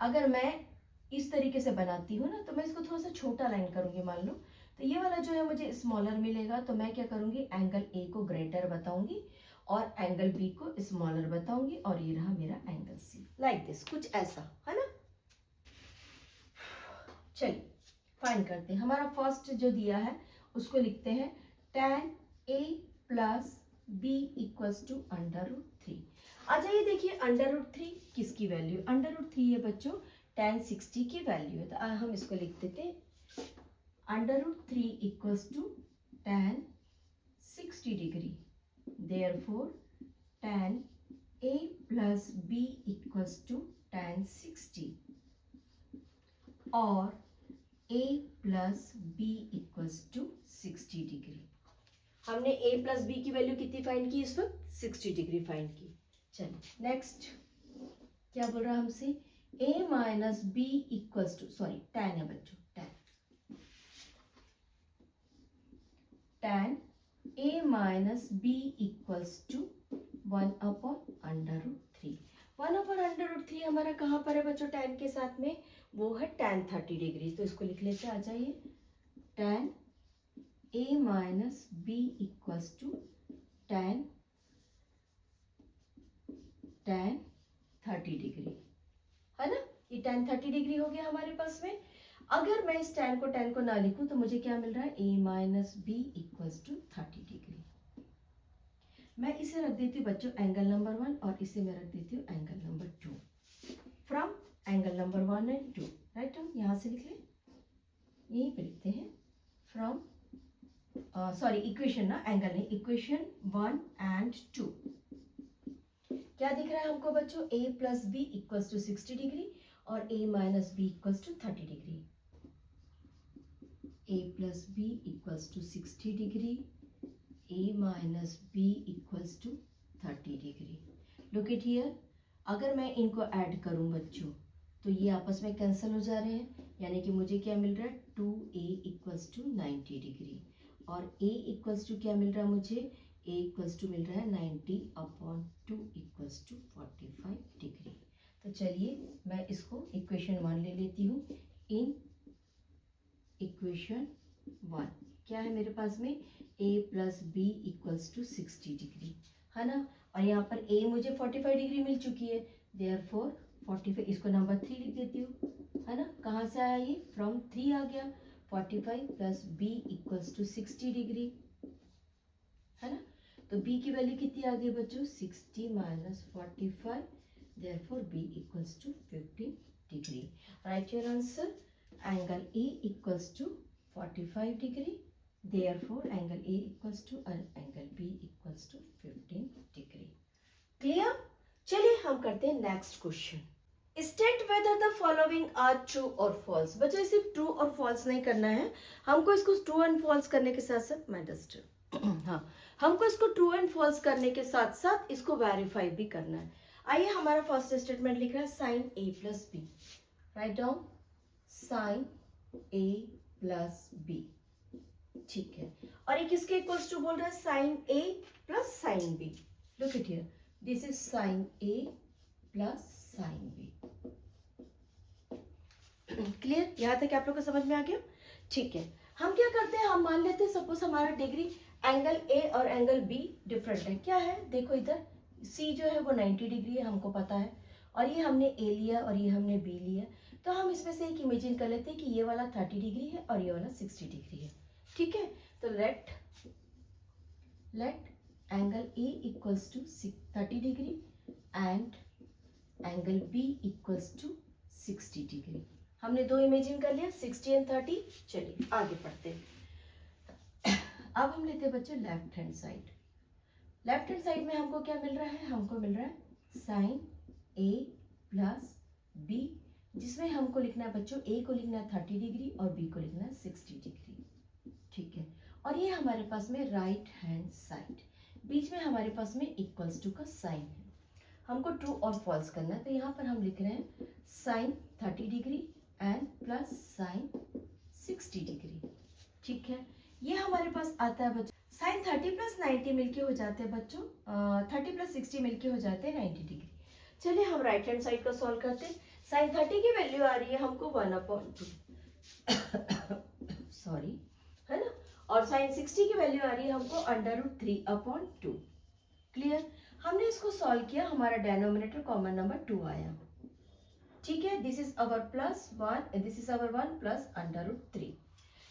अगर मैं इस तरीके से बनाती हूँ ना, तो मैं इसको थोड़ा सा छोटा लाइन करूंगी, मान लो तो ये वाला जो है मुझे स्मॉलर मिलेगा, तो मैं क्या करूंगी, एंगल a को ग्रेटर बताऊंगी और एंगल b को स्मॉलर बताऊंगी, और ये रहा मेरा एंगल c, लाइक दिस, कुछ ऐसा है ना। चलिए फाइंड करते हैं। हमारा फर्स्ट जो दिया है उसको लिखते हैं tan a plus b equals to √3। आ जाइए देखिए, √3 किसकी वैल्यू, √3 है बच्चों tan 60 की वैल्यू है, तो हम इसको लिख देते √3 equals to tan 60 degree, therefore tan a plus b equals to tan 60, और a plus b equals to 60 degree. हमने a प्लस b की वैल्यू कितनी फाइंड की इस वक्त, 60 डिग्री फाइंड की। चलिए नेक्स्ट क्या बोल रहा है हमसे, a minus b equals to, sorry tan है बच्चों, tan a minus b equals to 1/√3। 1/√3 हमारा कहाँ पर है बच्चों, tan के साथ में, वो है tan 30 डिग्री, तो इसको लिख लेते आ जाइए, tan a minus b equals to tan 30 degree, है ना। ये tan 30 डिग्री हो गया हमारे पास में। अगर मैं इस tan को ना लिखूं तो मुझे क्या मिल रहा है, a minus b equals to 30 degree. मैं इसे रख देती हूँ बच्चों एंगल नंबर 1, और इसे मैं रख देती हूँ angle number 2, from angle number 1 and 2, right. हम यहाँ से लिख लें, यहीं पे लिखते हैं, फ्रॉम सॉरी इक्वेशन ना, एंगल नहीं, इक्वेशन 1 एंड 2। क्या दिख रहा है हमको बच्चों, a plus B equals to 60 degree और a minus B equals to 30 degree. a plus B equals to 60 degree, a minus B equals to 30 degree. Look it here, अगर मैं इनको ऐड करूं बच्चों तो ये आपस में कैंसिल हो जा रहे हैं, यानी कि मुझे क्या मिल रहा है 2a इक्वल्स टू 90 डिग्री और a इक्वल्स टू क्या मिल रहा है मुझे, a इक्वल्स टू मिल रहा है 90/2 इक्वल्स टू 45 डिग्री। तो चलिए मैं इसको इक्वेशन 1 ले लेती हूँ। इन इक्वेशन 1 क्या है मेरे पास में, a plus B equals to 60 degree है ना, और यहाँ पर a मुझे 45 डिग्री मिल चुकी है, देयरफॉर 45, इसको नंबर 3 लिख देती हूँ है ना। कहाँ से आया ये, फ्रॉम 3 आ गया। 45 plus b equals to 60 degree है ना। तो b की वैल्यू कितनी आ गई बच्चों, 60 minus 45, therefore b equals to 15 degree. Write your answer. Angle a equals to 45 degree, therefore angle a equals to angle b equals to 15 degree. Clear. चलिए हम करते हैं next question. State whether the following are true और false. बच्चों सिर्फ true और false नहीं करना है, हमको इसको ट्रू एंड फॉल्स करने के साथ साथ हाँ, हमको इसको ट्रू एंड फॉल्स करने के साथ साथ इसको वेरीफाई भी करना है। आइए हमारा फर्स्ट स्टेटमेंट लिख रहा है sign A plus B. Right down sin A plus B, ठीक है। और एक इसके इक्वल्स टू बोल रहा है sign A plus sine B. Look it here, this is sine A plus sine B. Clear, यहां तक आप लोग को समझ में आ गया। ठीक है, हम क्या करते हैं, हम मान लेते हैं सपोज हमारा डिग्री एंगल ए और एंगल बी डिफरेंट है। क्या है, देखो इधर सी जो है वो 90 डिग्री है, हमको पता है, और ये हमने ए लिया और ये हमने बी लिया। तो हम इसमें से एक इमेजिन कर लेते हैं कि ये वाला 30 डिग्री है और ये वाला 60 डिग्री है। ठीक है, तो let angle A equals to 30 degree and angle B equals to 60 degree. हमने दो इमेजिन कर लिया, 60 एंड 30। चलिए आगे पढ़ते हैं। अब हम लेते हैं बच्चों left hand side. Left hand side में हमको क्या मिल रहा है, हमको मिल रहा है साइन ए प्लस बी, जिसमें हमको लिखना है बच्चों, ए को लिखना है 30 डिग्री और बी को लिखना है 60 डिग्री। ठीक है, और ये हमारे पास में राइट हैंड साइड, बीच में हमारे पास में इक्वल्स टू का साइन है। हमको ट्रू और फॉल्स करना है, तो यहाँ पर हम लिख रहे हैं sine 30 degree and plus sine 60 degree. ठीक है, ये हमारे पास आता है बच्चों, साइन 30 प्लस 90 मिलके हो जाते हैं बच्चों, 30 प्लस 60 मिलके हो जाते हैं 90 डिग्री। चलिए हम राइट हैंड साइड का सॉल्व करते हैं। साइन 30 की वैल्यू आ रही है हमको 1/2 सॉरी है ना, और साइन 60 की वैल्यू आ रही है हमको √3/2। क्लियर, हमने इसको सॉल्व किया, हमारा डेनोमिनेटर कॉमन नंबर 2 आया। ठीक है, this is our plus 1, this is our 1 plus √3।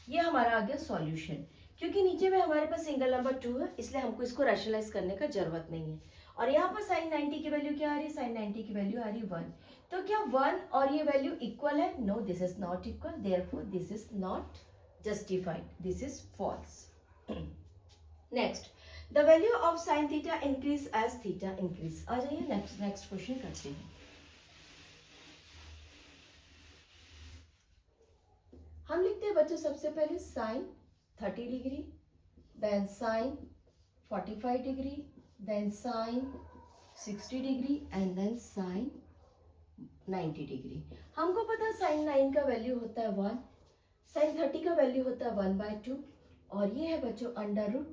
ये हमारा आ गया सॉल्यूशन। क्योंकि नीचे में हमारे पास सिंगल नंबर 2 है, इसलिए हमको इसको रैशनलाइज करने का जरूरत नहीं है। और यहाँ पर साइन 90 की वैल्यू क्या आ रही है, साइन 90 की वैल्यू आ रही है 1। तो क्या 1 और ये वैल्यू इक्वल है? No, this is not equal, therefore this is not justified, this is false. Next, the value of sin theta increase as theta increase. आ जाइए नेक्स्ट क्वेश्चन करते हैं। हम लिखते हैं बच्चों सबसे पहले sine 30 degree, then sine 45 degree, then sine 60 degree and then sine 90 degree. हमको पता है साइन 9 का वैल्यू होता है 1, साइन 30 का वैल्यू होता है 1/2, और ये है बच्चों 1/√,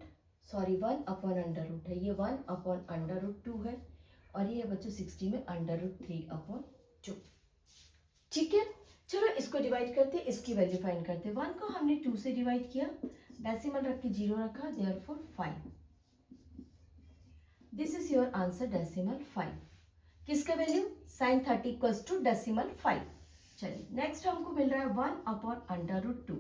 है, ये 1/√2 है, और ये है बच्चों 60 में √3/2। ठीक है, चलो इसको डिवाइड करते हैं, इसकी वैल्यू फाइंड करते हैं। 1 को हमने 2 से डिवाइड किया, डेसिमल रख के 0 रखा, therefore 5। This is your answer, decimal 5। किसका value, sine 30 equals to decimal 5। चलिए नेक्स्ट हमको मिल रहा है 1/√2।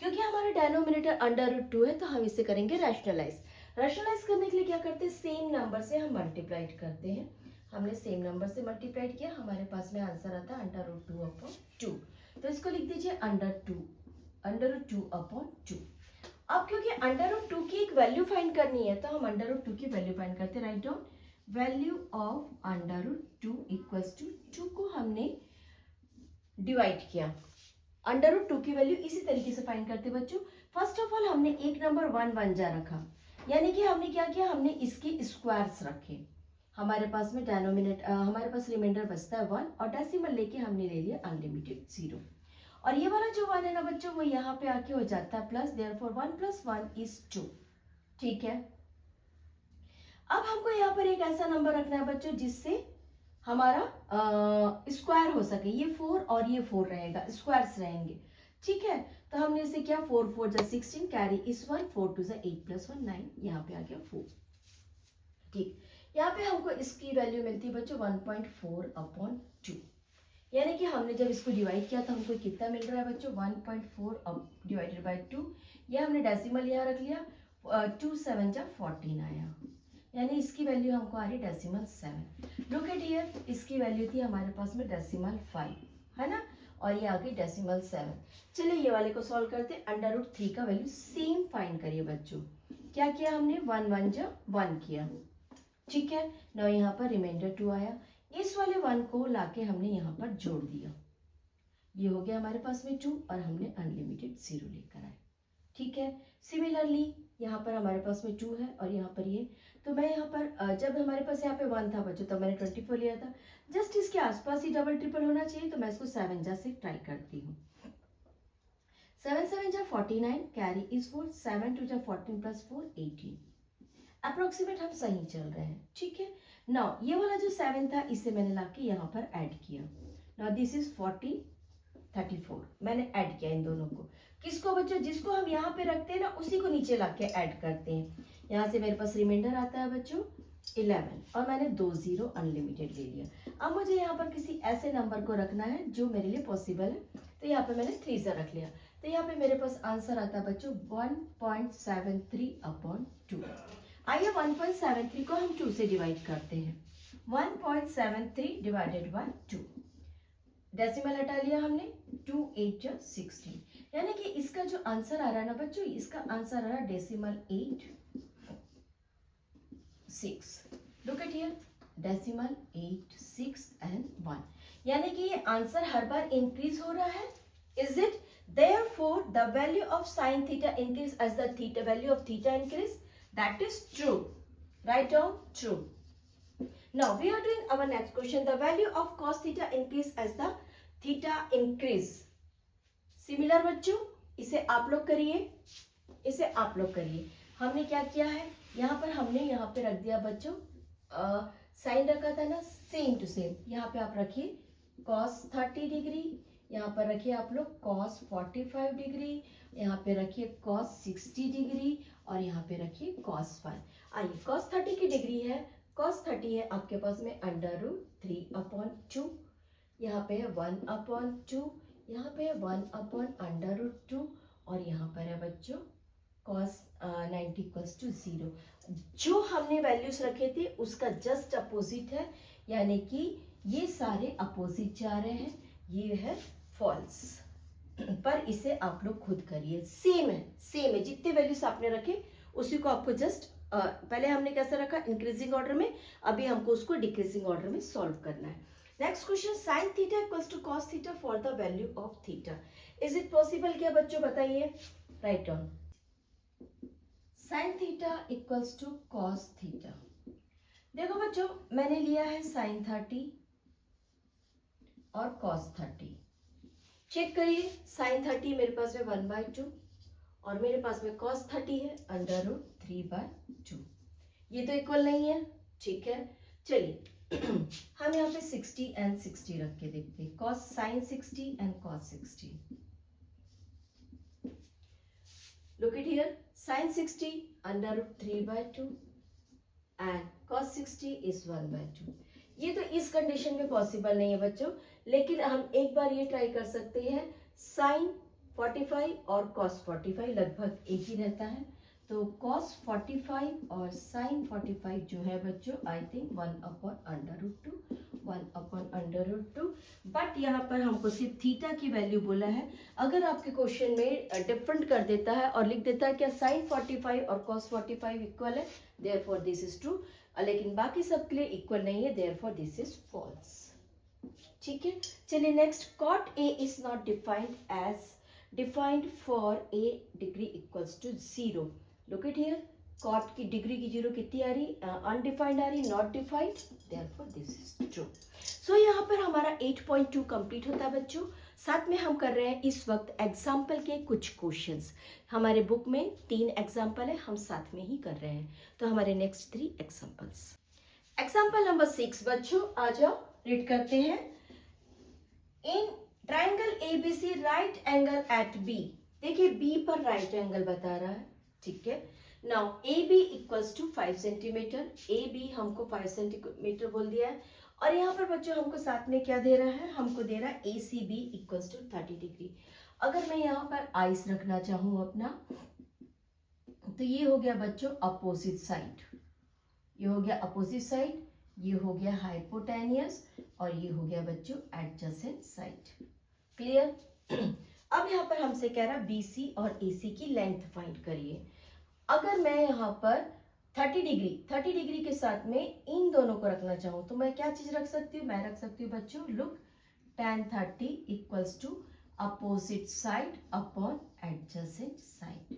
क्योंकि हमारा डेनोमिनेटर √2 है तो हम इसे करेंगे रैशनलाइज। रैशनलाइज करने के लिए क्या करते हैं, सेम नंबर से हम मल्टीप्लाइड करते हैं। हमने सेम नंबर से मल्टीप्लाइड किया, हमारे पास में आंसर आता है √2/2। तो इसको लिख दीजिए √2/2। अब क्योंकि √2 की एक वैल्यू फाइंड करनी है तो हम √2 की वैल्यू फाइंड करते हैं। Right down value of √2 equals to 2 को हमने डिवाइड किया, √2 की वैल्यू इसी तरीके से फाइंड करते बच्चों। फर्स्ट ऑफ ऑल हमने एक नंबर 1 1 जा रखा, यानी कि हमने क्या किया, हमने इसके स्क्वायर्स रखे। हमारे पास में हमारे पास रिमाइंडर बचता है 1 और डेसिमल लेके हमने ले लिया अनलिमिटेड 0। और ये वाला जो 1 है ना बच्चों वो यहाँ पे आके हो जाता है प्लस, देयरफॉर 1 + 1 = 2। ठीक है, अब हमको यहाँ पर एक ऐसा नंबर रखना है बच्चों जिससे हमारा स्क्वायर हो सके। ये 4 और ये 4 रहेगा, स्क्वायर्स रहेंगे। ठीक है, तो हमने इसे क्या 4 4 = 16, कैरी इस 1, 4 2 = 8 + 1 9, यहाँ पे आ गया 4। ठीक, यहाँ पे हमको इसकी वैल्यू मिलती है बच्चों 1.4/2, यानी कि हमने जब इसको डिवाइड किया तो हमको कितना मिल रहा है बच्चों 1.4 / 2। ये हमने डेसिमल यहाँ रख लिया, 2 7 = 14 आया, यानी इसकी वैल्यू हमको आ रही डेसिमल 7। लुक एट हियर, इसकी वैल्यू थी हमारे पास में डेसिमल 5, है ना, और ये आ गई डेसिमल 7। चलिए ये वाले को सॉल्व करते हैं। √3 का वैल्यू सेम फाइंड करिए बच्चों। क्या किया हमने, 1 1 = 1 किया। ठीक है, ना यहाँ पर रिमाइंडर 2 आया, इस वाले 1 को लाके हमने यहाँ पर जोड़ दिया, ये हो गया हमारे पास में 2 और हमने अनलिमिटेड 0 लेकर आए। ठीक है, सिमिलरली यहाँ पर हमारे पास में 2 है और यहाँ पर ये, तो मैं यहाँ पर जब हमारे पास यहाँ पे 1 था बच्चों तब मैंने 24 लिया था, जस्ट इसके आसपास ही डबल ट्रिपल होना चाहिए, तो मैं इसको 7 जा से ट्राई करती हूँ। 7 7 = 49, कैरी इज 4, 7 2 = 14 + 4 18। अप्रोक्सीमेट हम सही चल रहे हैं। ठीक है, नाउ ये वाला जो 7 था इसे मैंने लाके यहाँ पर ऐड किया। नाउ दिस इज 40 34, मैंने ऐड किया इन दोनों को। किसको बच्चों, जिसको हम यहाँ पे रखते हैं ना उसी को नीचे लाके ऐड करते हैं। यहाँ से मेरे पास रिमाइंडर आता है बच्चों 11 और मैंने 2 0 अनलिमिटेड ले लिया। अब मुझे यहाँ पर किसी ऐसे नंबर को रखना है जो मेरे लिए पॉसिबल है, तो यहाँ पे मैंने 3 रख लिया, तो यहाँ पे मेरे पास आंसर आता है बच्चों 1.73/2। आइए 1.73 को हम 2 से डिवाइड करते हैं। 1.73 / 2, डेसिमल हटा लिया हमने, 2 8 = 16, यानी कि इसका जो आंसर आ रहा है ना बच्चों, इसका आंसर आ रहा है decimal 8 6। Look at here, decimal 8 6 and 1, यानी कि ये आंसर हर बार इंक्रीज हो रहा है। Is it? Therefore the value of sin theta increase as the value of theta increase. That is true. Write down true. Now we are doing our next question. The value of cos theta increase as the theta increase. Similar बच्चों, इसे आप लोग करिए, इसे आप लोग करिए। हमने क्या किया है, यहाँ पर हमने यहाँ पे रख दिया बच्चों साइन रखा था ना, सेम टू सेम यहाँ पे आप रखिए cos 30 डिग्री, यहाँ पर रखिए आप लोग cos 45 डिग्री, यहाँ पे रखिए cos 60 डिग्री और यहाँ पे रखिए cos 5। आइए cos 30 की डिग्री है, cos 30 है आपके पास में √3/2, यहाँ पे है 1/2, यहाँ पे है 1/√2 और यहाँ पर है बच्चों cos 90 = 0। जो हमने वैल्यूज रखे थे उसका जस्ट अपोजिट है, यानी कि ये सारे अपोजिट जा रहे हैं, ये है फॉल्स। पर इसे आप लोग खुद करिए, सेम है, जितने वैल्यूज आपने रखे उसी को आपको जस्ट पहले हमने कैसे रखा इंक्रीजिंग ऑर्डर में, अभी हमको उसको डिक्रीजिंग ऑर्डर में सॉल्व करना है। Next question, sin θ = cos θ for the value of θ। Is it possible क्या बच्चों, बताइए। Right down, sin θ = cos θ। देखो बच्चों, मैंने लिया है sin 30 और cos 30। चेक करिए, sin 30 मेरे पास में 1/2 और मेरे पास में cos 30 है √3/2। ये तो इक्वल नहीं है, ठीक है। चलिए हम यहाँ पे 60 and 60 रख के देखते हैं, cos sin 60 and cos 60। Look at here, sin 60 √3/2 and cos 60 is 1/2। ये तो इस कंडीशन में पॉसिबल नहीं है बच्चों, लेकिन हम एक बार ये ट्राई कर सकते हैं, sin 45 और cos 45 लगभग एक ही रहता है, तो cos 45 और sin 45 जो है बच्चों आई थिंक 1/√2, बट यहाँ पर हमको सिर्फ थीटा की वैल्यू बोला है। अगर आपके क्वेश्चन में डिफरेंट कर देता है और लिख देता है क्या sin 45 और cos 45 इक्वल है, देयरफॉर दिस इज ट्रू, लेकिन बाकी सब के लिए इक्वल नहीं है, देयरफॉर दिस इज फॉल्स। ठीक है, चलिए next, cot A is not defined for a degree equals to 0। Look at here, cot की डिग्री की जीरो कितनी आ रही, अनडिफाइंड आ रही, not defined, therefore this is true. So यहाँ पर हमारा 8.2 कंप्लीट होता है बच्चों। साथ में हम कर रहे हैं इस वक्त एग्जाम्पल के कुछ क्वेश्चंस। हमारे बुक में 3 एग्जाम्पल है, हम साथ में ही कर रहे हैं। तो हमारे नेक्स्ट 3 एग्जाम्पल्स। एग्जाम्पल नंबर 6 बच्चों, आ जाओ रीड करते हैं। In triangle ABC right angle at B, देखिए बी पर राइट एंगल बता रहा है, ठीक है। Now A B equals to 5 centimetre, A B हमको 5 सेंटीमीटर बोल दिया है। और यहाँ पर बच्चों हमको साथ में क्या दे रहा है, हमको दे रहा है A C B equals to 30 degree. अगर मैं यहाँ पर आइस रखना चाहूँ अपना, तो ये हो गया बच्चों अपोजिट साइड, ये हो गया अपोजिट साइड, ये हो गया हाइपोटेनियस, और ये हो गया बच्चों एडजेसेंट साइड। क्लियर। अब यहाँ पर हमसे कह रहा बीसी और एसी की लेंथ फाइंड करिए। अगर मैं यहाँ पर 30 डिग्री के साथ में इन दोनों को रखना चाहूँ, तो मैं क्या चीज रख सकती हूँ, मैं रख सकती हूँ बच्चों, look, tan 30 equals to opposite side upon adjacent side.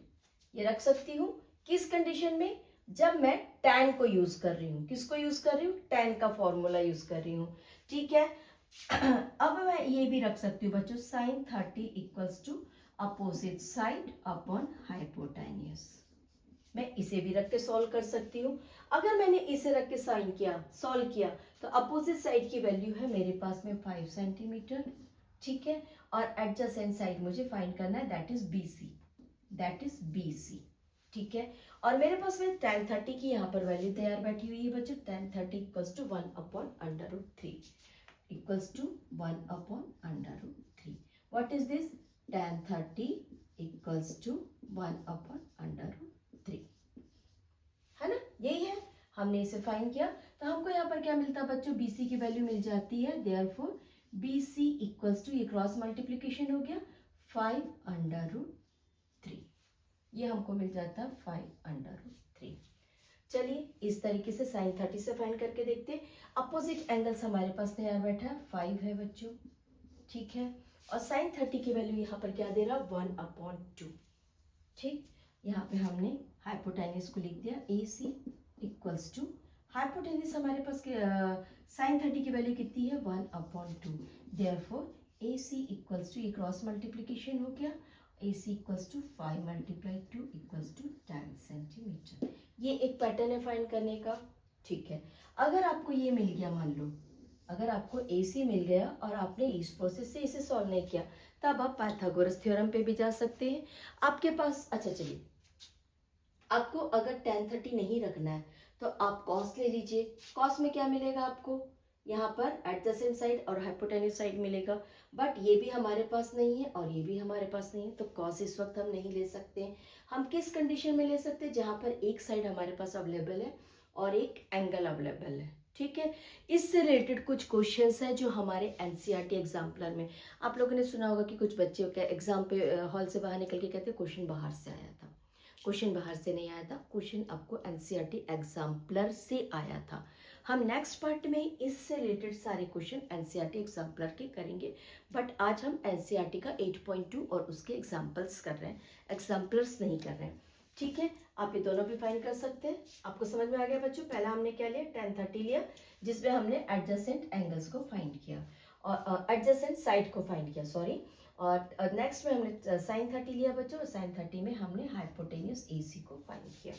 ये रख सकती हूँ किस कंडीशन में, जब मैं tan को यूज कर रही हूँ। किसको यूज कर रही हूँ, tan का फॉर्मूला यूज कर रही हूँ, ठीक है। अब मैं ये भी रख सकती हूँ बच्चों, sin 30 equals to opposite side upon hypotenuse. मैं इसे भी रख के सॉल्व कर सकती हूँ। अगर मैंने इसे रख के साइन किया, सॉल्व किया, तो अपोजिट साइड की वैल्यू है मेरे पास में 5 सेंटीमीटर, ठीक है। और एडजेसेंट साइड मुझे फाइंड करना है, that is BC, that is BC, ठीक है। और मेरे पास में tan 30 की यहाँ पर वैल्यू तैयार बैठी हुई है बच्चों, tan 30 equals to 1 upon under root 3, equals to 1 upon under root 3। What is this, tan 30 equals to 1 upon under root 3, है ना, यही है। हमने इसे फाइंड किया, तो हमको यहाँ पर क्या मिलता है बच्चों, बीसी की वैल्यू मिल जाती है, देयरफॉर बीसी इक्वल्स टू, ये क्रॉस मल्टीप्लीकेशन हो गया, 5 अंडर रूट 3, ये हमको मिल जाता है 5 अंडर रूट 3। चलिए इस तरीके से sin 30 से फाइंड करके देखते हैं। अपोजिट एंगल्स हमारे पास तैयार बैठा है, 5 है बच्चों, ठीक है। और sin 30 की वैल्यू यहाँ पर क्या दे रहा, 1 अपॉन 2, ठीक। यहाँ पे हमने हाइपोटेनियस को लिख दिया, A C equals to, hypotenuse हमारे पास sin 30 की वैल्यू कितनी है, 1 upon 2, therefore A C equals to, ये क्रॉस मल्टीप्लीकेशन हो गया, A C equals to 5 multiply 2 equals to 10 centimetre. ये एक पैटर्न है फाइंड करने का, ठीक है। अगर आपको ये मिल गया, मान लो अगर आपको ए सी मिल गया और आपने इस प्रोसेस से इसे सॉल्व नहीं किया, तब आप पाइथागोरस थ्योरम पे भी जा सकते हैं। आपके पास, अच्छा चलिए, आपको अगर tan 30 नहीं रखना है तो आप cos ले लीजिए। cos में क्या मिलेगा आपको, यहाँ पर एडजेसेंट साइड और हाइपोटेन्यूज साइड मिलेगा, बट ये भी हमारे पास नहीं है और ये भी हमारे पास नहीं है, तो cos इस वक्त हम नहीं ले सकते हैं। हम किस कंडीशन में ले सकते हैं, जहाँ पर एक साइड हमारे पास अवेलेबल है और एक एंगल अवेलेबल है, ठीक है। इससे रिलेटेड कुछ क्वेश्चंस हैं जो हमारे एनसीईआरटी एग्जाम्पलर में, आप लोगों ने सुना होगा कि कुछ बच्चे क्या एग्जाम पे हॉल से बाहर निकल के कहते हैं क्वेश्चन बाहर से आया था। क्वेश्चन बाहर से नहीं आया था, क्वेश्चन आपको एनसीईआरटी एग्जाम्पलर से आया था। हम नेक्स्ट पार्ट में इससे रिलेटेड सारे क्वेश्चन एनसीईआरटी एग्जाम्पलर के करेंगे, बट आज हम एनसीईआरटी का 8.2 और उसके एग्जाम्पल्स कर रहे हैं, एग्जाम्पलर्स नहीं कर रहे हैं, ठीक है। आप ये दोनों भी फाइंड कर सकते हैं। आपको समझ में आ गया बच्चों, पहला हमने क्या लिया, tan 30 लिया, जिसमें हमने एडजेसेंट एंगल्स को फाइंड किया और एडजेसेंट साइड को फाइंड किया, सॉरी। और नेक्स्ट में हमने sin 30 लिया बच्चों, और sin 30 में हमने हाइपोटेन्यूज AC को फाइंड किया।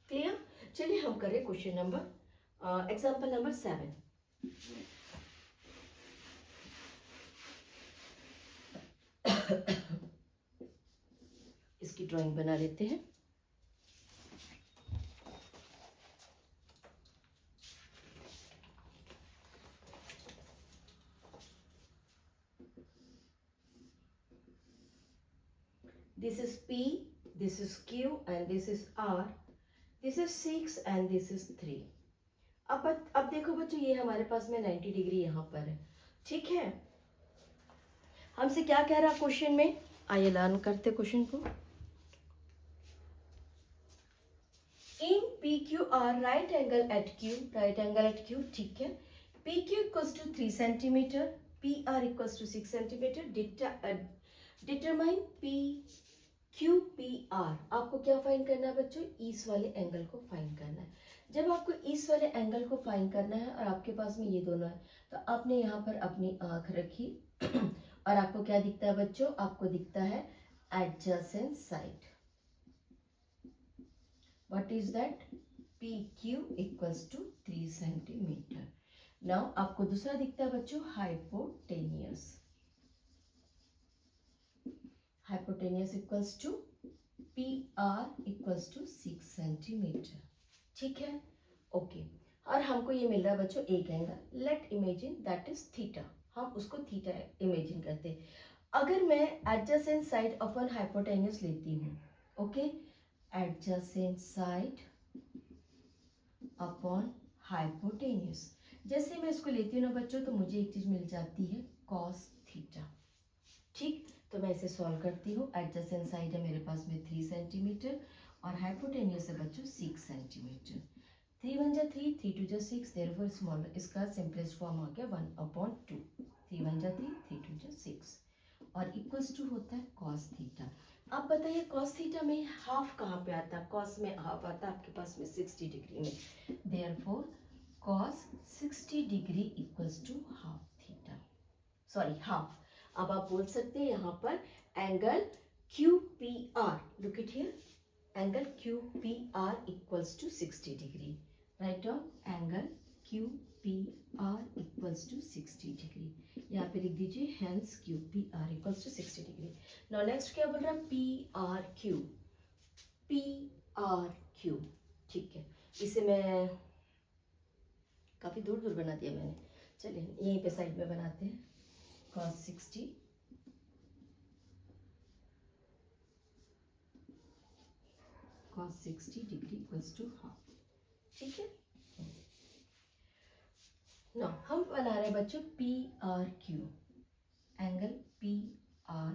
क्लियर। चलिए हम करें क्वेश्चन नंबर, एग्जाम्पल नंबर 7। इसकी ड्राइंग बना लेते हैं। This is P, this is Q and this is R, this is 6 and this is 3। अब देखो बच्चों, ये हमारे पास में 90 डिग्री यहाँ पर है, ठीक है। हमसे क्या कह रहा क्वेश्चन में, आइए लर्न करते क्वेश्चन को। In PQR right angle at Q, right angle at Q, ठीक है। PQ equals to 3 centimetre, PR equals to 6 centimetre, determine P Q P R, आपको क्या फाइंड करना है बच्चों, ईस्ट वाले एंगल को फाइंड करना है। जब आपको ईस्ट वाले एंगल को फाइंड करना है और आपके पास में ये दोनों है, तो आपने यहाँ पर अपनी आंख रखी और आपको क्या दिखता है बच्चों, आपको दिखता है adjacent side. What is that, P Q equals to 3 centimetre. Now आपको दूसरा दिखता है बच्चों hypotenuse. Hypotenuse equals to P R equals to 6 centimetre. ठीक है, ओके। और हमको ये मिल रहा है बच्चों एक angle, let imagine that is theta, हम उसको थीटा इमेजिन करते हैं। अगर मैं एडजेसेंट साइड अपॉन हाइपोटेनियस लेती हूँ, okay, adjacent side upon hypotenuse, जैसे मैं इसको लेती हूँ ना बच्चों, तो मुझे एक चीज मिल जाती है कॉस थीटा। ठीक, तो मैं इसे सॉल्व करती हूँ। एडजेसेंट साइड है मेरे पास में 3 सेंटीमीटर और हाइपोटेनियस है बच्चों 6 सेंटीमीटर। 3 1 जा 3, 3 2 जा 6, देयरफॉर स्मॉलर, इसका सिंपलेस्ट फॉर्म आ गया 1/2। 3 1 जा 3, 3 2 जा 6 और इक्वल्स टू होता है कॉस थीटा। अब बताइए कॉस थीटा में हाफ कहाँ पे आता है, कॉस में हाफ आता है आपके पास में 60 डिग्री में, therefore cos 60 degree equals to half theta, sorry half. अब आप बोल सकते हैं यहाँ पर angle Q P R, look it here, angle Q P R equals to 60 degree. Right down angle Q P R equals to 60 degree, यहाँ पे लिख दीजिए hence Q P R equals to 60 degree. Now next क्या बोल रहा है, P R Q, P R Q. ठीक है, इसे मैं काफी दूर दूर बना दिया मैंने, चलिए यहीं पे साइड में बनाते हैं। cos 60 cos 60 degree equals to half. ठीक है, ना हम बना रहे हैं बच्चों P R Q, angle P R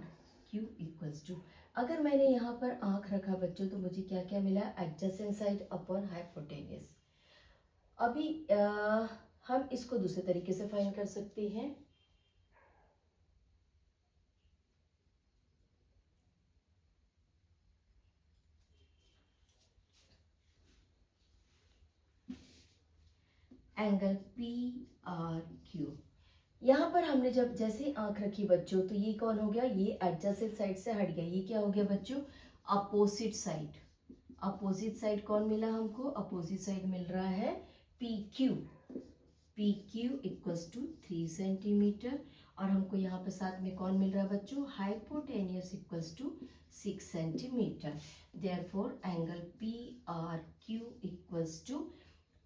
Q equals to, अगर मैंने यहाँ पर आंख रखा बच्चों तो मुझे क्या क्या मिला, एडजेसेंट साइड अपॉन हाइपोटेनियस। अभी हम इसको दूसरे तरीके से फाइंड कर सकते हैं। एंगल पी आर क्यू, यहाँ पर हमने जब जैसे आंख रखी बच्चों तो ये कौन हो गया, ये एडजेसेंट साइड से हट गया, ये क्या हो गया बच्चों, अपोजिट साइड। अपोजिट साइड कौन मिला हमको, अपोजिट साइड मिल रहा है P Q. P Q equals to 3 centimetre और हमको यहाँ पे साथ में कौन मिल रहा है बच्चों, hypotenuse equals to 6 centimetre. Therefore angle P R Q equals to,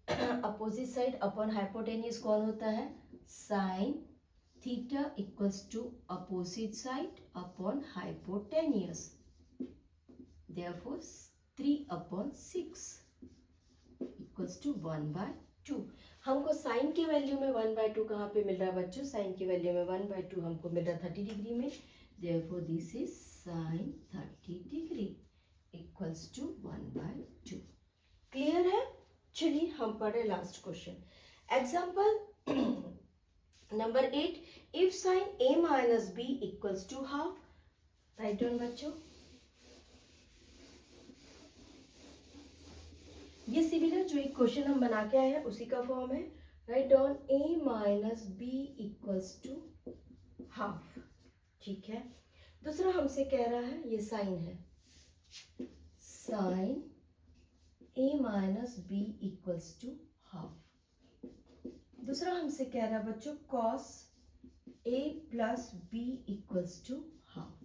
opposite side upon hypotenuse कौन होता है, sine theta equals to opposite side upon hypotenuse, therefore 3/6 equals to 1/2। हमको साइन की वैल्यू में 1/2 कहाँ पे मिल रहा है बच्चों, साइन की वैल्यू में 1/2 हमको मिल रहा है 30 डिग्री में, therefore this is sine 30 degree equals to 1/2। Clear है, चलिए हम पढ़े last question. Example number 8, if sine a minus B equals to half, right down बच्चों। ये सिमिलर जो एक क्वेश्चन हम बना के आए हैं उसी का फॉर्म है, right down a minus B equals to half. ठीक है, दूसरा हमसे कह रहा है, ये साइन है, sine a minus B equals to half. दूसरा हमसे कह रहा है बच्चों cos a plus B equals to half.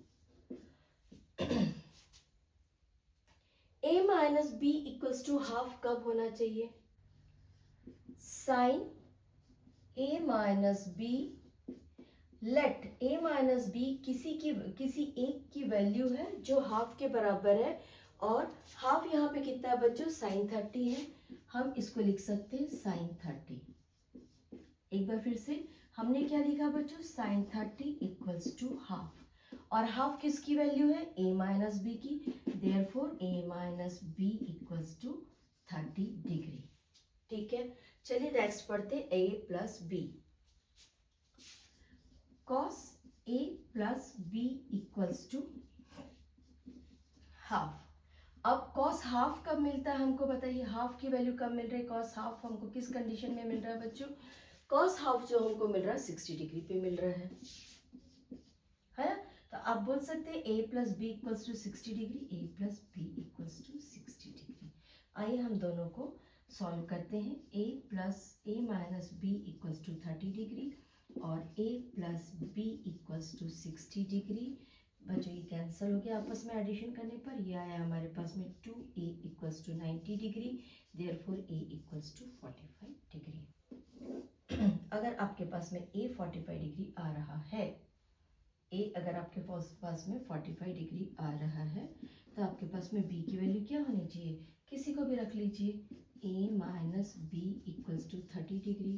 a minus B equals to half कब होना चाहिए, sine a minus B, let a minus B किसी एक की वैल्यू है जो हाफ के बराबर है, और हाफ यहाँ पे कितना है बच्चों, साइन 30 है, हम इसको लिख सकते हैं साइन 30। एक बार फिर से हमने क्या लिखा बच्चों, साइन 30 इक्वल्स टू हाफ, और हाफ किसकी वैल्यू है, a माइनस बी की, therefore a minus B equals to 30 degree. ठीक है, चलिए नेक्स्ट पढ़ते a plus B. cos a plus B equals to half. अब कॉस हाफ कब मिलता है हमको बताइए, हाफ की वैल्यू कब मिल रही है, कॉस हाफ हमको किस कंडीशन में मिल रहा है बच्चों, कॉस हाफ जो हमको मिल रहा है 60 डिग्री पे मिल रहा है ना। तो आप बोल सकते हैं a plus B equals to 60 degree, a plus B equals to 60 degree. आइए हम दोनों को सॉल्व करते हैं। a plus a minus B equals to 30 degree और a plus B equals to 60 degree. बच्चों ये कैंसिल हो गया आपस में एडिशन करने पर, ये आया हमारे पास में 2a equals to 90 degree, therefore a equals to 45 degree. अगर आपके पास में a 45 डिग्री आ रहा है, a अगर आपके पास में 45 डिग्री आ रहा है, तो आपके पास में b की वैल्यू क्या होनी चाहिए, किसी को भी रख लीजिए, a minus B equals to 30 degree.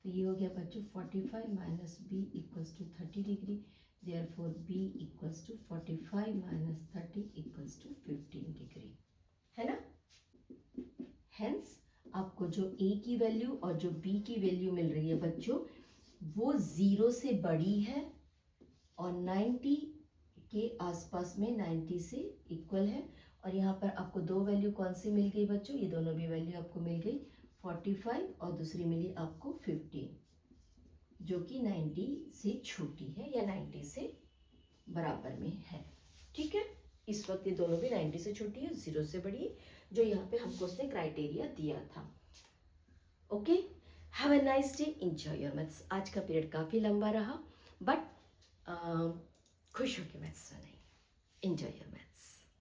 तो ये हो गया बच्चों 45 minus B equals to 30 degree, therefore b equals to 45 minus 30 equals to 15 degree, है ना। हेंस आपको जो a की वैल्यू और जो b की वैल्यू मिल रही है बच्चों, वो 0 से बड़ी है और 90 के आसपास में 90 से इक्वल है। और यहाँ पर आपको दो वैल्यू कौन सी मिल गई बच्चों, ये दोनों भी वैल्यू आपको मिल गई 45 और दूसरी मिली आपको 15, जो कि 90 से छोटी है या 90 से बराबर में है। ठीक है, इस वक्त ये दोनों भी 90 से छोटी है, 0 से बड़ी है, जो यहाँ पे हमको उसने क्राइटेरिया दिया था। Okay, have a nice day, enjoy your maths. आज का पीरियड काफ़ी लंबा रहा, बट खुश होकर मैथ्स सुनाइए। Enjoy your maths.